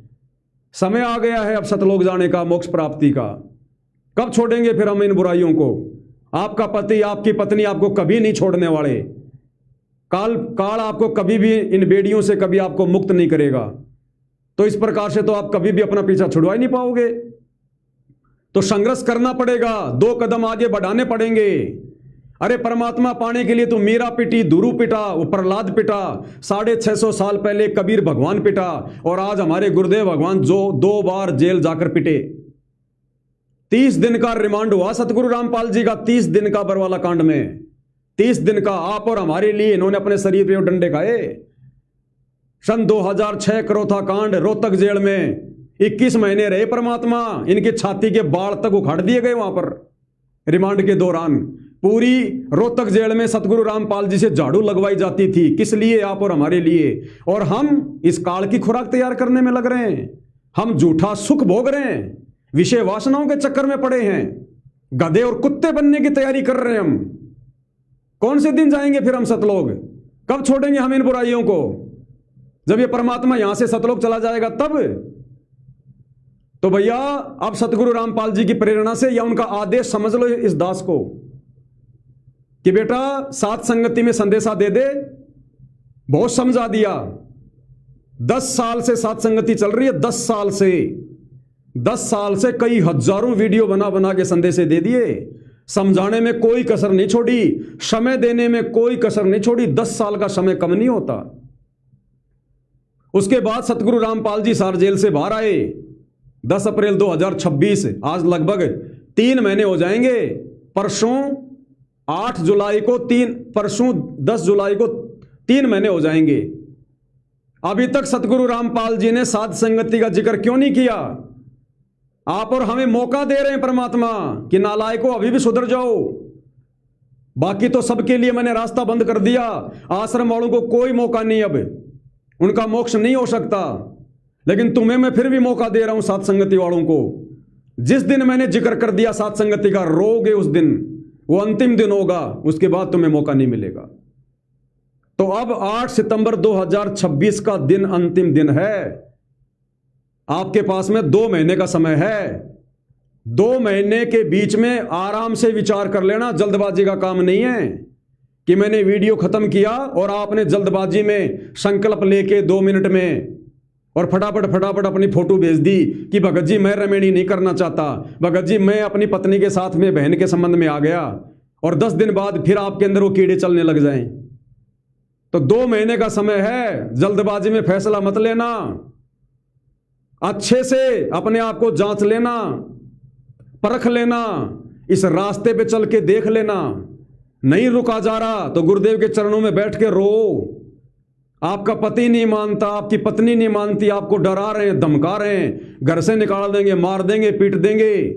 समय आ गया है अब सतलोक जाने का, मोक्ष प्राप्ति का। कब छोड़ेंगे फिर हम इन बुराइयों को? आपका पति, आपकी पत्नी आपको कभी नहीं छोड़ने वाले। काल आपको कभी भी इन बेड़ियों से कभी आपको मुक्त नहीं करेगा। तो इस प्रकार से तो आप कभी भी अपना पीछा छुड़वा ही नहीं पाओगे। तो संघर्ष करना पड़ेगा, 2 कदम आगे बढ़ाने पड़ेंगे। अरे परमात्मा पाने के लिए तो मीरा पिटी, दुरु पिटा, वो प्रहलाद पिटा, 650 साल पहले कबीर भगवान पिटा, और आज हमारे गुरुदेव भगवान जो 2 बार जेल जाकर पिटे। 30 दिन का रिमांड हुआ सतगुरु रामपाल जी का, 30 दिन का बरवाला कांड में, 30 दिन का आप और हमारे लिए इन्होंने अपने शरीर पे डंडे खाए। सन 2006 करोथा कांड, रोहतक जेल में 21 महीने रहे परमात्मा, इनकी छाती के बाल तक उखाड़ दिए गए वहां पर रिमांड के दौरान। पूरी रोहतक जेल में सतगुरु रामपाल जी से झाड़ू लगवाई जाती थी। किस लिए? आप और हमारे लिए। और हम इस काल की खुराक तैयार करने में लग रहे हैं। हम झूठा सुख भोग रहे हैं, विषय वासनाओं के चक्कर में पड़े हैं, गधे और कुत्ते बनने की तैयारी कर रहे हैं हम। कौन से दिन जाएंगे फिर हम सतलोक? कब छोड़ेंगे हम इन बुराइयों को? जब ये परमात्मा यहां से सतलोक चला जाएगा तब। तो भैया अब सतगुरु रामपाल जी की प्रेरणा से या उनका आदेश समझ लो इस दास को कि बेटा सात संगति में संदेशा दे दे। बहुत समझा दिया। 10 साल से सात संगति चल रही है, 10 साल से कई हजारों वीडियो बना बना के संदेशे दे दिए। समझाने में कोई कसर नहीं छोड़ी, समय देने में कोई कसर नहीं छोड़ी। 10 साल का समय कम नहीं होता। उसके बाद सतगुरु रामपाल जी सार जेल से बाहर आए 10 अप्रैल 2026। आज लगभग 3 महीने हो जाएंगे। परसों 8 जुलाई को परसों 10 जुलाई को 3 महीने हो जाएंगे। अभी तक सतगुरु रामपाल जी ने साध संगति का जिक्र क्यों नहीं किया? आप और हमें मौका दे रहे हैं परमात्मा कि नालायकों अभी भी सुधर जाओ। बाकी तो सबके लिए मैंने रास्ता बंद कर दिया। आश्रम वालों को कोई मौका नहीं, अब उनका मोक्ष नहीं हो सकता। लेकिन तुम्हें मैं फिर भी मौका दे रहा हूं साध संगति वालों को। जिस दिन मैंने जिक्र कर दिया साध संगति का, रोगे उस दिन, वो अंतिम दिन होगा, उसके बाद तुम्हें मौका नहीं मिलेगा। तो अब 8 सितंबर 2026 का दिन अंतिम दिन है। आपके पास में 2 महीने का समय है। 2 महीने के बीच में आराम से विचार कर लेना। जल्दबाजी का काम नहीं है कि मैंने वीडियो खत्म किया और आपने जल्दबाजी में संकल्प लेके 2 मिनट में और फटाफट अपनी फोटो भेज दी कि भगत जी मैं रमेणी नहीं करना चाहता, भगत जी मैं अपनी पत्नी के साथ में बहन के संबंध में आ गया, और 10 दिन बाद फिर आपके अंदर वो कीड़े चलने लग जाएं। तो 2 महीने का समय है। जल्दबाजी में फैसला मत लेना। अच्छे से अपने आप को जांच लेना, परख लेना, इस रास्ते पे चल के देख लेना। नहीं रुका जा रहा तो गुरुदेव के चरणों में बैठ के रो। आपका पति नहीं मानता, आपकी पत्नी नहीं मानती, आपको डरा रहे हैं, धमका रहे हैं, घर से निकाल देंगे, मार देंगे, पीट देंगे,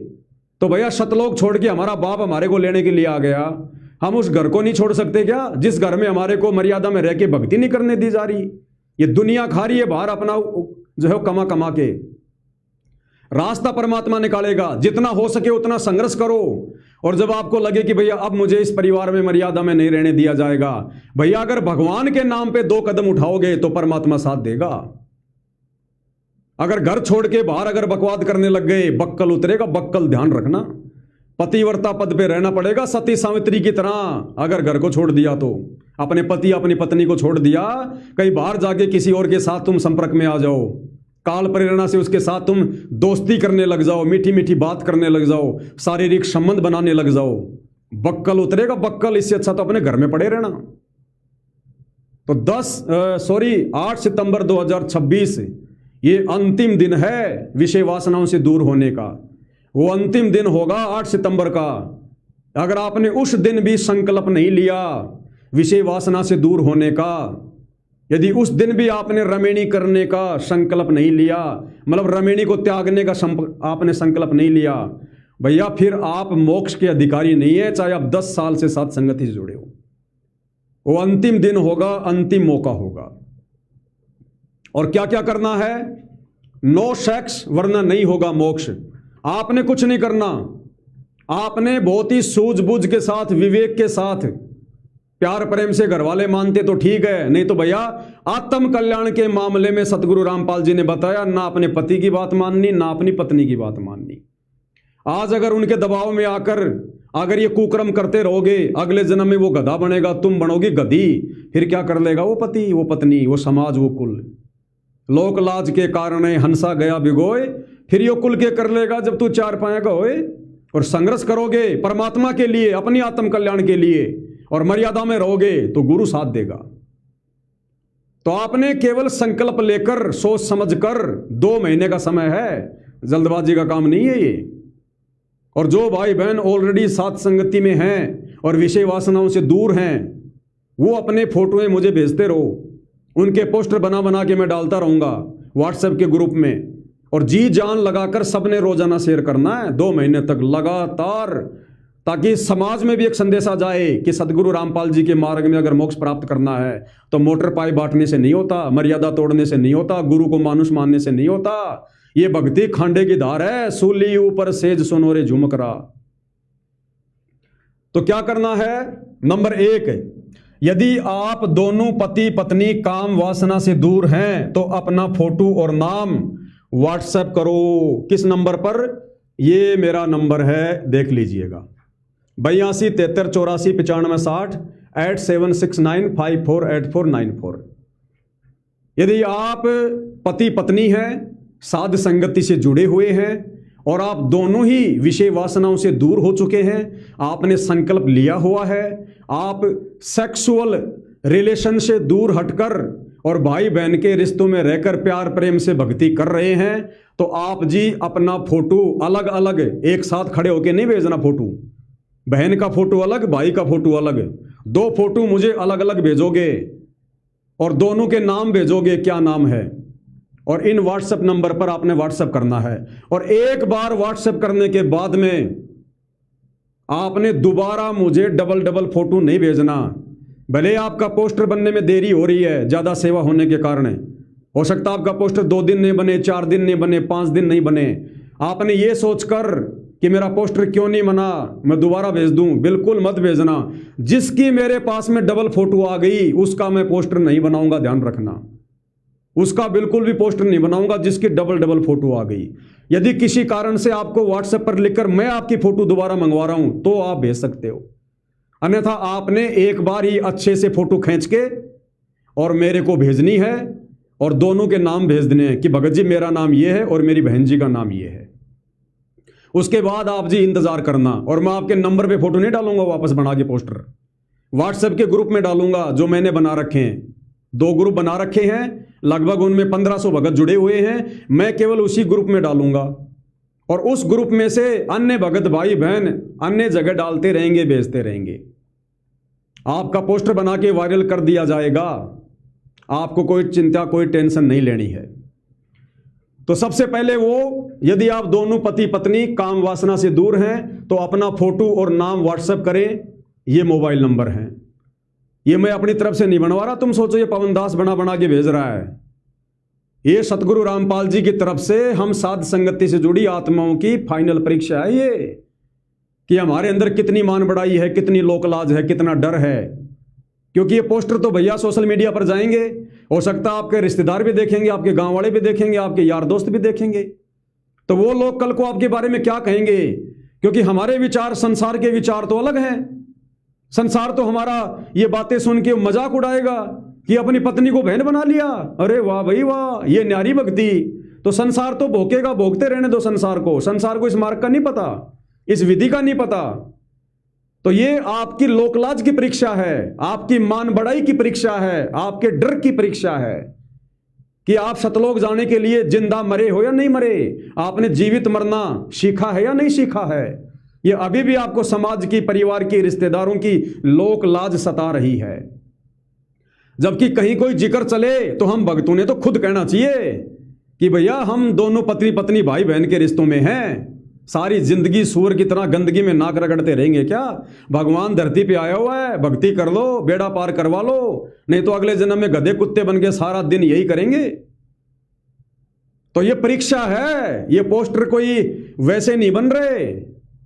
तो भैया शतलोक छोड़ के हमारा बाप हमारे को लेने के लिए आ गया। हम उस घर को नहीं छोड़ सकते क्या, जिस घर में हमारे को मर्यादा में रह के भक्ति नहीं करने दी जा रही? ये दुनिया खा रही है बाहर अपना जो है कमा कमा के। रास्ता परमात्मा निकालेगा। जितना हो सके उतना संघर्ष करो। और जब आपको लगे कि भैया अब मुझे इस परिवार में मर्यादा में नहीं रहने दिया जाएगा, भैया अगर भगवान के नाम पे 2 कदम उठाओगे तो परमात्मा साथ देगा। अगर घर छोड़ के बाहर अगर बकवाद करने लग गए, बक्कल उतरेगा। बक्कल ध्यान रखना, पतिव्रता पद पे रहना पड़ेगा सती सावित्री की तरह। अगर घर को छोड़ दिया तो अपने पति अपनी पत्नी को छोड़ दिया, कहीं बाहर जाके किसी और के साथ तुम संपर्क में आ जाओ, काल प्रेरणा से उसके साथ तुम दोस्ती करने लग जाओ, मीठी मीठी बात करने लग जाओ, शारीरिक संबंध बनाने लग जाओ, बक्कल उतरेगा बक्कल। इससे अच्छा तो अपने घर में पड़े रहना। तो 8 सितंबर 2026 ये अंतिम दिन है विषय वासनाओं से दूर होने का। वो अंतिम दिन होगा 8 सितंबर का। अगर आपने उस दिन भी संकल्प नहीं लिया विषय वासना से दूर होने का, यदि उस दिन भी आपने रमेणी करने का संकल्प नहीं लिया, मतलब रमेणी को त्यागने का आपने संकल्प नहीं लिया, भैया फिर आप मोक्ष के अधिकारी नहीं है, चाहे आप 10 साल से साथ संगति से जुड़े हो। वो अंतिम दिन होगा, अंतिम मौका होगा। और क्या क्या करना है? नो सेक्स, वरना नहीं होगा मोक्ष। आपने कुछ नहीं करना। आपने बहुत ही सूझबूझ के साथ, विवेक के साथ, प्यार प्रेम से घर वाले मानते तो ठीक है, नहीं तो भैया आत्म कल्याण के मामले में सतगुरु रामपाल जी ने बताया, ना अपने पति की बात माननी, ना अपनी पत्नी की बात माननी। आज अगर उनके दबाव में आकर अगर ये कुकर्म करते रहोगे, अगले जन्म में वो गधा बनेगा, तुम बनोगी गधी। फिर क्या कर लेगा वो पति, वो पत्नी, वो समाज, वो कुल। लोक लाज के कारण हंसा गया भिगोए, फिर यो कुल के कर लेगा जब तू 4 पाए का होए। और संघर्ष करोगे परमात्मा के लिए, अपनी आत्म कल्याण के लिए, और मर्यादा में रहोगे तो गुरु साथ देगा। तो आपने केवल संकल्प लेकर, सोच समझकर, 2 महीने का समय है, जल्दबाजी का काम नहीं है ये। और जो भाई बहन ऑलरेडी साथ संगति में हैं और विषय वासनाओं से दूर हैं, वो अपने फोटोएं मुझे भेजते रहो। उनके पोस्टर बना बना के मैं डालता रहूंगा व्हाट्सएप के ग्रुप में। और जी जान लगाकर सबने रोजाना शेयर करना है 2 महीने तक लगातार, ताकि समाज में भी एक संदेश आ जाए कि सदगुरु रामपाल जी के मार्ग में अगर मोक्ष प्राप्त करना है तो मोटर पाई बांटने से नहीं होता, मर्यादा तोड़ने से नहीं होता, गुरु को मानुष मानने से नहीं होता। ये भक्ति खांडे की धार है, सूली ऊपर सेज सोनोरे झुमकरा। तो क्या करना है? नंबर 1, यदि आप दोनों पति पत्नी काम वासना से दूर हैं तो अपना फोटो और नाम व्हाट्सएप करो। किस नंबर पर? ये मेरा नंबर है, देख लीजिएगा, 82 73 84 95 60 8769548494। यदि आप पति पत्नी हैं, साध संगति से जुड़े हुए हैं और आप दोनों ही विषय वासनाओं से दूर हो चुके हैं, आपने संकल्प लिया हुआ है, आप सेक्सुअल रिलेशन से दूर हटकर और भाई बहन के रिश्तों में रहकर प्यार प्रेम से भक्ति कर रहे हैं, तो आप जी अपना फोटो अलग अलग एक साथ खड़े होके नहीं भेजना। फोटो बहन का फोटो अलग, भाई का फोटो अलग, 2 फोटो मुझे अलग अलग भेजोगे और दोनों के नाम भेजोगे, क्या नाम है, और इन व्हाट्सएप नंबर पर आपने व्हाट्सएप करना है। और एक बार व्हाट्सएप करने के बाद में आपने दोबारा मुझे डबल फोटो नहीं भेजना। भले आपका पोस्टर बनने में देरी हो रही है ज़्यादा सेवा होने के कारण, हो सकता है आपका पोस्टर 2 दिन नहीं बने, 4 दिन नहीं बने, 5 दिन नहीं बने, आपने ये सोचकर कि मेरा पोस्टर क्यों नहीं बना, मैं दोबारा भेज दूं, बिल्कुल मत भेजना। जिसकी मेरे पास में डबल फोटो आ गई उसका मैं पोस्टर नहीं बनाऊंगा, ध्यान रखना, उसका बिल्कुल भी पोस्टर नहीं बनाऊंगा जिसकी डबल फोटो आ गई। यदि किसी कारण से आपको व्हाट्सएप पर लिखकर मैं आपकी फोटो दोबारा मंगवा रहा हूं तो आप भेज सकते हो, अन्यथा आपने एक बार ही अच्छे से फोटो खींच के और मेरे को भेजनी है और दोनों के नाम भेज देने हैं कि भगत जी मेरा नाम ये है और मेरी बहन जी का नाम ये है। उसके बाद आप जी इंतजार करना, और मैं आपके नंबर पे फोटो नहीं डालूंगा वापस बना के पोस्टर, व्हाट्सएप के ग्रुप में डालूंगा जो मैंने बना रखे हैं। 2 ग्रुप बना रखे हैं, लगभग उनमें 1500 भगत जुड़े हुए हैं, मैं केवल उसी ग्रुप में डालूंगा और उस ग्रुप में से अन्य भगत भाई बहन अन्य जगह डालते रहेंगे, भेजते रहेंगे। आपका पोस्टर बना के वायरल कर दिया जाएगा, आपको कोई चिंता कोई टेंशन नहीं लेनी है। तो सबसे पहले वो, यदि आप दोनों पति पत्नी काम वासना से दूर हैं तो अपना फोटो और नाम व्हाट्सएप करें, ये मोबाइल नंबर हैं। ये मैं अपनी तरफ से नहीं बनवा रहा, तुम सोचो ये पवन दास बना के भेज रहा है। ये सतगुरु रामपाल जी की तरफ से हम साध संगति से जुड़ी आत्माओं की फाइनल परीक्षा है ये, कि हमारे अंदर कितनी मान बढ़ाई है, कितनी लोकलाज है, कितना डर है। क्योंकि ये पोस्टर तो भैया सोशल मीडिया पर जाएंगे, हो सकता है आपके रिश्तेदार भी देखेंगे, आपके गांव वाले भी देखेंगे, आपके यार दोस्त भी देखेंगे, तो वो लोग कल को आपके बारे में क्या कहेंगे? क्योंकि हमारे विचार संसार के विचार तो अलग हैं। संसार तो हमारा ये बातें सुन के मजाक उड़ाएगा कि अपनी पत्नी को बहन बना लिया, अरे वाह भाई वाह, ये न्यारी भक्ति। तो संसार तो भोंकेगा, भोंकते रहने दो संसार को। संसार को इस मार्ग का नहीं पता, इस विधि का नहीं पता। तो ये आपकी लोकलाज की परीक्षा है, आपकी मान बढ़ाई की परीक्षा है, आपके डर की परीक्षा है कि आप सतलोक जाने के लिए जिंदा मरे हो या नहीं मरे, आपने जीवित मरना सीखा है या नहीं सीखा है। ये अभी भी आपको समाज की, परिवार की, रिश्तेदारों की लोक लाज सता रही है। जबकि कहीं कोई जिक्र चले तो हम भक्तों ने तो खुद कहना चाहिए कि भैया हम दोनों पत्नी पत्नी भाई बहन के रिश्तों में हैं। सारी जिंदगी सूअर की तरह गंदगी में नाक रगड़ते रहेंगे क्या? भगवान धरती पे आया हुआ है, भक्ति कर लो, बेड़ा पार करवा लो, नहीं तो अगले जन्म में गधे कुत्ते बन के सारा दिन यही करेंगे। तो ये परीक्षा है, ये पोस्टर कोई वैसे नहीं बन रहे,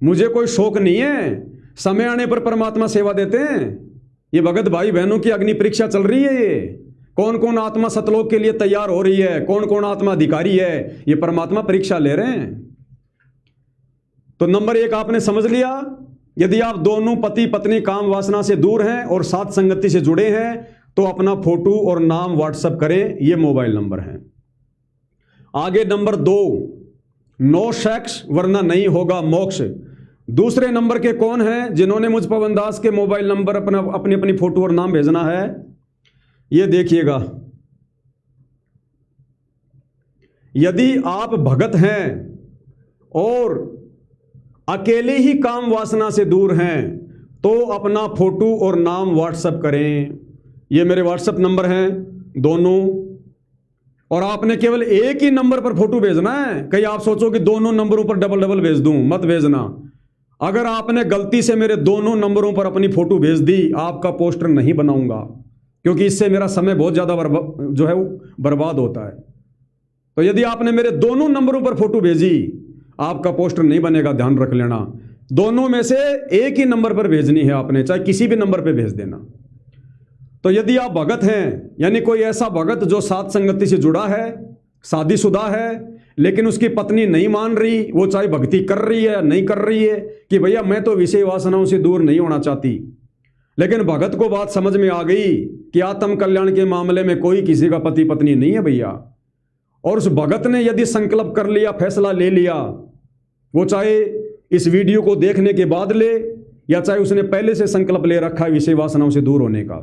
मुझे कोई शौक नहीं है, समय आने पर परमात्मा सेवा देते हैं। ये भगत भाई बहनों की अग्नि परीक्षा चल रही है। ये कौन कौन आत्मा सतलोक के लिए तैयार हो रही है, कौन कौन आत्मा अधिकारी है, ये परमात्मा परीक्षा ले रहे हैं। तो नंबर 1 आपने समझ लिया, यदि आप दोनों पति पत्नी काम वासना से दूर हैं और साथ संगति से जुड़े हैं तो अपना फोटो और नाम व्हाट्सएप करें, ये मोबाइल नंबर है। आगे नंबर 2, नो सेक्स वरना नहीं होगा मोक्ष। दूसरे नंबर के कौन हैं जिन्होंने मुझ पवन दास के मोबाइल नंबर अपनी अपनी फोटो और नाम भेजना है? ये देखिएगा, यदि आप भगत हैं और अकेले ही काम वासना से दूर हैं तो अपना फोटो और नाम व्हाट्सएप करें। ये मेरे व्हाट्सएप नंबर हैं दोनों, और आपने केवल एक ही नंबर पर फोटो भेजना है। कहीं आप सोचो कि दोनों नंबरों पर डबल भेज दूं, मत भेजना। अगर आपने गलती से मेरे दोनों नंबरों पर अपनी फोटो भेज दी, आपका पोस्टर नहीं बनाऊंगा, क्योंकि इससे मेरा समय बहुत ज्यादा जो है बर्बाद होता है। तो यदि आपने मेरे दोनों नंबरों पर फोटो भेजी, आपका पोस्टर नहीं बनेगा, ध्यान रख लेना। दोनों में से एक ही नंबर पर भेजनी है आपने, चाहे किसी भी नंबर पर भेज देना। तो यदि आप भगत हैं, यानी कोई ऐसा भगत जो साथ संगति से जुड़ा है, शादीशुदा है, लेकिन उसकी पत्नी नहीं मान रही, वो चाहे भक्ति कर रही है या नहीं कर रही है, कि भैया मैं तो विषय वासनाओं से दूर नहीं होना चाहती, लेकिन भगत को बात समझ में आ गई कि आत्म कल्याण के मामले में कोई किसी का पति पत्नी नहीं है भैया। और उस भगत ने यदि संकल्प कर लिया, फैसला ले लिया वो चाहे इस वीडियो को देखने के बाद ले या चाहे उसने पहले से संकल्प ले रखा है विषय वासनाओं से दूर होने का।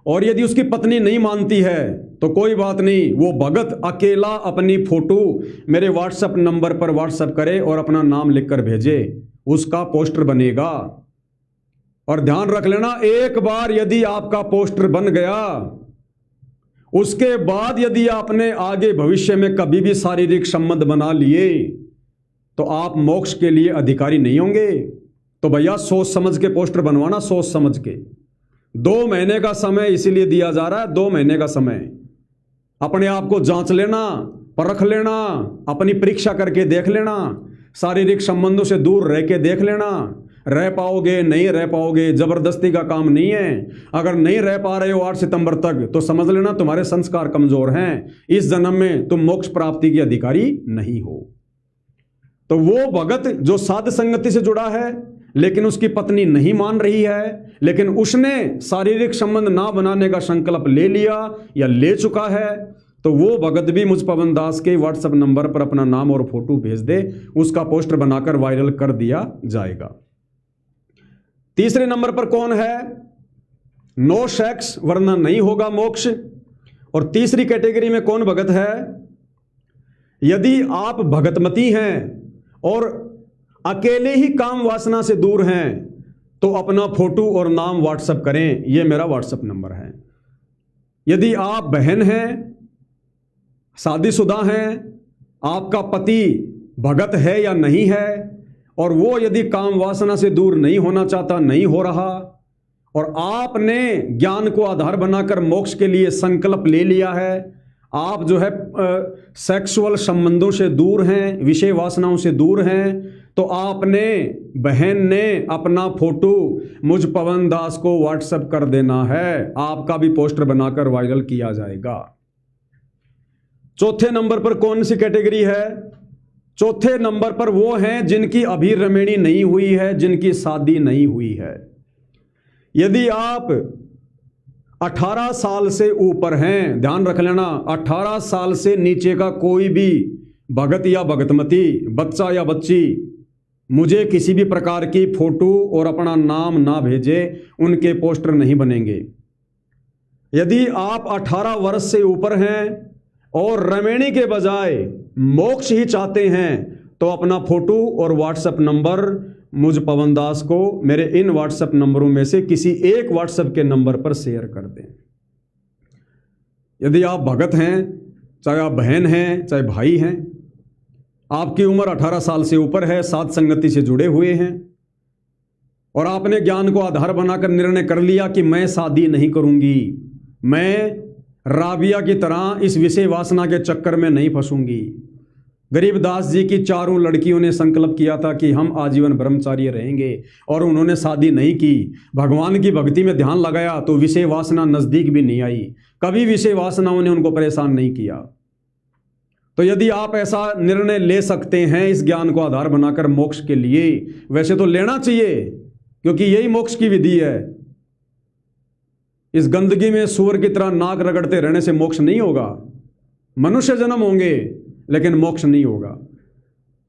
और यदि उसकी पत्नी नहीं मानती है तो कोई बात नहीं, वो भगत अकेला अपनी फोटो मेरे व्हाट्सएप नंबर पर व्हाट्सएप करे और अपना नाम लिखकर भेजे, उसका पोस्टर बनेगा। और ध्यान रख लेना, एक बार यदि आपका पोस्टर बन गया, उसके बाद यदि आपने आगे भविष्य में कभी भी शारीरिक संबंध बना लिए तो आप मोक्ष के लिए अधिकारी नहीं होंगे। तो भैया सोच समझ के पोस्टर बनवाना, सोच समझ के। 2 महीने का समय इसीलिए दिया जा रहा है, 2 महीने का समय। अपने आप को जांच लेना, परख लेना, अपनी परीक्षा करके देख लेना, शारीरिक संबंधों से दूर रह के देख लेना। रह पाओगे नहीं रह पाओगे, जबरदस्ती का काम नहीं है। अगर नहीं रह पा रहे हो 8 सितंबर तक तो समझ लेना तुम्हारे संस्कार कमजोर हैं, इस जन्म में तुम मोक्ष प्राप्ति के अधिकारी नहीं हो। तो वो भगत जो साध संगति से जुड़ा है लेकिन उसकी पत्नी नहीं मान रही है, लेकिन उसने शारीरिक संबंध ना बनाने का संकल्प ले लिया या ले चुका है, तो वो भगत भी मुझ पवन दास के व्हाट्सएप नंबर पर अपना नाम और फोटो भेज दे, उसका पोस्टर बनाकर वायरल कर दिया जाएगा। तीसरे नंबर पर कौन है? नो सेक्स वरना नहीं होगा मोक्ष। और तीसरी कैटेगरी में कौन भगत है? यदि आप भगतमती हैं और अकेले ही काम वासना से दूर हैं तो अपना फोटो और नाम व्हाट्सएप करें, यह मेरा व्हाट्सएप नंबर है। यदि आप बहन हैं, शादीशुदा हैं, आपका पति भगत है या नहीं है और वो यदि काम वासना से दूर नहीं होना चाहता, नहीं हो रहा, और आपने ज्ञान को आधार बनाकर मोक्ष के लिए संकल्प ले लिया है, आप जो है सेक्सुअल संबंधों से दूर हैं, विषय वासनाओं से दूर हैं, तो आपने, बहन ने अपना फोटो मुझ पवन दास को व्हाट्सएप कर देना है, आपका भी पोस्टर बनाकर वायरल किया जाएगा। चौथे नंबर पर कौन सी कैटेगरी है? चौथे नंबर पर वो हैं जिनकी अभी रमेणी नहीं हुई है, जिनकी शादी नहीं हुई है। यदि आप 18 साल से ऊपर हैं, ध्यान रख लेना, 18 साल से नीचे का कोई भी भगत या भगतमती, बच्चा या बच्ची मुझे किसी भी प्रकार की फोटो और अपना नाम ना भेजे, उनके पोस्टर नहीं बनेंगे। यदि आप 18 वर्ष से ऊपर हैं और रमेणी के बजाय मोक्ष ही चाहते हैं तो अपना फोटो और व्हाट्सएप नंबर मुझ पवन दास को मेरे इन व्हाट्सएप नंबरों में से किसी एक व्हाट्सएप के नंबर पर शेयर कर दें। यदि आप भगत हैं, चाहे आप बहन हैं, चाहे भाई हैं, आपकी उम्र 18 साल से ऊपर है, साध संगति से जुड़े हुए हैं और आपने ज्ञान को आधार बनाकर निर्णय कर लिया कि मैं शादी नहीं करूंगी, मैं राबिया की तरह इस विषय वासना के चक्कर में नहीं फंसूंगी। गरीबदास जी की 4 लड़कियों ने संकल्प किया था कि हम आजीवन ब्रह्मचारी रहेंगे और उन्होंने शादी नहीं की। भगवान की भक्ति में ध्यान लगाया तो विषय वासना नजदीक भी नहीं आई, कभी विषय वासनाओं ने उनको परेशान नहीं किया। तो यदि आप ऐसा निर्णय ले सकते हैं इस ज्ञान को आधार बनाकर मोक्ष के लिए, वैसे तो लेना चाहिए क्योंकि यही मोक्ष की विधि है। इस गंदगी में सूअर की तरह नाक रगड़ते रहने से मोक्ष नहीं होगा। मनुष्य जन्म होंगे लेकिन मोक्ष नहीं होगा।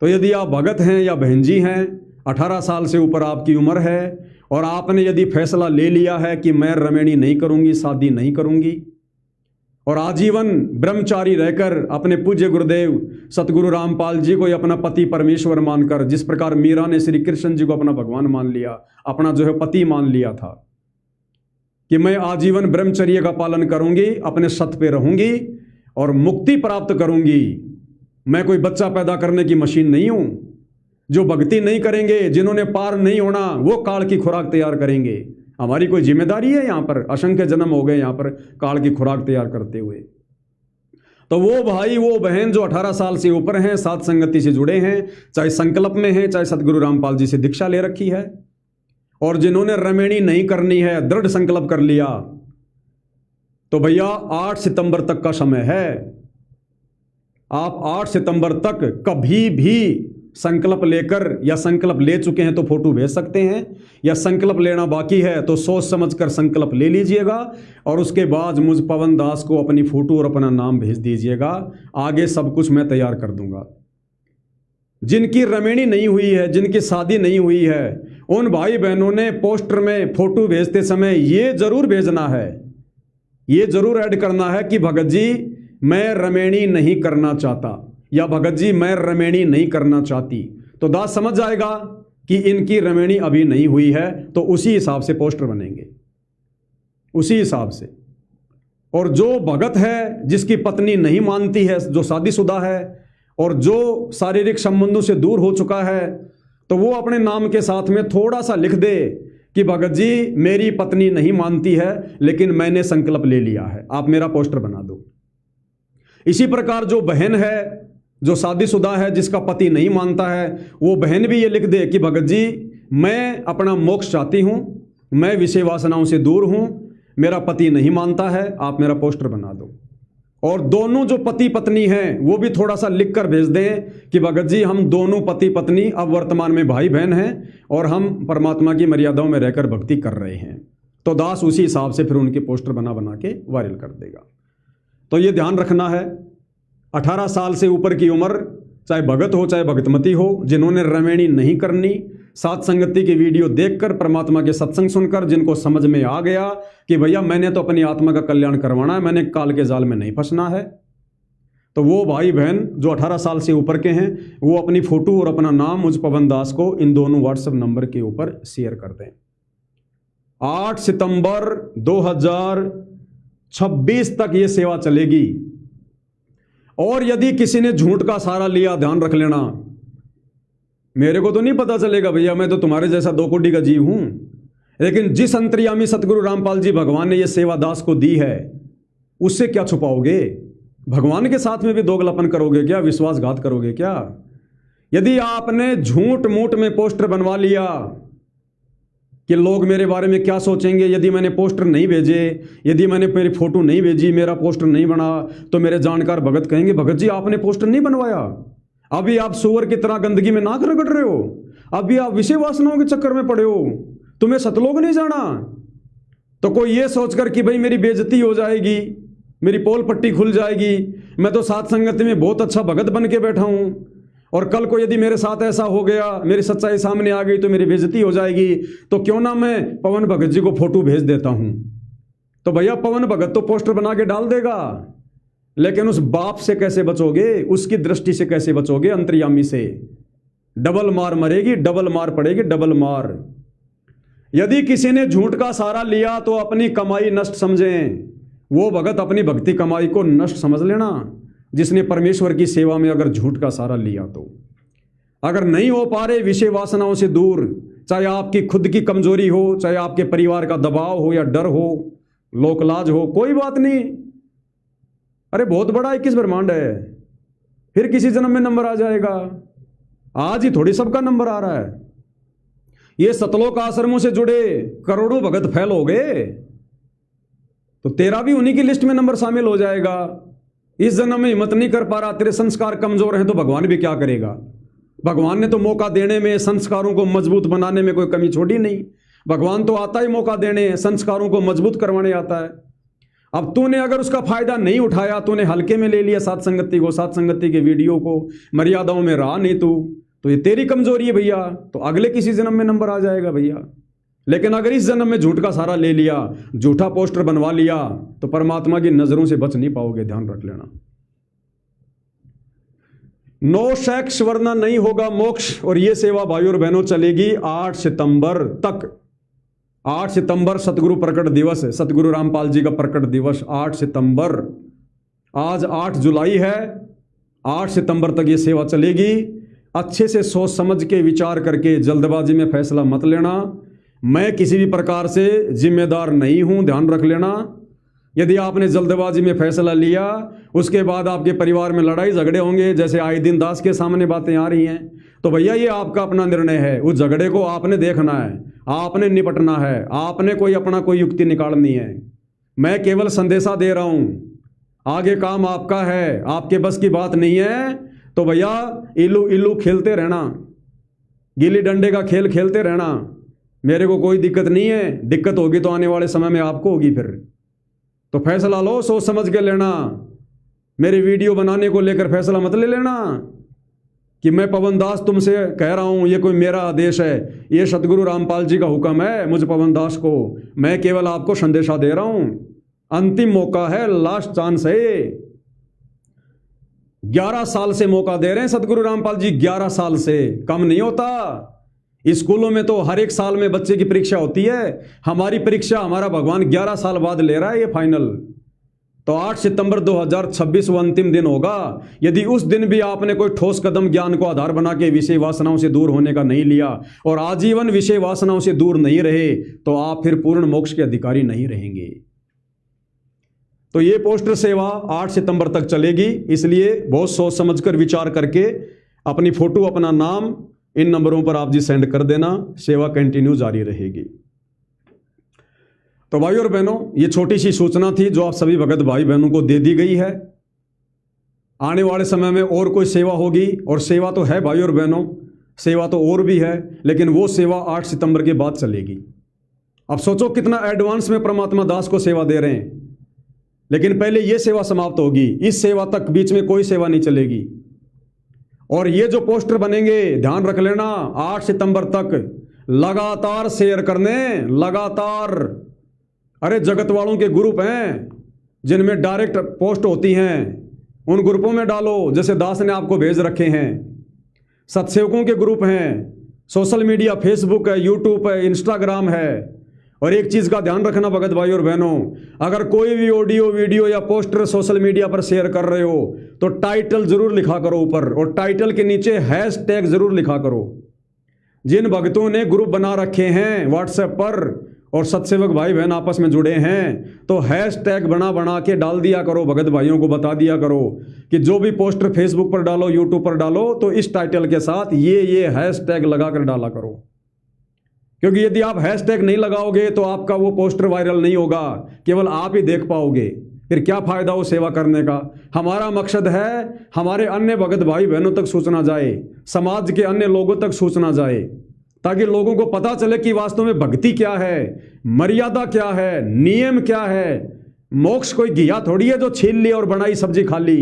तो यदि आप भगत हैं या बहन जी हैं, 18 साल से ऊपर आपकी उम्र है और आपने यदि फैसला ले लिया है कि मैं रमेणी नहीं करूंगी, शादी नहीं करूंगी और आजीवन ब्रह्मचारी रहकर अपने पूज्य गुरुदेव सतगुरु रामपाल जी को अपना पति परमेश्वर मानकर, जिस प्रकार मीरा ने श्री कृष्ण जी को अपना भगवान मान लिया, अपना जो है पति मान लिया था कि मैं आजीवन ब्रह्मचर्य का पालन करूंगी, अपने सत पे रहूंगी और मुक्ति प्राप्त करूंगी। मैं कोई बच्चा पैदा करने की मशीन नहीं हूं। जो भक्ति नहीं करेंगे, जिन्होंने पार नहीं होना, वो काल की खुराक तैयार करेंगे। हमारी कोई जिम्मेदारी है यहाँ पर? असंख्य जन्म हो गए यहाँ पर काल की खुराक तैयार करते हुए। तो वो भाई वो बहन जो 18 साल से ऊपर हैं, साध संगति से जुड़े हैं, चाहे संकल्प में हैं, चाहे सतगुरु रामपाल जी से दीक्षा ले रखी है और जिन्होंने रमेणी नहीं करनी है, दृढ़ संकल्प कर लिया, तो भैया 8 सितंबर तक का समय है। आप 8 सितंबर तक कभी भी संकल्प लेकर या संकल्प ले चुके हैं तो फोटो भेज सकते हैं, या संकल्प लेना बाकी है तो सोच समझकर संकल्प ले लीजिएगा और उसके बाद मुझ पवन दास को अपनी फोटो और अपना नाम भेज दीजिएगा। आगे सब कुछ मैं तैयार कर दूंगा। जिनकी रमेणी नहीं हुई है, जिनकी शादी नहीं हुई है, उन भाई बहनों ने पोस्टर में फोटो भेजते समय ये जरूर भेजना है, ये जरूर ऐड करना है कि भगत जी मैं रमेणी नहीं करना चाहता, या भगत जी मैं रमेणी नहीं करना चाहती। तो दास समझ जाएगा कि इनकी रमेणी अभी नहीं हुई है, तो उसी हिसाब से पोस्टर बनेंगे, उसी हिसाब से। और जो भगत है जिसकी पत्नी नहीं मानती है, जो शादीशुदा है और जो शारीरिक संबंधों से दूर हो चुका है, तो वो अपने नाम के साथ में थोड़ा सा लिख दे कि भगत जी मेरी पत्नी नहीं मानती है लेकिन मैंने संकल्प ले लिया है, आप मेरा पोस्टर बना दो। इसी प्रकार जो बहन है, जो शादीशुदा है, जिसका पति नहीं मानता है, वो बहन भी ये लिख दे कि भगत जी मैं अपना मोक्ष चाहती हूं, मैं विषय वासनाओं से दूर हूं, मेरा पति नहीं मानता है, आप मेरा पोस्टर बना दो। और दोनों जो पति पत्नी हैं वो भी थोड़ा सा लिख कर भेज दें कि भगत जी हम दोनों पति पत्नी अब वर्तमान में भाई बहन हैं और हम परमात्मा की मर्यादाओं में रहकर भक्ति कर रहे हैं। तो दास उसी हिसाब से फिर उनके पोस्टर बना बना के वायरल कर देगा। तो ये ध्यान रखना है, 18 साल से ऊपर की उम्र, चाहे भगत हो चाहे भगतमती हो, जिन्होंने रमेणी नहीं करनी, सात संगति की वीडियो देखकर, परमात्मा के सत्संग सुनकर जिनको समझ में आ गया कि भैया मैंने तो अपनी आत्मा का कल्याण करवाना है, मैंने काल के जाल में नहीं फंसना है, तो वो भाई बहन जो 18 साल से ऊपर के हैं वो अपनी फोटो और अपना नाम मुझ पवन दास को इन दोनों व्हाट्सएप नंबर के ऊपर शेयर कर दें। 8 सितंबर 2026 तक ये सेवा चलेगी। और यदि किसी ने झूठ का सहारा लिया, ध्यान रख लेना, मेरे को तो नहीं पता चलेगा भैया, मैं तो तुम्हारे जैसा 2 कोटि का जीव हूं, लेकिन जिस अंतर्यामी सतगुरु रामपाल जी भगवान ने यह सेवा दास को दी है, उससे क्या छुपाओगे? भगवान के साथ में भी दोगलापन करोगे क्या? विश्वासघात करोगे क्या? यदि आपने झूठ मूठ में पोस्टर बनवा लिया कि लोग मेरे बारे में क्या सोचेंगे, यदि मैंने पोस्टर नहीं भेजे, यदि मैंने मेरी फोटो नहीं भेजी, मेरा पोस्टर नहीं बना, तो मेरे जानकार भगत कहेंगे भगत जी आपने पोस्टर नहीं बनवाया, अभी आप सुअर की तरह गंदगी में नाक रगड़ रहे हो, अभी आप विषय वासनाओं के चक्कर में पड़े हो, तुम्हें सतलोक नहीं जाना। तो कोई ये सोचकर कि भाई मेरी बेइज्जती हो जाएगी, मेरी पोल पट्टी खुल जाएगी, मैं तो सात संगति में बहुत अच्छा भगत बन के बैठा हूं और कल को यदि मेरे साथ ऐसा हो गया, मेरी सच्चाई सामने आ गई तो मेरी बेइज्जती हो जाएगी, तो क्यों ना मैं पवन भगत जी को फोटो भेज देता हूं। तो भैया पवन भगत तो पोस्टर बना के डाल देगा, लेकिन उस बाप से कैसे बचोगे, उसकी दृष्टि से कैसे बचोगे? अंतर्यामी से डबल मार मरेगी, डबल मार पड़ेगी, डबल मार। यदि किसी ने झूठ का सहारा लिया तो अपनी कमाई नष्ट समझें, वो भगत अपनी भक्ति कमाई को नष्ट समझ लेना जिसने परमेश्वर की सेवा में अगर झूठ का सहारा लिया। तो अगर नहीं हो पा रहे विषय वासनाओं से दूर, चाहे आपकी खुद की कमजोरी हो, चाहे आपके परिवार का दबाव हो या डर हो, लोकलाज हो, कोई बात नहीं, अरे बहुत बड़ा 21 ब्रह्मांड है, फिर किसी जन्म में नंबर आ जाएगा। आज ही थोड़ी सबका नंबर आ रहा है। ये सतलोक आश्रमों से जुड़े करोड़ों भगत फैल हो गए, तो तेरा भी उन्हीं की लिस्ट में नंबर शामिल हो जाएगा। इस जन्म में हिम्मत नहीं कर पा रहा, तेरे संस्कार कमजोर हैं, तो भगवान भी क्या करेगा? भगवान ने तो मौका देने में, संस्कारों को मजबूत बनाने में कोई कमी छोड़ी नहीं। भगवान तो आता ही मौका देने, संस्कारों को मजबूत करवाने आता है। अब तूने अगर उसका फायदा नहीं उठाया, तूने हल्के में ले लिया सात संगति को, सात संगति के वीडियो को, मर्यादाओं में रहा नहीं तू, तो ये तेरी कमजोरी है भैया, तो अगले किसी जन्म में नंबर आ जाएगा भैया। लेकिन अगर इस जन्म में झूठ का सहारा ले लिया, झूठा पोस्टर बनवा लिया, तो परमात्मा की नजरों से बच नहीं पाओगे, ध्यान रख लेना। नो सेक्स वरना नहीं होगा मोक्ष। और ये सेवा भाइयों और बहनों चलेगी 8 सितंबर तक। 8 सितंबर सतगुरु प्रकट दिवस है, सतगुरु रामपाल जी का प्रकट दिवस 8 सितंबर। आज 8 जुलाई है, 8 सितंबर तक ये सेवा चलेगी। अच्छे से सोच समझ के विचार करके जल्दबाजी में फैसला मत लेना। मैं किसी भी प्रकार से जिम्मेदार नहीं हूं, ध्यान रख लेना। यदि आपने जल्दबाजी में फैसला लिया, उसके बाद आपके परिवार में लड़ाई झगड़े होंगे, जैसे आए दिन दास के सामने बातें आ रही हैं, तो भैया ये आपका अपना निर्णय है। उस झगड़े को आपने देखना है, आपने निपटना है, आपने कोई अपना कोई युक्ति निकालनी है। मैं केवल संदेशा दे रहा हूं, आगे काम आपका है, आपके बस की बात नहीं है। तो भैया इल्लू इल्लू खेलते रहना, गिल्ली डंडे का खेल खेलते रहना, मेरे को कोई दिक्कत नहीं है। दिक्कत होगी तो आने वाले समय में आपको होगी। फिर तो फैसला लो, सोच समझ के लेना। मेरे वीडियो बनाने को लेकर फैसला मत ले लेना कि मैं पवन दास तुमसे कह रहा हूं, ये कोई मेरा आदेश है, ये सतगुरु रामपाल जी का हुक्म है मुझ पवन दास को, मैं केवल आपको संदेशा दे रहा हूं। अंतिम मौका है, लास्ट चांस है। 11 साल से मौका दे रहे हैं सतगुरु रामपाल जी, 11 साल से कम नहीं होता। स्कूलों में तो हर एक साल में बच्चे की परीक्षा होती है, हमारी परीक्षा हमारा भगवान 11 साल बाद ले रहा है ये फाइनल। तो 8 सितंबर 2026 वो अंतिम दिन होगा। यदि उस दिन भी आपने कोई ठोस कदम ज्ञान को आधार बना के विषय वासनाओं से दूर होने का नहीं लिया और आजीवन विषय वासनाओं से दूर नहीं रहे, तो आप फिर पूर्ण मोक्ष के अधिकारी नहीं रहेंगे। तो ये पोस्टर सेवा 8 सितंबर तक चलेगी, इसलिए बहुत सोच समझकर विचार करके अपनी फोटो, अपना नाम इन नंबरों पर आप जी सेंड कर देना, सेवा कंटिन्यू जारी रहेगी। तो भाई और बहनों, ये छोटी सी सूचना थी जो आप सभी भगत भाई बहनों को दे दी गई है। आने वाले समय में और कोई सेवा होगी, और सेवा तो है भाई और बहनों, सेवा तो और भी है, लेकिन वो सेवा 8 सितंबर के बाद चलेगी। अब सोचो कितना एडवांस में परमात्मा दास को सेवा दे रहे हैं, लेकिन पहले ये सेवा समाप्त होगी, इस सेवा तक बीच में कोई सेवा नहीं चलेगी। और ये जो पोस्टर बनेंगे, ध्यान रख लेना, 8 सितंबर तक लगातार शेयर करने, लगातार। अरे जगत वालों के ग्रुप हैं जिनमें डायरेक्ट पोस्ट होती हैं, उन ग्रुपों में डालो जैसे दास ने आपको भेज रखे हैं। सत्सेवकों के ग्रुप हैं, सोशल मीडिया, फेसबुक है, यूट्यूब है, इंस्टाग्राम है। और एक चीज का ध्यान रखना भगत भाई और बहनों, अगर कोई भी ऑडियो, वीडियो या पोस्टर सोशल मीडिया पर शेयर कर रहे हो तो टाइटल जरूर लिखा करो ऊपर, और टाइटल के नीचे हैशटैग जरूर लिखा करो। जिन भक्तों ने ग्रुप बना रखे हैं व्हाट्सएप पर और सत्सेवक भाई बहन आपस में जुड़े हैं, तो हैशटैग बना के डाल दिया करो, भगत भाइयों को बता दिया करो कि जो भी पोस्टर फेसबुक पर डालो, यूट्यूब पर डालो, तो इस टाइटल के साथ ये हैशटैग लगाकर डाला करो। क्योंकि यदि आप हैशटैग नहीं लगाओगे तो आपका वो पोस्टर वायरल नहीं होगा, केवल आप ही देख पाओगे, फिर क्या फायदा वो सेवा करने का। हमारा मकसद है हमारे अन्य भगत भाई बहनों तक सूचना जाए, समाज के अन्य लोगों तक सूचना जाए, ताकि लोगों को पता चले कि वास्तव में भक्ति क्या है, मर्यादा क्या है, नियम क्या है। मोक्ष कोई घिया थोड़ी है जो छीन ली और बनाई सब्जी खा ली।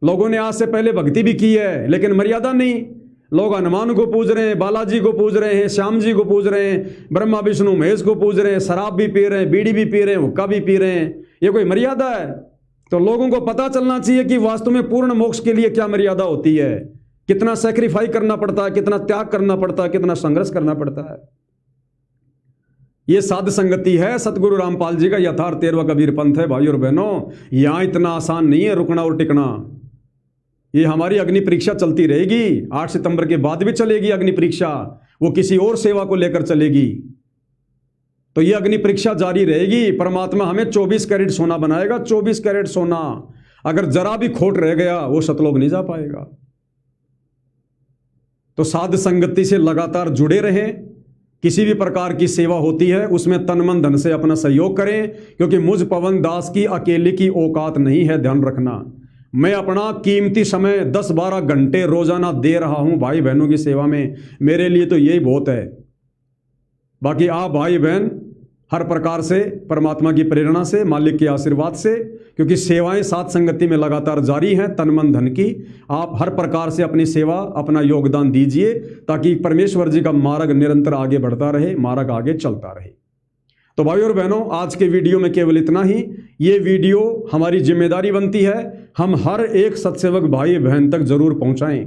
लोगों ने आज से पहले भक्ति भी की है, लेकिन मर्यादा नहीं। लोग हनुमान को पूज रहे हैं, बालाजी को पूज रहे हैं, श्याम जी को पूज रहे हैं, ब्रह्मा विष्णु महेश को पूज रहे हैं, शराब भी पी रहे हैं, बीड़ी भी पी रहे हैं, हुक्का भी पी रहे हैं। ये कोई मर्यादा है? तो लोगों को पता चलना चाहिए कि वास्तव में पूर्ण मोक्ष के लिए क्या मर्यादा होती है, कितना सैक्रिफाइस करना पड़ता है, कितना त्याग करना पड़ता है, कितना संघर्ष करना पड़ता है। ये साध संगति है सतगुरु रामपाल जी का यथार्थ 13वां कबीर पंथ है भाई और बहनों। यहां इतना आसान नहीं है रुकना और टिकना। ये हमारी अग्नि परीक्षा चलती रहेगी, 8 सितंबर के बाद भी चलेगी अग्नि परीक्षा, वो किसी और सेवा को लेकर चलेगी। तो ये अग्नि परीक्षा जारी रहेगी। परमात्मा हमें 24 कैरेट सोना बनाएगा, 24 कैरेट सोना। अगर जरा भी खोट रह गया वो सतलोक नहीं जा पाएगा। तो साध संगति से लगातार जुड़े रहें। किसी भी प्रकार की सेवा होती है उसमें तन मन धन से अपना सहयोग करें, क्योंकि मुझ पवन दास की अकेले की औकात नहीं है। ध्यान रखना, मैं अपना कीमती समय 10-12 घंटे रोजाना दे रहा हूं भाई बहनों की सेवा में। मेरे लिए तो यही बहुत है। बाकी आप भाई बहन हर प्रकार से परमात्मा की प्रेरणा से, मालिक के आशीर्वाद से, क्योंकि सेवाएं साथ संगति में लगातार जारी हैं तन मन धन की, आप हर प्रकार से अपनी सेवा, अपना योगदान दीजिए, ताकि परमेश्वर जी का मार्ग निरंतर आगे बढ़ता रहे, मार्ग आगे चलता रहे। तो भाई और बहनों, आज के वीडियो में केवल इतना ही। ये वीडियो हमारी जिम्मेदारी बनती है, हम हर एक सत्सेवक भाई बहन तक जरूर पहुंचाएं,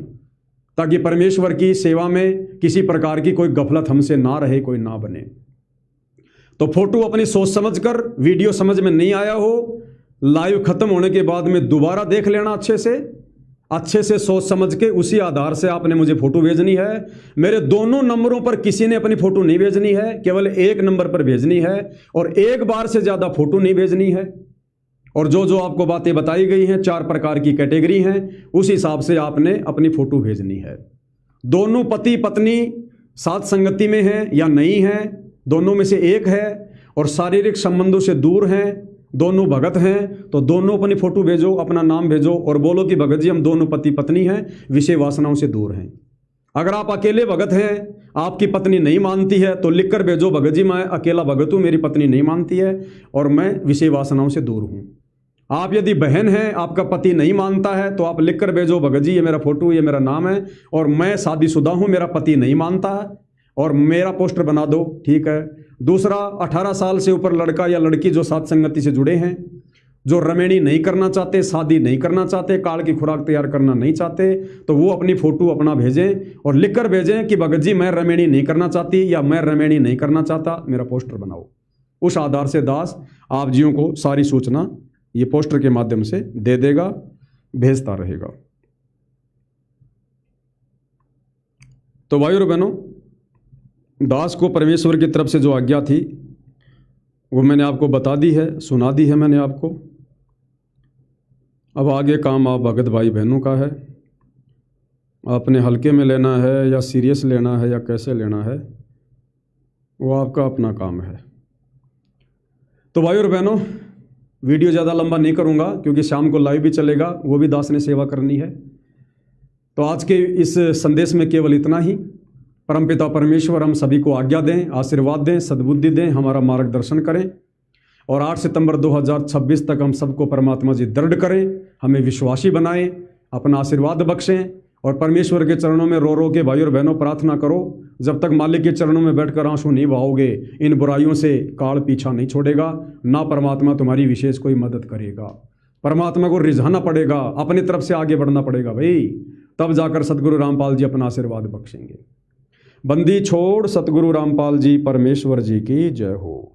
ताकि परमेश्वर की सेवा में किसी प्रकार की कोई गफलत हमसे ना रहे, कोई ना बने। तो फोटो अपनी सोच समझकर, वीडियो समझ में नहीं आया हो, लाइव खत्म होने के बाद में दोबारा देख लेना अच्छे से सोच समझ के, उसी आधार से आपने मुझे फोटो भेजनी है। मेरे दोनों नंबरों पर किसी ने अपनी फोटो नहीं भेजनी है, केवल एक नंबर पर भेजनी है, और एक बार से ज्यादा फोटो नहीं भेजनी है। और जो आपको बातें बताई गई हैं, 4 प्रकार की कैटेगरी हैं, उस हिसाब से आपने अपनी फोटो भेजनी है। दोनों पति पत्नी साथ संगति में हैं या नहीं हैं, दोनों में से एक है, और शारीरिक संबंधों से दूर हैं, दोनों भगत हैं, तो दोनों अपनी फोटो भेजो, अपना नाम भेजो और बोलो कि भगत जी हम दोनों पति पत्नी हैं, विषय वासनाओं से दूर हैं। अगर आप अकेले भगत हैं, आपकी पत्नी नहीं मानती है, तो लिखकर भेजो, भगत जी मैं अकेला भगत हूं, मेरी पत्नी नहीं मानती है और मैं विषय वासनाओं से दूर हूं। आप यदि बहन हैं, आपका पति नहीं मानता है, तो आप लिख कर भेजो, भगत जी ये मेरा फोटो, ये मेरा नाम है और मैं शादीशुदा हूं, मेरा पति नहीं मानता है, और मेरा पोस्टर बना दो, ठीक है। दूसरा, 18 साल से ऊपर लड़का या लड़की जो साथ संगति से जुड़े हैं, जो रमेणी नहीं करना चाहते, शादी नहीं करना चाहते, काल की खुराक तैयार करना नहीं चाहते, तो वो अपनी फोटो अपना भेजें और लिख कर भेजें कि भगत जी मैं रमेणी नहीं करना चाहती या मैं रमेणी नहीं करना चाहता, मेरा पोस्टर बनाओ। उस आधार से दास आप जियों को सारी सूचना ये पोस्टर के माध्यम से दे देगा, भेजता रहेगा। तो भाइयों और बहनों, दास को परमेश्वर की तरफ से जो आज्ञा थी वो मैंने आपको बता दी है, सुना दी है मैंने आपको। अब आगे काम आप भगत भाई बहनों का है, आपने हल्के में लेना है या सीरियस लेना है या कैसे लेना है, वो आपका अपना काम है। तो भाइयों और बहनों, वीडियो ज़्यादा लंबा नहीं करूँगा क्योंकि शाम को लाइव भी चलेगा, वो भी दास ने सेवा करनी है। तो आज के इस संदेश में केवल इतना ही। परमपिता परमेश्वर हम सभी को आज्ञा दें, आशीर्वाद दें, सद्बुद्धि दें, हमारा मार्गदर्शन करें और 8 सितंबर 2026 तक हम सबको परमात्मा जी दृढ़ करें, हमें विश्वासी बनाएं, अपना आशीर्वाद बख्शें और परमेश्वर के चरणों में रो रो के भाइयों और बहनों प्रार्थना करो। जब तक मालिक के चरणों में बैठकर आंसू नहीं बहाओगे, इन बुराइयों से काल पीछा नहीं छोड़ेगा, ना परमात्मा तुम्हारी विशेष कोई मदद करेगा। परमात्मा को रिझाना पड़ेगा, अपनी तरफ से आगे बढ़ना पड़ेगा भाई, तब जाकर सतगुरु रामपाल जी अपना आशीर्वाद बख्शेंगे। बंदी छोड़ सतगुरु रामपाल जी परमेश्वर जी की जय हो।